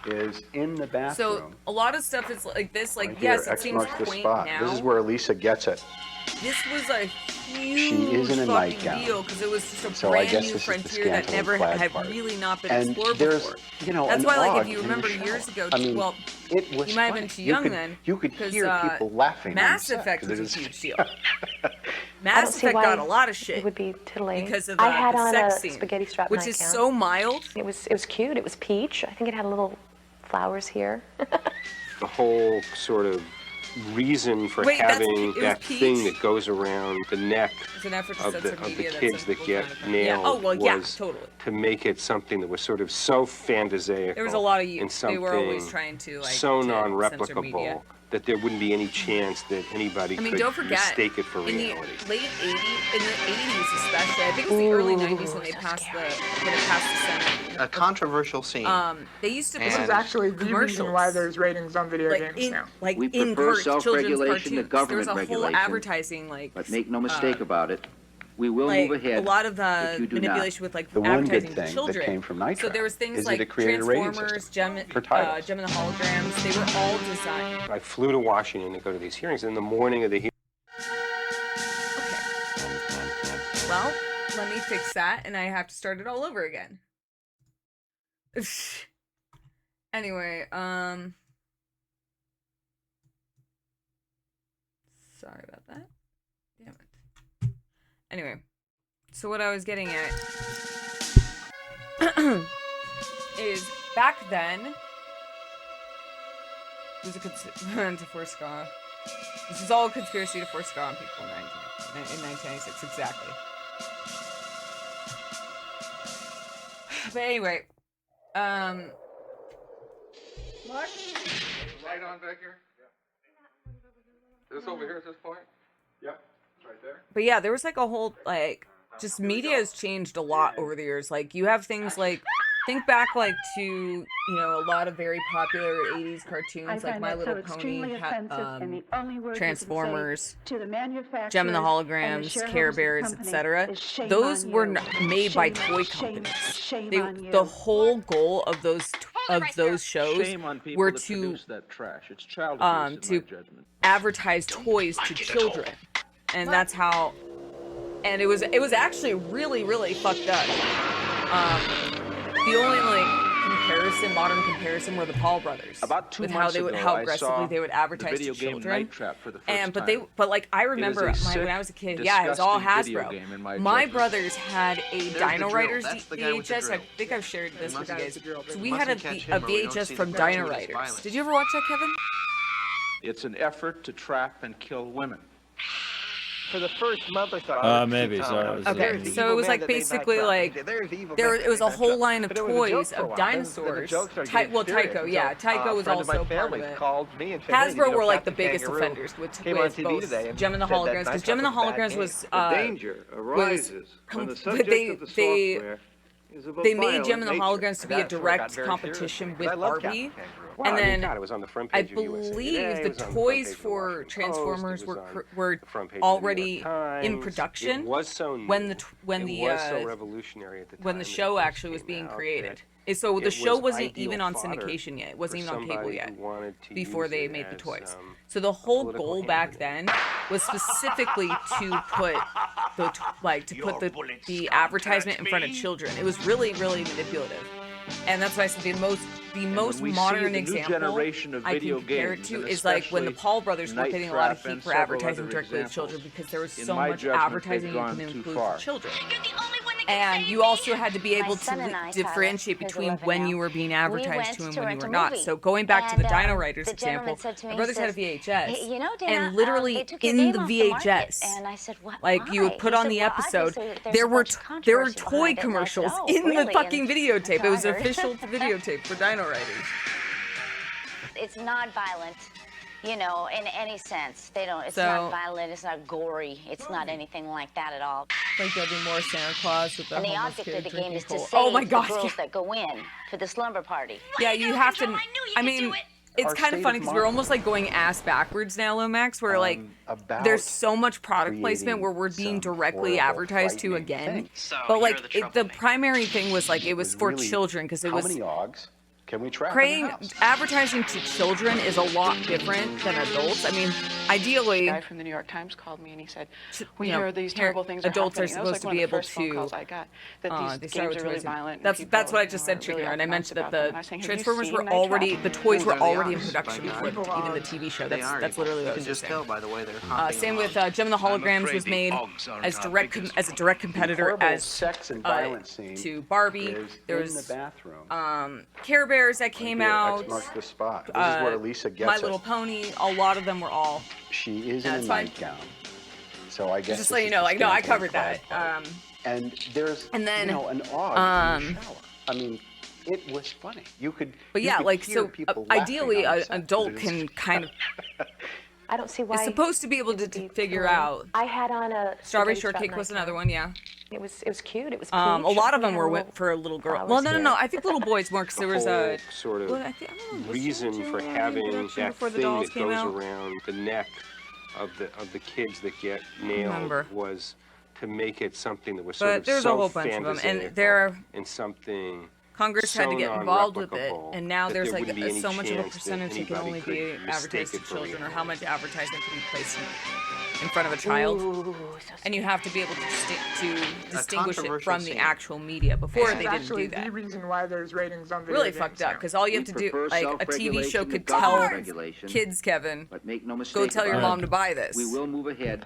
is in the bathroom. So a lot of stuff is like this. Like right yes, here. it X seems marks the quaint spot. now. This is where Lisa gets it. This was a She huge is in a fucking nightgown. deal because it was just a So I brand guess new this is the frontier that scantily never clad had part. really not been And explored there's, before. you know, That's an why, like, og if you in the remember shower. years ago, I mean, well, it was you might have funny. been too young could, then. You could 'cause, hear people laughing. Mass on set, Effect 'cause was it a is- huge deal. I Mass don't see Effect why got a lot of shit It would be titillating. because of I had the on sex a scene, spaghetti strap which is nightgown. so mild. It was cute. It was peach. I think it had little flowers here. The whole sort of reason for Wait, that's- having it was that peach? thing that goes around the neck It's an effort to of censor the media that kids some that people get find offensive. nailed Yeah. Oh well, yeah, was totally. to make it something that was sort of so fantasaical. There was a lot of and youth. They were always something trying to like so to censor non-replicable media. that there wouldn't be any chance that anybody I mean, could don't forget, mistake it for in reality. the late 80s, in the 80s especially, I think it was the early 90s when they passed when it passed the Senate. A controversial scene. They used to This put is actually the commercials. reason why there's ratings on video like games in, now. Like We in prefer children's self-regulation to cartoons. government There was a whole regulation. advertising like. But make no mistake about it, we will like move ahead. a lot of the if you do manipulation not. with like The one good advertising to thing children. that came from Night So Trap there was things is that like it created a rating Transformers, system for titles. Gem and the Holograms. They were all designed. I flew to Washington to go to these hearings. In the morning of the hearing, Well, let me fix that, and I have to start it all over again. Anyway, sorry about that. Damn it. Anyway, so what I was getting at is back then, it was a to force Scott. This is all a conspiracy to force Scott on people in 1996, exactly. But anyway, What? Right on, Victor? This over here at this point? Yep, it's right there. but yeah, there was like a whole, like, just media has changed a lot over the years. Like, you have things like, think back, like, to, you know, a lot of very popular 80s cartoons, like My Little Pony, Transformers, Gem and the Holograms, Care Bears, etc. Those were made by toy companies. The whole goal of those shows were to that trash. It's child abuse, in my judgment. advertise toys to children, and that's how. And it was actually really, really fucked up. The only modern comparison were the Paul brothers. About 2 with months how aggressively they would advertise the video to game children. Night Trap for the first But time. like I remember when I was a kid, yeah, it was all disgusting video Hasbro. game in My judgment. brothers had a There's the Dino drill. Riders That's the guy with the VHS. I drill. think I've shared this with you guys. So we Mustn't had a catch him or we don't VHS see from the Dino gratuitous Riders. violence. Did you ever watch that, Kevin? It's an effort to trap and kill women. For the first month or so. Maybe. Sorry. Okay, so it was like basically like it was a whole line of toys of dinosaurs. Tycho, yeah, Tycho was also part of it. Hasbro were like the biggest offenders with both Gem and the Holograms, because Gem and the Holograms was they made Gem and the Holograms to be a direct competition with Barbie. And then it was on the front I page of USA believe Today, the it was on the front toys page of for Washington Post, Transformers it was on were the front page of the already New York Times. in production It was so new. when the It was so revolutionary at the when time the that show it actually was came being out created. that And so the it show was wasn't ideal even on fodder syndication yet. It wasn't for even on cable somebody yet who wanted to before use they it made the as, toys. So the whole political goal back then was specifically to put the advertisement in front of children. It was really, really manipulative. And that's why I said the most when we modern see the new example generation of I video can compare it games, to and is like when the especially Paul brothers were Night getting a lot of Trap heat and for several advertising other directly to examples. children because there was In so my much judgment, advertising they've you gone can too include far. for children. And you also had to be able to differentiate between when you were being advertised to and when you were not. So going back to the Dino Riders example, my brothers had a VHS, you know, Dana, and literally they took your in game the off the market. VHS, And I said, what, like you would why? put He on said, the well, episode, obviously there's there a were bunch of there were controversy toy behind it. And I commercials said, oh, in the really? fucking And videotape. It was I heard. official videotape for Dino Riders. It's not violent, you know, in any sense. It's So- not violent, it's not gory, it's not anything like that at all. Like there'll be more Santa Claus with the And the homeless object kid of the game drinking is to cola. save Oh my God! the girls Yeah. that go in to the slumber party. Yeah, you have to. I mean, it's Our kind of state funny of because we're mind. almost like going ass backwards now, Lomax. Where like about there's so much product placement where we're being directly advertised to again. But like the primary thing was like it was for really- children because it How was many Oggs can we trap in praying. the house? Advertising to children is a lot different than adults. I mean, ideally, The guy from the New York Times called me and he said, "We you know, hear these terrible things are adults are happening." That was supposed like to be one of the able first phone to. calls I got, that They these start games with are really toys and- violent. That's people, what I just you know, said are to you, really and I upset mentioned that about them. the And I was saying, "Have you Transformers seen were Night already Trap?" the toys were Those are the already in Oggs production by now. before even the TV show. They are That's evil. literally what I You was can just saying. tell by the way they're hopping Same with along. Gem and the Holograms afraid was the made Oggs are as our direct biggest as a direct competitor horrible as sex and violence scene to Barbie. is There in was the bathroom. Care Bears that came out. X marks the spot. This is where Lisa gets My it. Little Pony. A lot of them were all. She is in That's a fine. nightgown. So I guess Just this so you is know, the like no, I scantily covered clad that. part. And there's and then, you know an Ogg in the shower. I mean, it was funny. You could. But you yeah, could like hear so. people Ideally, laughing on an set, adult because it is- can kind of. I don't see why. It's supposed to be able to figure out. I had on a Strawberry spaghetti Shortcake strap was nightgown. another one, yeah. It was cute. It was A peach. lot of It them had were little for a little girl. flowers Well, no. here. I think little boys more because there was whole a sort of well, I think, I don't know, was reason there for a having introduction that before the thing dolls that came goes out? around the neck of the kids that get nailed Remember. was to make it something that was sort But of there's so a whole bunch of them, and phantasaical there and something Congress had so to get involved with it, non-replicable and now that there's there like wouldn't be any so much of a chance that percentage that can anybody only could be mistake advertised to it for children, or real. how much advertisement can be placed in front of a child. Ooh, And you have to be able to distinguish it controversial from the scene. actual media. Before This they is didn't actually do that. the reason why there's ratings on video Really games fucked up now. because all you have to do, like a TV show could tell kids, Kevin, But make no mistake go tell your about mom it, to buy this. We will move ahead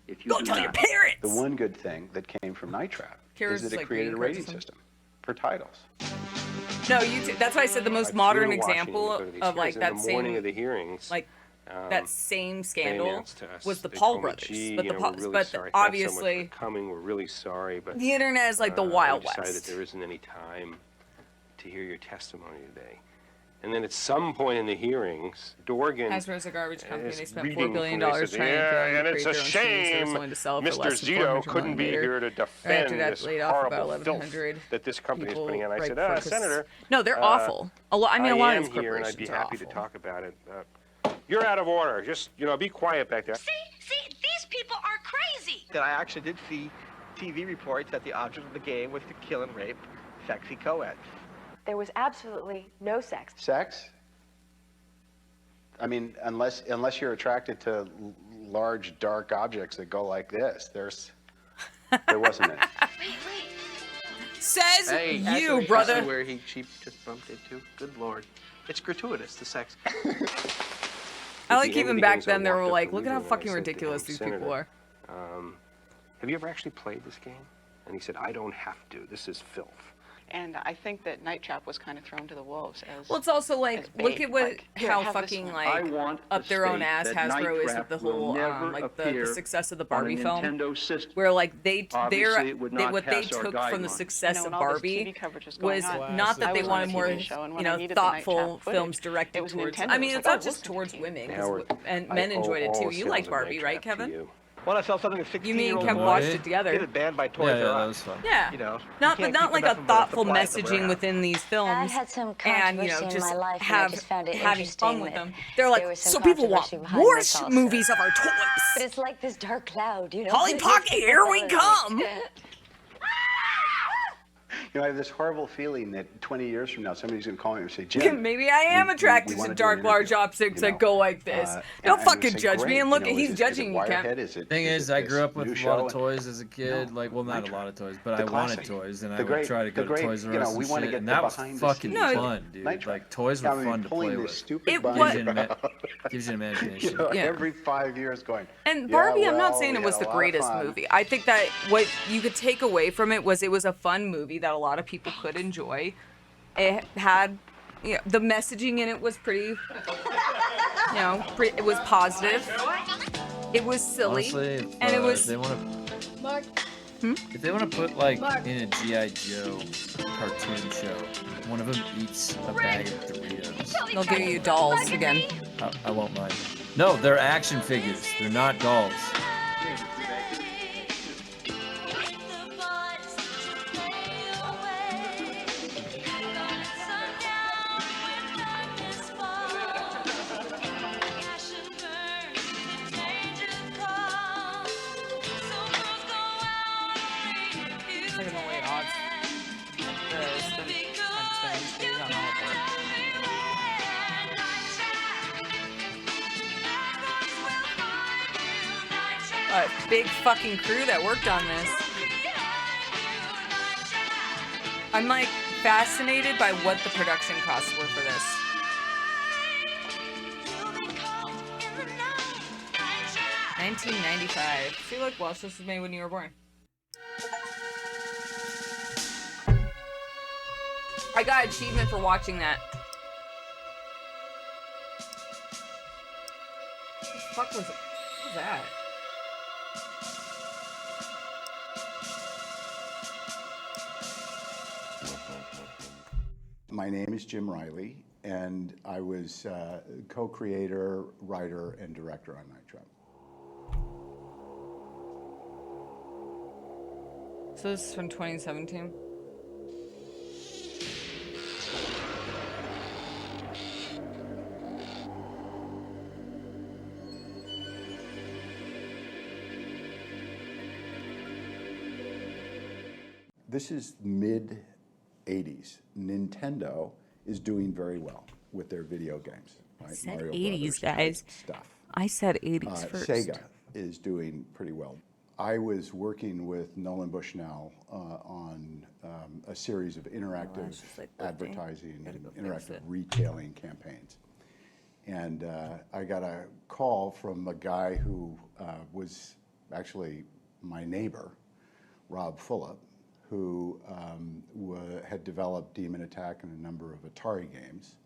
if you Go do tell not. your parents. The one good thing that came from Night Trap Kira's is that it like created a reading rating criticism. system for titles. No, that's why I said the most I flew modern to Washington example to go to these of like hearings. that In the morning same of the hearings, that same they scandal announced to us, was the they Paul told me, brothers. "Gee, But you know, we're really sorry. Thanks so much obviously for coming. We're really sorry, but the internet is like the Wild we decided West. that there isn't any time to hear your testimony today." And then at some point in the hearings, Dorgan Hasbro's a garbage company. They is spent reading $4 billion from this, trying to yeah, and create it's their a own series. They were shame willing to sell it for Mr. less than Zito $400 couldn't be million here to later. defend After that, this laid off about horrible filth 1,100 that this company is people putting out. I right said, before Senator. No, they're awful. A lot of these I am here, and I'd corporations be are happy awful. to talk about it. You're out of order. Just, be quiet back there. See, these people are crazy. That I actually did see TV reports that the object of the game was to kill and rape sexy co-eds. There was absolutely no sex. Sex? I mean, unless you're attracted to large, dark objects that go like this, there wasn't any. Says Hey, you, actually, brother. I see where she just bumped into. Good Lord. It's gratuitous, the sex. I like At the end even of the back games, I then they were walked up like, to look at how Lieberman and I fucking said to ridiculous him, these "Senator, people are. Have you ever actually played this game?" And he said, "I don't have to. This is filth." And I think that Night Trap was kind of thrown to the wolves as. Well, it's also like, as bait. look at what Like, here, how have this fucking one. like up their own ass Hasbro is with the whole like the success of the Barbie film, where like what they took from the success of Barbie was not that they wanted more thoughtful films directed towards. I mean, it's not just towards women, and men enjoyed it too. You like Barbie, right, Kevin? When I saw something a 16-year-old You mean Kev watched it together? Get it banned by Toys Yeah, R that Us. was fun. Yeah, You know, not you but can't not keep like a enough of a thoughtful supply at the messaging warehouse. within these films, I've had some and controversy in my life, and I have just found it having fun interesting with that them. They're there like, was so some people want controversy behind more this also. movies of our toys. But it's like this dark cloud, you know? Polly Pocket, here we come. I have this horrible feeling that 20 years from now, somebody's going to call me and say, "Jim, Maybe I am attracted wanna to do an dark, large interview," objects that go like this. Don't and fucking say, judge me. "Great, And look, is he's it judging you, Wirehead? Cam. Thing is, I grew up with new a lot show? of toys as a kid. Like, well, not a lot of toys, but I The wanted classic. toys, and I The would great- try to go the great, to Toys R you know, Us we and wanna shit, get and the that was behind the fucking scenes. fun, dude. Night Trap. Like, toys were I mean, fun to play pulling this with. stupid It bunny was- Gives you an imagination. Every 5 years going. And "Yeah, Barbie, I'm not well, saying we it was had the a lot of greatest fun." movie. I think that what you could take away from it was a fun movie that a lot of people could enjoy. It had, the messaging in it was pretty, it was positive. It was silly, Honestly, and it was. If they want to, Mark. if they want to put like in a G.I. Joe cartoon show, one of them eats a bag of Doritos. They'll give you dolls again. I won't mind. No, they're action figures. They're not dolls. It's like an only odds. A big fucking crew that worked on this. I'm like fascinated by what the production costs were for this. $19.95. See, look, Welsh, this was made when you were born. I got achievement for watching that. What the fuck was it? What was that? My name is Jim Riley, and I was co-creator, writer, and director on Night Trap. So this is from 2017. This is mid-'80s. Nintendo is doing very well with their video games. Right? I said Mario 80s, Brothers guys. type stuff. I said 80s first. Sega is doing pretty well. I was working with Nolan Bushnell on a series of interactive advertising and interactive retailing campaigns. And I got a call from a guy who was actually my neighbor, Rob Fulop, who had developed Demon Attack and a number of Atari games.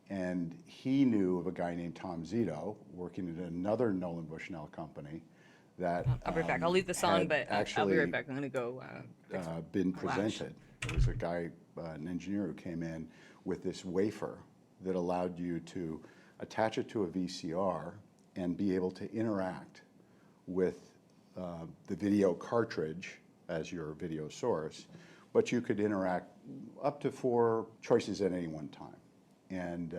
And he knew of a guy named Tom Zito working at another Nolan Bushnell company that I'll be right back. I'll leave this on, had but I'll be right back. I'm gonna go. Been presented. There was a guy, an engineer, who came in with this wafer that allowed you to attach it to a VCR and be able to interact with the video cartridge as your video source, but you could interact up to 4 choices at any one time. And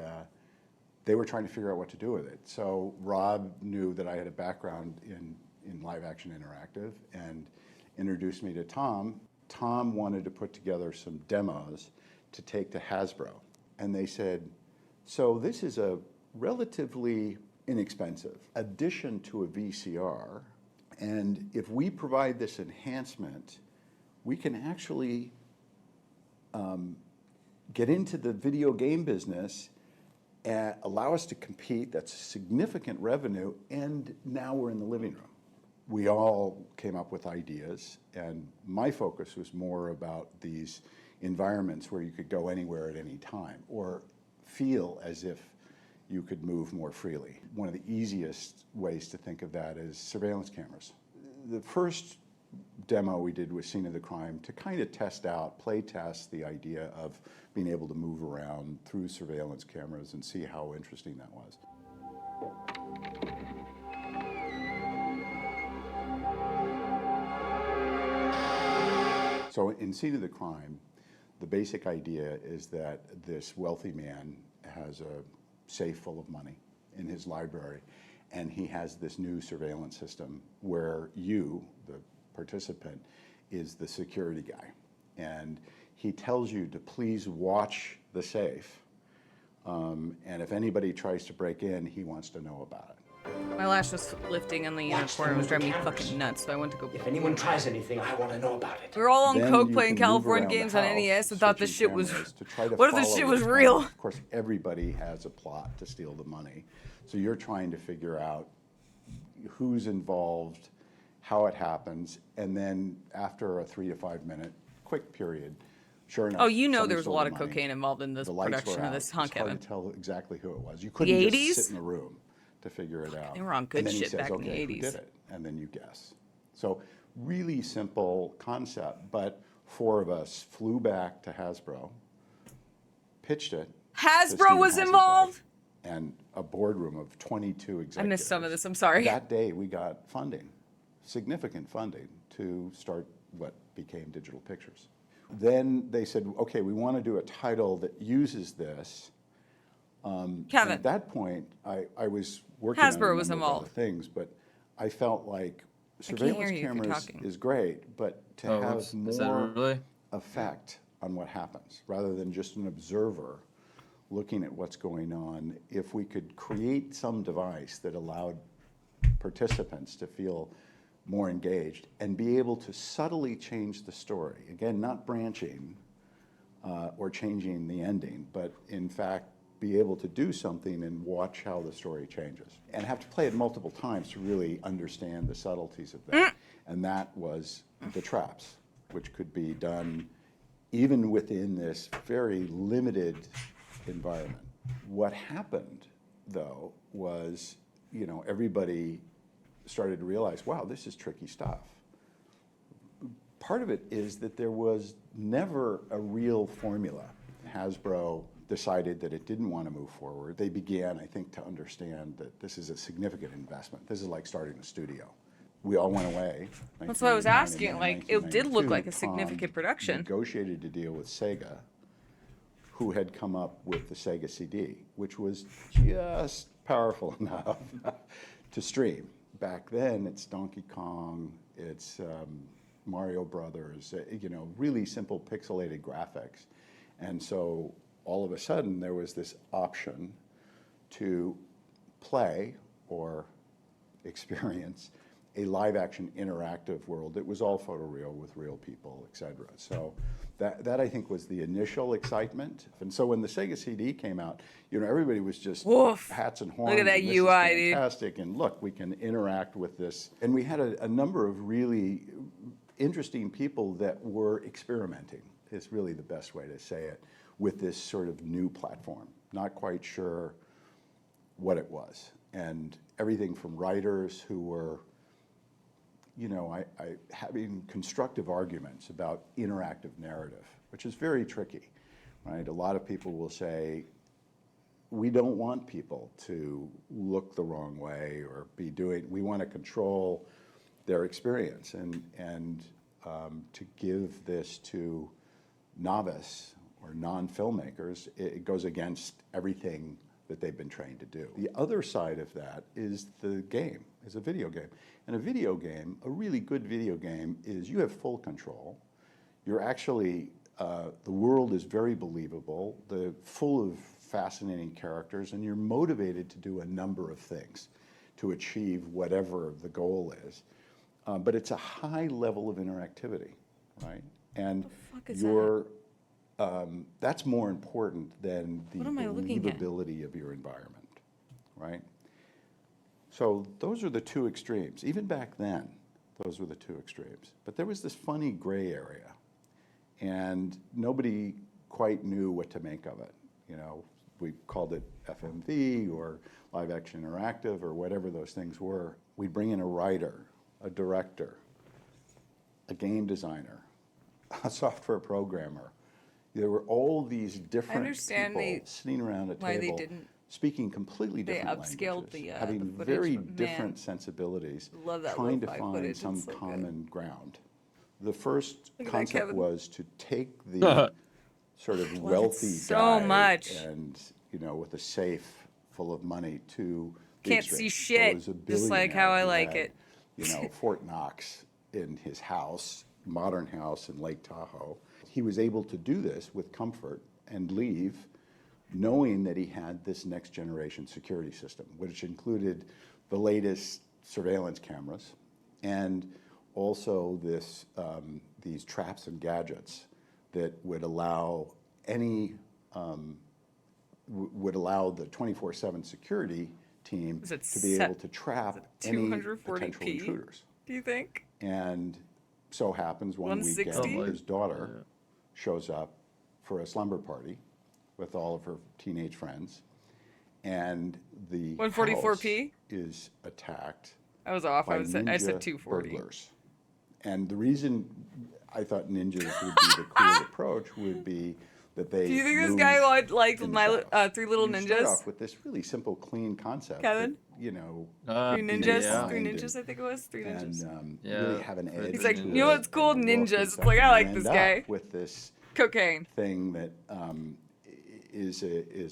they were trying to figure out what to do with it. So Rob knew that I had a background in live action interactive and introduced me to Tom. Tom wanted to put together some demos to take to Hasbro. And they said, so this is a relatively inexpensive addition to a VCR. And if we provide this enhancement, we can actually get into the video game business and allow us to compete. That's significant revenue, and now we're in the living room. We all came up with ideas, and my focus was more about these environments where you could go anywhere at any time or feel as if you could move more freely. One of the easiest ways to think of that is surveillance cameras. The first demo we did was Scene of the Crime to kind of test out, play test the idea of being able to move around through surveillance cameras and see how interesting that was. So in Scene of the Crime, the basic idea is that this wealthy man has a safe full of money in his library, and he has this new surveillance system where you, the participant, is the security guy. And he tells you to please watch the safe, and if anybody tries to break in, he wants to know about it. My lash was lifting in the corner. It was driving me fucking nuts, so I went to go. If anyone tries anything, I want to know about it. We were all on Then coke you playing can move California around the games on house, NES and thought this shit switching was. cameras to try to What if this follow shit was this real? money. Of course, everybody has a plot to steal the money, so you're trying to figure out who's involved, how it happens, and then after a 3 to 5 minute quick period, sure enough. Oh, you know somebody there was a stole lot the of money. cocaine involved in this The lights production were of out. this, huh, It's hard Kevin? to tell exactly who it was. You couldn't just 80s? sit in the room to figure it out. They were on good and then shit he says, back in the okay, who 80s. did it? And then you guess. So really simple concept, but 4 of us flew back to Hasbro, pitched it. Hasbro was involved? And a boardroom of 22 executives. I missed some of this, I'm sorry. That day we got funding, significant funding, to start what became Digital Pictures. Then they said, okay, we want to do a title that uses this. Kevin. At that point, I was working on a Hasbro number was of involved. other things, but I felt like I can't hear surveillance you if you're cameras talking. is great, but to Oh, have whoops. Is that more really? effect on what happens, rather than just an observer looking at what's going on, if we could create some device that allowed participants to feel more engaged and be able to subtly change the story. Again, not branching or changing the ending, but in fact, be able to do something and watch how the story changes. And have to play it multiple times to really understand the subtleties of that. And that was the traps, which could be done even within this very limited environment. What happened, though, was, you know, everybody started to realize, wow, this is tricky stuff. Part of it is that there was never a real formula. Hasbro decided that it didn't want to move forward. They began, I think, to understand that this is a significant investment. This is like starting a studio. We all went away. That's what I was 1989, asking. and then Like, in it did look 1992, like a significant Tom production. Negotiated to deal with Sega, who had come up with the Sega CD, which was just powerful enough to stream. Back then, it's Donkey Kong, it's Mario Brothers, you know, really simple pixelated graphics. And so all of a sudden, there was this option to play or experience a live-action interactive world that was all photoreal with real people, et cetera. So that I think was the initial excitement. And so when the Sega CD came out, you know, everybody was just Woof. hats and horns. Look at that and this UI, is dude. fantastic, and look, we can interact with this. And we had a number of really interesting people that were experimenting. is really the best way to say it, with this sort of new platform. Not quite sure what it was. And everything from writers who were, you know, having constructive arguments about interactive narrative, which is very tricky, right? A lot of people will say, we don't want people to look the wrong way or be doing, we want to control their experience. And to give this to novice or non-filmmakers, it goes against everything that they've been trained to do. The other side of that is the game, is a video game. And a video game, a really good video game, is you have full control. You're actually, the world is very believable, full of fascinating characters, and you're motivated to do a number of things to achieve whatever the goal is. But it's a high level of interactivity, right? And you're, that's more important than the believability of your environment, right? So those are the two extremes. Even back then, those were the two extremes. But there was this funny gray area, and nobody quite knew what to make of it. You know, we called it FMV or live action interactive or whatever those things were. We'd bring in a writer, a director, a game designer, a software programmer. There were all these different people sitting around a table speaking completely different languages, having very different sensibilities, trying to find some common ground. The first concept was to take the sort of wealthy guy and, you know, with a safe full of money to can't see shit, just like how I like it. You know, Fort Knox in his house, modern house in Lake Tahoe. He was able to do this with comfort and leave, knowing that he had this next generation security system, which included the latest surveillance cameras and also this, these traps and gadgets that would allow any, would allow the 24/7 security team to be able to trap any potential intruders. Do you think? And so happens one weekend his daughter shows up for a slumber party with all of her teenage friends, and the 144p is attacked. I was off. I said 240. Burglars. And the reason I thought ninjas would be the cool approach would be that they. Do you think this guy liked my Three Little Ninjas? Start off with this really simple, clean concept. Kevin, that, you know, Three Ninjas. Three Ninjas, I think it was. Three Ninjas. And really have an edge. He's like, you know what's cool? Ninjas. It's like, I like this guy. With this cocaine thing that is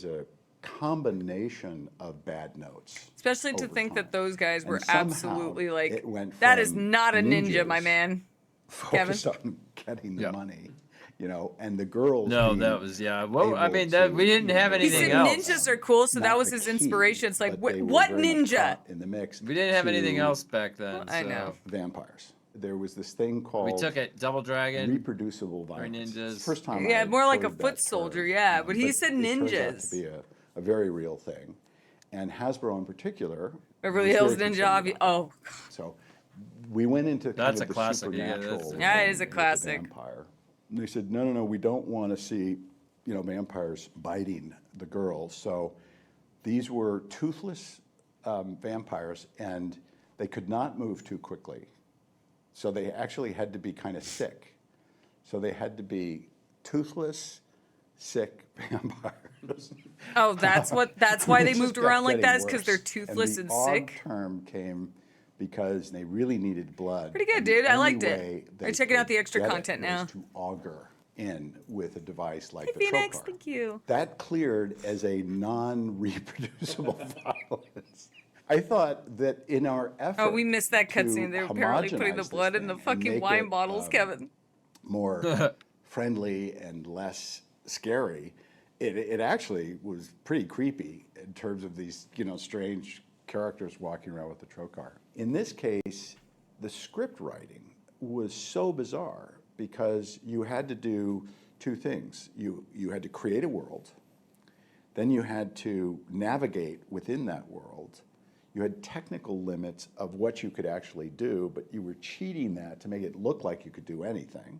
a combination of bad notes. Especially to think that those guys were absolutely like, that is not a ninja, my man. Focused on getting the money, you know, and the girls. No, that was Well, I mean, we didn't have anything else. He said ninjas are cool, so that was his inspiration. It's like, what ninja? In the mix. We didn't have anything else back then. Well, I know. Vampires. There was this thing called. We took it. Double Dragon. Reproducible violence. Ninjas. First time. Yeah, more like a foot soldier. Yeah, but he said ninjas. It turned out to be a very real thing, and Hasbro in particular. Beverly Hills Ninja. Oh. So, we went into that's kind of a classic. supernatural. Yeah, it is a classic. Vampire. And they said, no, we don't want to see, you know, vampires biting the girls. So, these were toothless vampires, and they could not move too quickly. So they actually had to be kind of sick. So they had to be toothless, sick vampires. Oh, that's why they moved around like that, is because they're toothless and sick. The term came because they really needed blood. Pretty good, dude. I liked it. I'm checking out the extra content now. To auger in with a device like the Phoenix, trocar. thank you. That cleared as a non-reproducible violence. I thought that in our effort. Oh, we missed that cutscene. They're apparently putting the blood in the fucking wine bottles, Kevin. More friendly and less scary. It actually was pretty creepy in terms of these, you know, strange characters walking around with the trocar. In this case, the script writing was so bizarre because you had to do two things. You had to create a world, then you had to navigate within that world. You had technical limits of what you could actually do, but you were cheating that to make it look like you could do anything.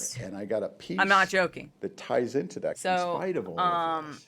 and I got a piece. I'm not joking. That ties into that. So, in spite of all of this,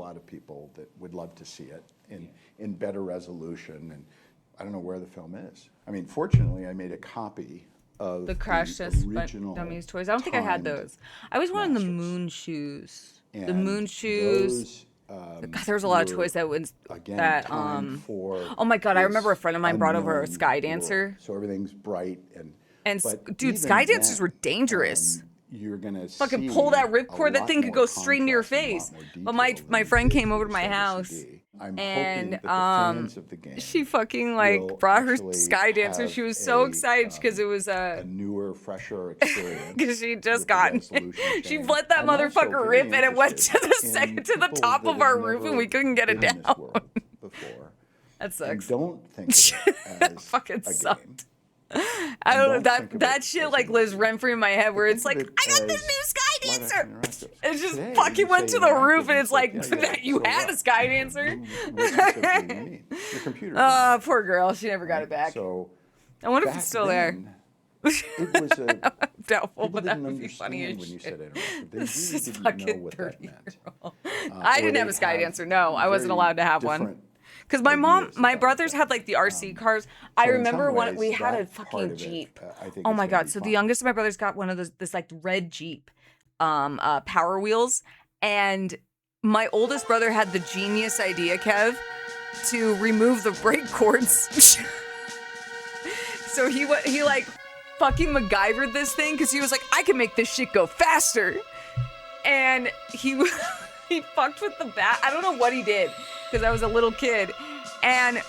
lot of people that would love to see it in better resolution, and I don't know where the film is. I mean, fortunately, I made a copy of The Crash Test original Dummies toys. I don't think I had timed those. I always wanted the moon shoes. The moon shoes. God, there was a lot of toys that would oh my god, I remember a friend of mine brought over a Sky Dancer. So everything's bright and dude, even Sky Dancers then, were dangerous. You're gonna fucking pull that ripcord, that thing could go straight into your face. But my friend came over to my house I'm and hoping that the fans of the game she fucking like will brought her actually sky dancer. have She was so a, excited because it was a newer, fresher experience. because she with just the gotten resolution she change. let that I'm also motherfucker very rip and it went to the interested in to the people top that of our have roof and never we couldn't get it been in this down. world before. That sucks. And don't think of it as fucking a sucked. game. I don't know And don't think of that it shit as like a lives rent free in my head where it's like I got this as new sky live dancer. action interactive. It just Today, fucking you went say to the roof interactive, and it's like yeah, you so had what? a sky dancer. What specifically do you mean? Your computer. Poor girl. She never got it back. So I wonder if back it's still there. then, it was a Doubtful, people but that didn't would be funny understand as when you shit. said interactive. They This really is didn't fucking know what that 30 meant. I Or didn't have a they'd sky have dancer. No, I wasn't very allowed to have one. different Because my ideas my about brothers had like the RC cars. I So in remember some when ways, we had a that part fucking of it, Jeep. I think Oh is my gonna god! be So the fun. youngest of my brothers got one of those this like red Jeep, Power Wheels, and my oldest brother had the genius idea, Kev, to remove the brake cords. So he like fucking MacGyvered this thing because he was like, I can make this shit go faster, and he he fucked with the bat. I don't know what he did because I was a little kid, and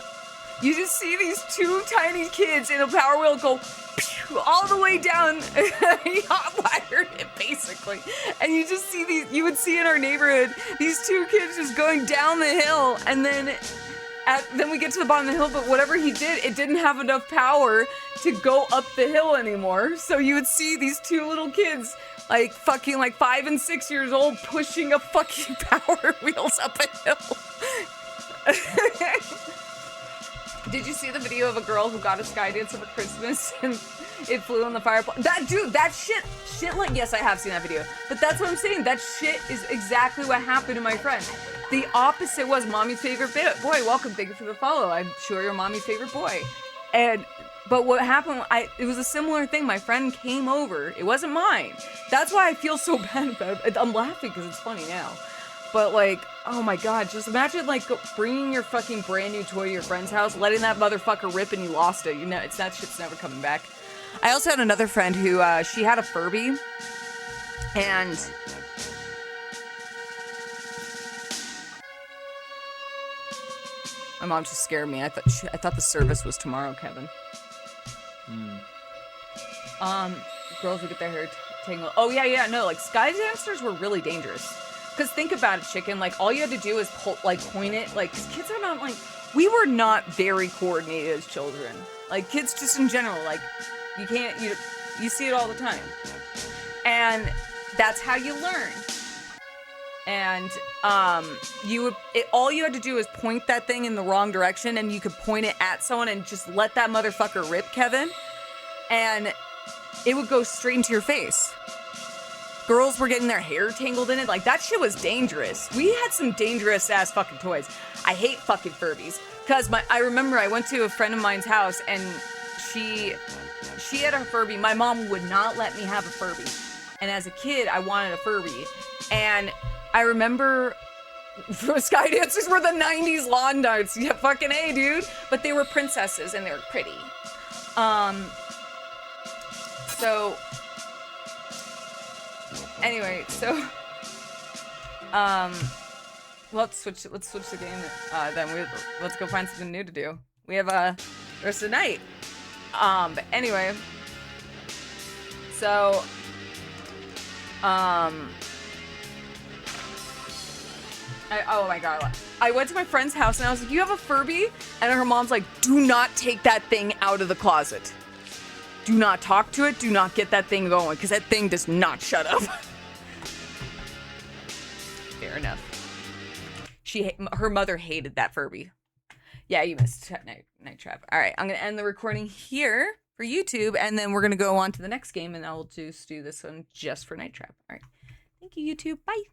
you just see these two tiny kids in a Power Wheel go pew, all the way down. He hot-wired it basically, and you just see these. You would see in our neighborhood these two kids just going down the hill, and then we get to the bottom of the hill. But whatever he did, it didn't have enough power to go up the hill anymore. So you would see these two little kids, like fucking like 5 and 6 years old, pushing a fucking Power Wheels up a hill. Did you see the video of a girl who got a sky dancer for Christmas and it flew in the fireplace? That shit like, yes, I have seen that video. But that's what I'm saying. That shit is exactly what happened to my friend. The opposite was mommy's favorite boy. Welcome, thank you for the follow. I'm sure you're mommy's favorite boy. But what happened, it was a similar thing. My friend came over. It wasn't mine. That's why I feel so bad about it. I'm laughing because it's funny now. But like, oh my god, just imagine like bringing your fucking brand new toy to your friend's house, letting that motherfucker rip and you lost it. You know, that shit's never coming back. I also had another friend who, she had a Furby, and my mom just scared me. I thought the service was tomorrow, Kevin. Girls would get their hair tangled. Oh yeah, no, like sky dancers were really dangerous. Cause think about it, chicken. Like all you had to do is point it. Like, cause kids are not like, we were not very coordinated as children. Like kids just in general, like you see it all the time, and that's how you learn. And all you had to do is point that thing in the wrong direction, and you could point it at someone and just let that motherfucker rip, Kevin, and it would go straight into your face. Girls were getting their hair tangled in it. Like, that shit was dangerous. We had some dangerous ass fucking toys. I hate fucking Furbies. Because I remember I went to a friend of mine's house and she had a Furby. My mom would not let me have a Furby. And as a kid, I wanted a Furby. And I remember sky dancers were the 90s lawn darts. Yeah, fucking A, dude. But they were princesses and they were pretty. So anyway, so let's switch the game. Then let's go find something new to do. We have the rest of the night. But anyway, so oh my god, I went to my friend's house and I was like, "You have a Furby?" And her mom's like, "Do not take that thing out of the closet. Do not talk to it. Do not get that thing going, because that thing does not shut up." Fair enough. Her mother hated that Furby. Yeah, you missed Night Trap. All right, I'm gonna end the recording here for YouTube, and then we're gonna go on to the next game, and I will just do this one just for Night Trap. All right, thank you, YouTube. Bye.